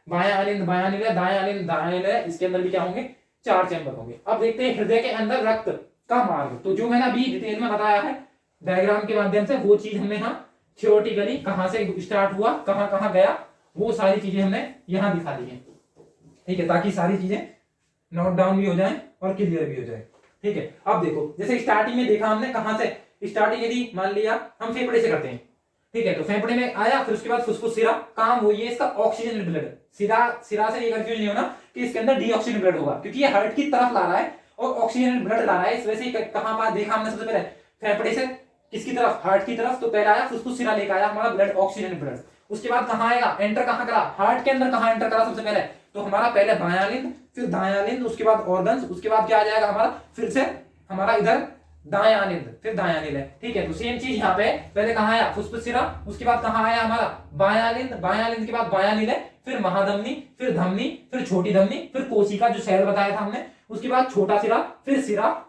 बायां अलिंद, बायां निलय, दायां अलिंद, दायां निलय, इसके अंदर भी क्या होंगे, 4 चैम्बर होंगे। अब देखते हैं हृदय के अंदर रक्त का मार्ग, तो जो मैंने अभी डिटेल में बताया है डायग्राम के माध्यम से, वो चीज हमने यहाँ थियोरेटिकली कहां से स्टार्ट हुआ, कहां कहां गया, वो सारी चीजें हमने यहाँ दिखा दी है। ठीक है, ताकि सारी चीजें नोट डाउन भी हो जाए और क्लियर भी हो जाए। ठीक है, अब देखो जैसे स्टार्टिंग में देखा हमने, कहां से स्टार्टिंग, यदि मान लिया हम फेफड़े से करते हैं। ठीक है, तो फेफड़े में आया, फिर उसके बाद फुसफुस, सिरा, काम वो ये इसका ऑक्सीजन ब्लड, सिरा से ये कंफ्यूज नहीं होना कि इसके अंदर डीऑक्सीजन ब्लड होगा, क्योंकि ये हार्ट की तरफ ला रहा है और ऑक्सीजन ब्लड ला रहा है। इस वजह से कहां पर देखा हमने सबसे पहले, फेफड़े से किसकी तरफ, हार्ट की तरफ। तो पहला आया फुसफुस, सिरा लेकर आया हमारा ब्लड, ऑक्सीजन ब्लड। उसके बाद कहां आएगा, एंटर कहां करा, हार्ट के अंदर कहां एंटर करा सबसे पहले, तो हमारा पहले बायां लिंब, फिर दायां लिंब, उसके बाद ऑर्गन्स, उसके बाद क्या आ जाएगा हमारा, फिर से हमारा इधर दायां लिंब, फिर दायां लिंब है। ठीक है, तो सेम चीज यहाँ पे, पहले कहां आया फुसफुस सिरा, उसके बाद कहां आया हमारा बायां लिंब, बायां लिंब के बाद बायां लिंब, फिर महाधमनी, फिर धमनी, फिर छोटी धमनी, फिर कोशिका जो सेल बताया था हमने, उसके बाद छोटा सिरा,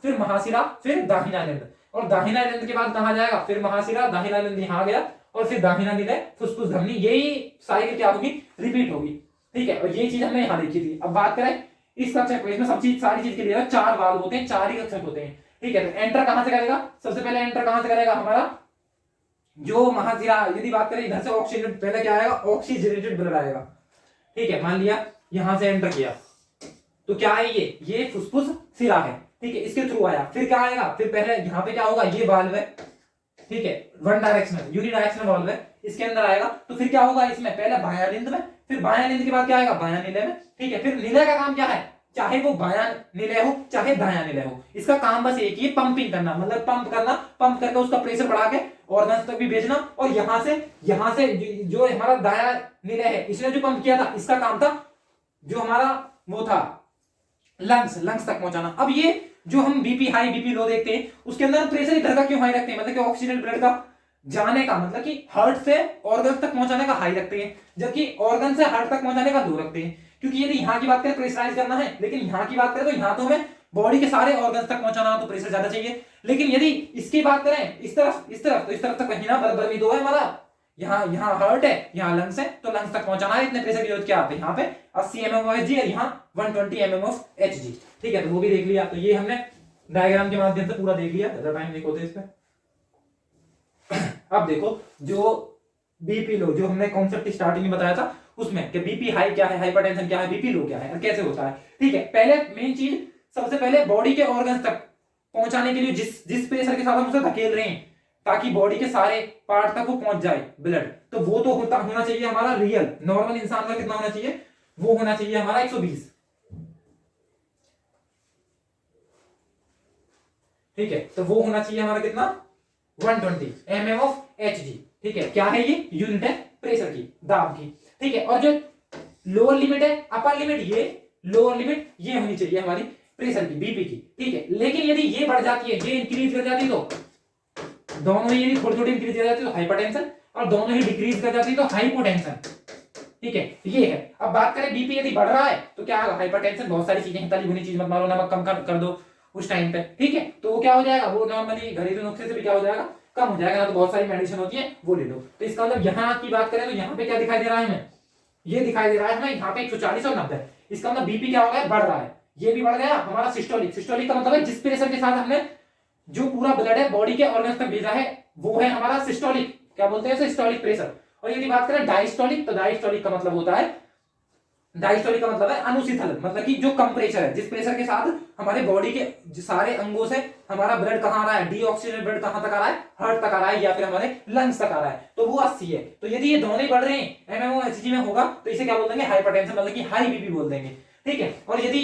फिर महासिरा, फिर दाहिना लिंब, और दाहिना लिंब के बाद कहां जाएगा, फिर महासिरा, दाहिना लिंब यहाँ गया, और फिर दाहिना लिंब, फुसफुस धमनी, यही साइकिल क्या होगी, रिपीट होगी। ठीक है, और ये चीज हमने यहाँ देखी थी। अब बात करें इस कक्षक में, इसमें सब चीज सारी चीज के लिए 4 वाल्व होते हैं, 4 ही कक्षक होते हैं। ठीक है, तो एंटर कहां से करेगा, सबसे पहले एंटर कहां से करेगा हमारा जो महाशिरा, यदि बात करें इधर से ऑक्सीजन, पहले क्या आएगा, ऑक्सीजनेटेड ब्लड आएगा। ठीक है, मान लिया यहां से एंटर किया, तो क्या है, ये फुसफुस सिरा है। ठीक है, इसके थ्रू आया, फिर क्या आएगा, फिर पहले यहाँ पे क्या होगा, ये वाल्व है। ठीक है, वन डायरेक्शनल यूनिडायरेक्शनल वाल्व है, इसके अंदर आएगा तो फिर क्या होगा इसमें, पहले बायां निंद में, फिर बायां निंद के बाद क्या आएगा, बायां निलय में। ठीक है, फिर निलय का काम क्या है, चाहे वो बायां निलय हो चाहे दायां निलय हो, इसका काम बस एक ही है, पंपिंग करना, मतलब पंप करना, पंप करके उसका प्रेशर बढ़ा के ऑर्गन्स तक भी भेजना। और यहां से जो हमारा दायां निलय है, इसने जो पंप किया था, इसका काम था जो हमारा वो था लंग्स तक पहुंचाना। अब ये जो हम बीपी हाई बीपी लो देखते हैं, उसके अंदर प्रेशर इधर का क्यों हाई रखते हैं, मतलब कि ऑक्सीजन ब्लड का जाने का, मतलब कि हार्ट से ऑर्गन तक पहुंचाने का हाई रखते हैं, जबकि ऑर्गन से हार्ट तक पहुंचाने का लो रखते हैं। क्योंकि यदि यहाँ की बात करें प्रेशराइज करना है, लेकिन यहाँ की बात करें तो यहाँ तो हमें बॉडी के सारे ऑर्गन्स तक पहुंचाना हो तो प्रेशर ज्यादा चाहिए। लेकिन यदि इसकी बात करें इस तरफ तो इस तरफ तक कहीं ना बराबर भी दो है हमारा, यहाँ हार्ट है, यहाँ लंग्स है, तो लंग्स तक पहुंचाना है, इतने प्रेशर की जरूरत क्या आती है, यहाँ पे 80 mm ऑफ Hg और यहाँ 120 mm ऑफ Hg। ठीक है, तो वो भी देख लिया। तो ये हमने डायग्राम के माध्यम से पूरा देख लिया, ज्यादा टाइम नहीं होते इस पे। अब देखो जो बीपी लो, जो हमने कॉन्सेप्ट स्टार्टिंग में बताया था उसमें कि बीपी हाई क्या है, हाइपरटेंशन क्या है, बीपी लो क्या है और कैसे होता है। ठीक है, पहले मेन चीज सबसे पहले बॉडी के ऑर्गन्स तक पहुंचाने के लिए जिस प्रेशर के साथ हम उसे धकेल रहे हैं ताकि बॉडी के सारे पार्ट तक वो पहुंच जाए ब्लड, तो वो तो होना चाहिए हमारा रियल नॉर्मल इंसान का कितना होना चाहिए, वो होना चाहिए हमारा 120। ठीक है, तो वो होना चाहिए हमारा कितना 120 mm ऑफ Hg। ठीक है, क्या है ये यूनिट है प्रेशर की, दाब की। ठीक है, और जो लोअर लिमिट है अपर लिमिट, ये लोअर लिमिट ये होनी चाहिए हमारी प्रेशर की, बीपी की। ठीक है, लेकिन यदि ये बढ़ जाती है, ये इंक्रीज कर जाती है, तो दोनों ही थोड़ी थोड़ी इंक्रीज कर जाती है तो हाइपरटेंशन, और दोनों ही डिक्रीज कर जाती है तो हाइपोटेंशन। ठीक है, ये है। अब बात करें बीपी यदि बढ़ रहा है तो क्या होगा, हाइपरटेंशन, बहुत सारी चीजें, तली भुनी चीज मत मारो, नमक कम कर दो उस टाइम पे। ठीक है, तो वो क्या हो जाएगा, वो नॉर्मली घरेलू नुस्खे से भी क्या हो जाएगा, कम हो जाएगा ना, तो बहुत सारी मेडिसिन होती है वो ले लो। तो इसका मतलब यहाँ की बात करें तो यहाँ पे क्या दिखाई दे रहा है हमें, ये दिखाई दे रहा है हमें यहाँ पे 140 और 90। इसका मतलब बीपी क्या हो गया, बढ़ रहा है, ये भी बढ़ गया हमारा सिस्टोलिक। सिस्टोलिक का मतलब है जिस प्रेशर के साथ हमने जो पूरा ब्लड है बॉडी के ऑर्गन्स तक भेजा है वो है हमारा सिस्टोलिक, क्या बोलते हैं सिस्टोलिक प्रेशर। और यदि बात करें डायस्टोलिक, तो डायस्टोलिक का मतलब होता है, डायस्टोलिक का मतलब है अनुशीतल, मतलब कि जो कम प्रेशर है, जिस प्रेशर के साथ हमारे बॉडी के सारे अंगों से हमारा ब्लड कहां आ रहा है, डीऑक्सीजन ब्लड कहां तक आ रहा है, हार्ट तक आ रहा है या फिर हमारे लंग्स तक आ रहा है, तो वो 80 है। तो यदि ये दोनों ही बढ़ रहे हैं एमएमओ एचजी में होगा तो इसे क्या बोल देंगे, हाइपरटेंशन, मतलब कि हाई बीपी बोल देंगे। ठीक है, और यदि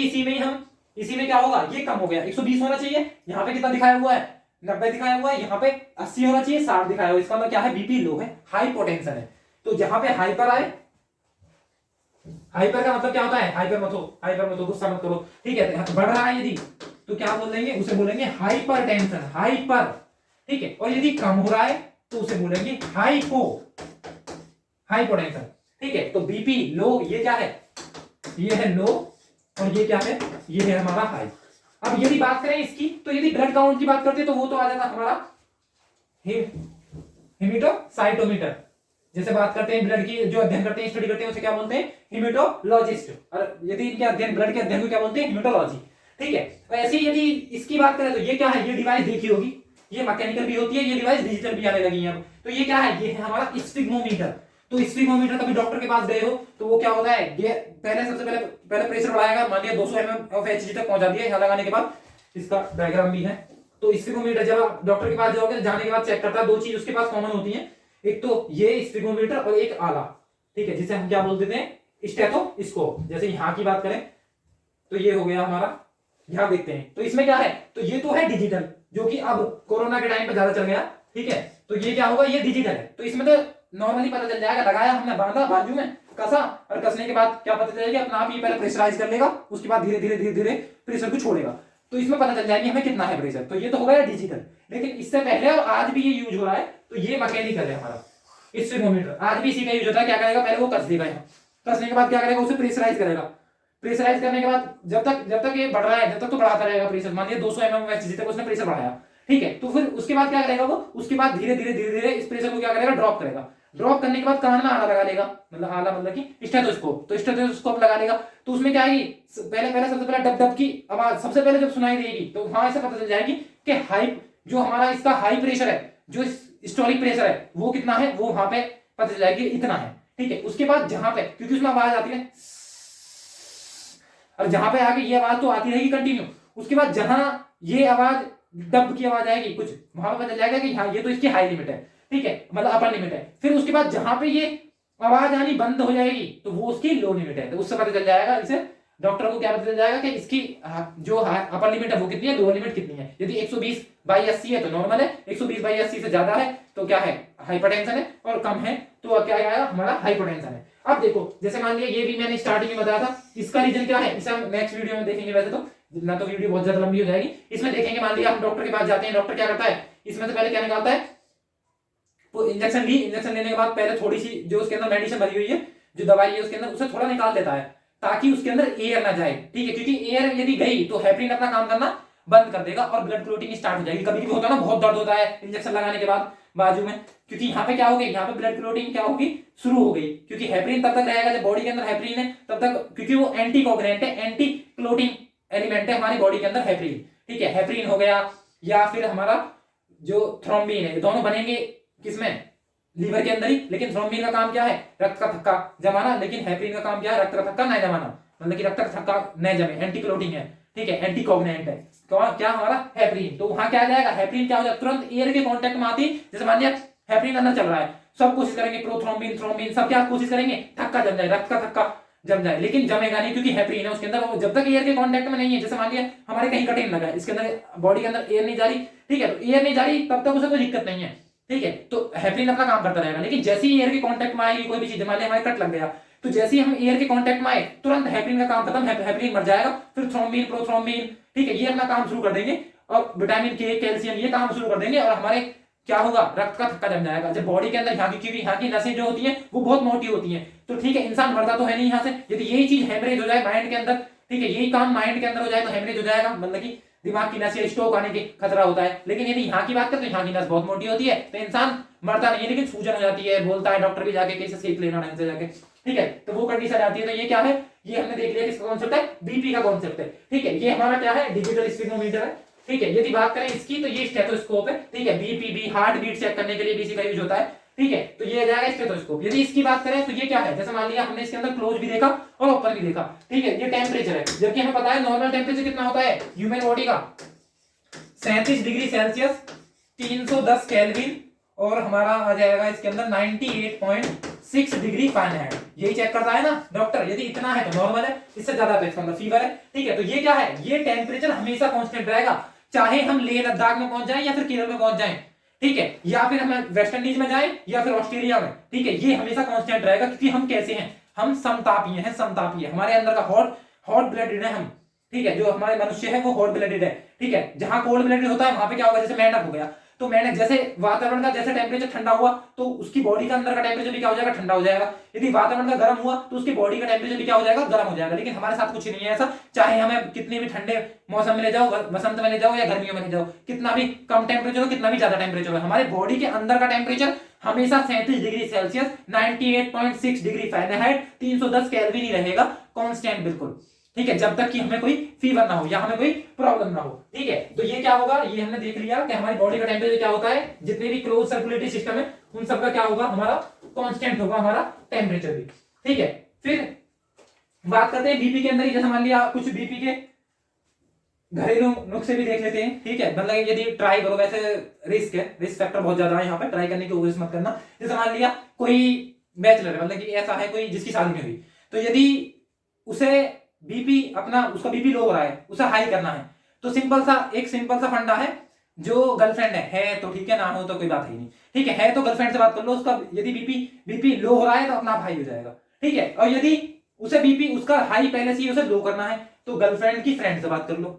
इसी में क्या होगा, ये कम हो गया, 120 होना चाहिए, यहाँ पे कितना दिखाया हुआ है 90 दिखाया हुआ है, यहाँ पे 80 होना चाहिए, 60 दिखाया हुआ है, इसका मतलब क्या है, बीपी लो है, हाइपोटेंशन है। तो जहां पे हाइपर आए, हाइपर का मतलब क्या होता है, हाइपर मत हो, गुस्सा मत करो। ठीक है, बढ़ रहा है यदि तो क्या बोल देंगे, उसे बोलेंगे हाइपर टेंशन, हाइपर। ठीक है, और यदि कम हो रहा है तो उसे बोलेंगे हाइपोटेंशन। ठीक है, तो बीपी लो ये क्या है, ये है लो, और ये क्या है, ये है हमारा हाई। अब यदि बात करें इसकी, तो यदि ब्लड काउंट की बात करते हैं तो वो तो आ जाता हमारा हेमेटोसाइटोमीटर। जैसे बात करते हैं ब्लड की, जो अध्ययन करते हैं स्टडी करते हैं उसे क्या बोलते हैं, हेमेटोलॉजिस्ट, और यदि इनके अध्ययन ब्लड के अध्ययन को क्या बोलते हैं, हेमेटोलॉजी। ठीक है, तो ऐसे यदि इसकी बात करें तो ये क्या है, ये डिवाइस देखी होगी, ये मैकेनिकल भी होती है, ये डिवाइस डिजिटल भी आने लगी है अब। तो ये क्या है, ये है हमारा स्फिग्मोमीटर। तो स्फिग्मोमीटर, कभी डॉक्टर के पास गए हो तो वो क्या होता है, ये सबसे पहले प्रेशर बढ़ाएगा, मान लिया 200 mm ऑफ Hg तक पहुंचा दिया, यहाँ लगाने के बाद इसका डायग्राम भी है। तो स्फिग्मोमीटर जब आप डॉक्टर के पास जाओगे, जाने के बाद चेक करता है, दो चीज उसके पास कॉमन होती है, एक तो ये स्फिग्मोमीटर और एक आला। ठीक है, जिसे हम क्या बोल देते हैं, स्टेथोस्कोप। जैसे यहाँ की बात करें तो ये हो गया हमारा, यहाँ देखते हैं तो इसमें क्या है, तो ये तो है डिजिटल, जो कि अब कोरोना के टाइम पे ज्यादा चल गया। ठीक है, तो ये क्या होगा, ये डिजिटल है, तो इसमें तो नॉर्मली पता चल जाएगा, लगाया हमने, बांधा बाजू में, कसा, और कसने के बाद क्या पता चलेगा, अपना आप ये पहले प्रेशराइज कर लेगा, उसके बाद धीरे धीरे प्रेशर को छोड़ेगा, तो इसमें पता चल जाएगी हमें कितना है प्रेशर। तो ये तो हो गया डिजिटल। लेकिन इससे पहले और आज भी ये यूज हो रहा है, तो ये मैकेनिकल है हमारा स्फिग्मोमीटर, आज भी इसी का यूज होता है। क्या करेगा, पहले वो कस देगा, कसने के बाद क्या करेगा, उसे प्रेशराइज करेगा, प्रेशराइज करने के बाद जब तक ये बढ़ रहा है, जब तक तो बढ़ाता रहेगा प्रेशर, मान लिया 200 mm Hg तक उसने प्रेशर बढ़ाया। ठीक है, तो फिर उसके बाद क्या करेगा वो, उसके बाद धीरे धीरे इस प्रेशर को क्या करेगा, ड्रॉप करेगा। ड्रॉप करने के बाद कान में आला लगा लेगा, मतलब आला मतलब कि स्टेथोस्कोप, तो स्टेथोस्कोप लगा लेगा। तो उसमें क्या आएगी, सबसे पहले डब डब की आवाज सबसे पहले जब सुनाई देगी, तो वहां से पता चल जाएगी कि हाई, जो हमारा इसका हाई प्रेशर है, जो स्टोलिक प्रेशर है वो कितना है, वो वहां पे पता चल जाएगी इतना है। ठीक है, उसके बाद जहां पे, क्योंकि उसमें आवाज आती है, और जहां पे आगे ये आवाज तो आती रहेगी कंटिन्यू, उसके बाद जहां ये आवाज डब की आवाज आएगी, कुछ वहां पे पता चल जाएगा कि हाँ ये तो इसकी हाई लिमिट है, ठीक है, मतलब अपर लिमिट है। फिर उसके बाद जहां पे ये आवाज आनी बंद हो जाएगी तो वो उसकी लो लिमिट है, तो उससे पता चल जाएगा, इसे डॉक्टर को क्या पता चल जाएगा कि इसकी जो अपर लिमिट है वो कितनी है, लोअर लिमिट कितनी है। यदि 120/80 है तो नॉर्मल है, 120/80 से ज्यादा है तो क्या है, हाइपरटेंशन है, और कम है तो क्या आएगा, हमारा हाइपोटेंशन है। अब देखो जैसे मान लिया ये भी मैंने स्टार्टिंग में बताया था, इसका रीजन क्या है इसे हम नेक्स्ट वीडियो में देखेंगे, वैसे तो ना तो वीडियो बहुत ज्यादा लंबी हो जाएगी, इसमें देखेंगे। मान लिया हम डॉक्टर के पास जाते हैं, डॉक्टर क्या करता है, इसमें से पहले क्या निकालता है, वो इंजेक्शन ली, इंजेक्शन लेने के बाद पहले थोड़ी सी जो उसके अंदर मेडिसिन भरी हुई है, जो दवाई है उसके अंदर, उसे थोड़ा निकाल देता है ताकि उसके अंदर एयर ना जाए, ठीक है, क्योंकि एयर यदि गई तो हेपरिन अपना काम करना बंद कर देगा और ब्लड क्लोटिंग स्टार्ट हो जाएगी। कभी कभी होता है ना, बहुत दर्द होता है इंजेक्शन लगाने के बाद बाजू में, क्योंकि यहाँ पे क्या हो गई, यहाँ पे ब्लड क्लोटिंग क्या होगी, शुरू हो गई, क्योंकि हेपरिन तब तक रहेगा जब बॉडी के अंदर हेपरिन है तब तक, क्योंकि वो एंटी कोगुलेंट है, एंटी क्लोटिंग एलिमेंट है हमारी बॉडी के अंदर हेपरिन, ठीक है, हेपरिन हो गया या फिर हमारा जो थ्रोम्बिन है, दोनों बनेंगे किसमें, लीवर के अंदर ही। लेकिन थ्रोम्बिन का काम क्या है, रक्त का थक्का जमाना, लेकिन हेपरिन का काम क्या है, रक्त का थक्का नहीं जमाना, मतलब कि रक्त का थक्का नहीं जमे, एंटी क्लोटिंग है, ठीक है, एंटी कोगुलेंट है, क्या हमारा हेपरिन। तो वहां क्या आ जाएगा, हेपरिन क्या हो जाएगा, तुरंत एयर के कांटेक्ट में आती, जैसे मान लिया हेपरिन अंदर चल रहा है, सब कोशिश करेंगे, प्रोथ्रोम्बिन थ्रोम्बिन सब क्या कोशिश करेंगे, थक्का जम जाए, रक्त का थक्का जम जाए, लेकिन जमेगा नहीं क्योंकि हेपरिन है उसके अंदर, वो जब तक एयर के कांटेक्ट में नहीं है, जैसे मान लिया हमारे कहीं कटिंग लगा है, इसके अंदर बॉडी के अंदर एयर नहीं जा रही, ठीक है, तो एयर नहीं जा रही तब तक उसे कोई दिक्कत नहीं है, ठीक है, तो हेपरिन अपना काम करता रहेगा। लेकिन जैसे ही एयर के कांटेक्ट में आएगी कोई भी चीज, मान लिया हमारे कट लग गया, तो जैसे ही हम एयर के कांटेक्ट में आए तुरंत हेपरिन का काम खत्म, हेपरिन मर जाएगा, फिर थ्रोम्बिन प्रोथ्रोम्बिन, ठीक है, ये अपना काम शुरू कर देंगे, और विटामिन के, कैल्शियम ये काम शुरू कर देंगे, और हमारे क्या होगा, रक्त का थक्का जम जाएगा। जब बॉडी के अंदर यहाँ की, क्योंकि यहाँ की नसें जो होती हैं वो बहुत मोटी होती हैं, तो ठीक है, इंसान मरता तो है नहीं यहाँ से। यदि यही चीज हेमरेज हो जाए माइंड के अंदर, ठीक है, यही काम माइंड के अंदर हो जाए तो हेमरेज हो जाएगा, मतलब कि दिमाग की नस या स्ट्रोक आने की खतरा होता है। लेकिन यदि यहाँ की बात करें तो यहाँ की नस बहुत मोटी होती है, तो इंसान मरता नहीं है, लेकिन सूजन हो जाती है, बोलता है डॉक्टर भी जाके कैसे सेक लेना ढंग से जाके, ठीक है, तो वो कंडीशन आती है। तो ये क्या है, ये हमने देख लिया किसका कॉन्सेप्ट है, बीपी का कॉन्सेप्ट है, ठीक है, ये हमारा क्या है, डिजिटल स्फिग्नोमीटर है, ठीक है। यदि बात करें इसकी तो ये स्टेथोस्कोप है, ठीक है, बीपी हार्ट बीट चेक करने के लिए बीसी का यूज होता है, ठीक है, तो ये आ जाएगा स्टेथोस्कोप। यदि इसकी बात करें तो ये क्या है, जैसे मान लिया हमने इसके अंदर क्लोज भी देखा और ओपन भी देखा, ठीक है, ये टेम्परेचर है, जबकि हमें पता है नॉर्मल टेम्परेचर कितना होता है ह्यूमन बॉडी का, 37 डिग्री सेल्सियस 310 केल्विन, और हमारा आ जाएगा इसके अंदर 98.6 डिग्री फ़ारेनहाइट, यही चेक करता है ना डॉक्टर। यदि इतना है तो नॉर्मल है, इससे ज्यादा तो इसका अंदर फीवर है, ठीक है। तो ये क्या है, ये टेम्परेचर हमेशा कांस्टेंट रहेगा, चाहे हम लेह लद्दाख में पहुंच जाएं या फिर केरल में पहुंच जाएं, ठीक है, या फिर हम वेस्ट इंडीज में जाएं या फिर ऑस्ट्रेलिया में, ठीक है, ये हमेशा कांस्टेंट रहेगा, क्योंकि हम कैसे हैं, हम समतापीय हैं, समतापीय, हमारे अंदर का हॉट ब्लडेड है हम, ठीक है, जो हमारे मनुष्य है वो हॉट ब्लडेड है, ठीक है। जहां कोल्ड ब्लडेड होता है वहां पे क्या होगा, जैसे मेंढक हो गया, तो मेंढक जैसे वातावरण का जैसे टेम्परेचर ठंडा हुआ तो उसकी बॉडी का अंदर का टेम्परेचर भी क्या हो जाएगा, ठंडा हो जाएगा। यदि वातावरण का गर्म हुआ तो उसकी बॉडी का टेम्परेचर भी क्या हो जाएगा, गर्म हो जाएगा। लेकिन हमारे साथ कुछ नहीं है ऐसा, चाहे हमें कितने भी ठंडे मौसम में ले जाओ, बसंत में ले जाओ या गर्मियों में ले जाओ, कितना भी कम टेम्परेचर हो कितना भी ज्यादा टेम्परेचर हो, हमारे बॉडी के अंदर का टेम्परेचर हमेशा 37 degree Celsius 98.6 degree Fahrenheit 310 Kelvin ही रहेगा, कांस्टेंट बिल्कुल, ठीक है, जब तक कि हमें कोई फीवर ना हो या हमें कोई प्रॉब्लम ना हो, ठीक है। तो ये क्या होगा, ये हमने देख लिया कि हमारी बॉडी का टेम्परेचर क्या होता है, जितने भी क्लोज सर्कुलेटरी सिस्टम है उन सबका क्या होगा, हमारा कांस्टेंट होगा हमारा टेम्परेचर भी, ठीक है। फिर बात करते हैं बीपी के अंदर ही, जैसे मान लिया कुछ बीपी के घरेलू नुस्खे भी देख लेते हैं, ठीक है, मतलब यदि ट्राई करो, वैसे रिस्क है, रिस्क फैक्टर बहुत ज्यादा है यहाँ पे, ट्राई करने की कोशिश मत करना। जैसे मान लिया कोई बैचलर है, मतलब कि ऐसा है कोई जिसकी शादी नहीं हुई, तो यदि उसे बीपी अपना उसका बीपी लो हो रहा है, उसे हाई करना है, तो सिंपल सा फंडा है, जो गर्लफ्रेंड है तो ठीक है, ना हो तो कोई बात ही नहीं, ठीक है तो गर्लफ्रेंड से बात कर लो, उसका यदि बीपी लो हो रहा है तो अपना आप हाई हो जाएगा, ठीक है। और यदि उसे बीपी उसका हाई पहले से ही उसे लो करना है तो गर्लफ्रेंड की फ्रेंड से बात कर लो,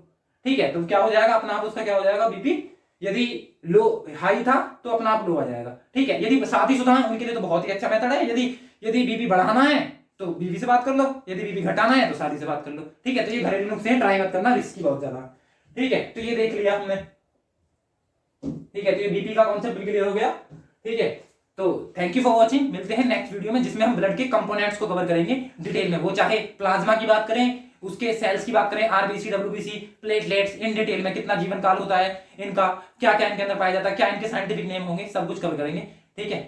ठीक है, तो क्या हो जाएगा, अपना आप उसका क्या हो जाएगा, बीपी यदि लो हाई था तो अपना आप लो आ जाएगा, ठीक है। यदि शादीशुदा है उनके लिए तो बहुत ही अच्छा मेथड है, यदि बीपी बढ़ाना है तो बीवी से बात कर लो, यदि बीपी घटाना है तो शादी से बात कर लो, ठीक है। तो ये घरेलू नुस्खे हैं, ट्राई मत करना, रिस्की बहुत ज्यादा, ठीक है। तो ये देख लिया हमने, ठीक है, तो ये बीपी का कॉन्सेप्ट भी क्लियर हो गया, ठीक है। तो थैंक यू फॉर वॉचिंग, मिलते हैं नेक्स्ट वीडियो में जिसमें हम ब्लड के कंपोनेंट्स को कवर करेंगे डिटेल में, वो चाहे प्लाज्मा की बात करें, उसके सेल्स की बात करें, RBC WBC platelets, in detail में कितना जीवन काल होता है इनका, क्या क्या इनके अंदर पाया जाता है, क्या इनके साइंटिफिक नेम होंगे, सब कुछ कवर करेंगे, ठीक है।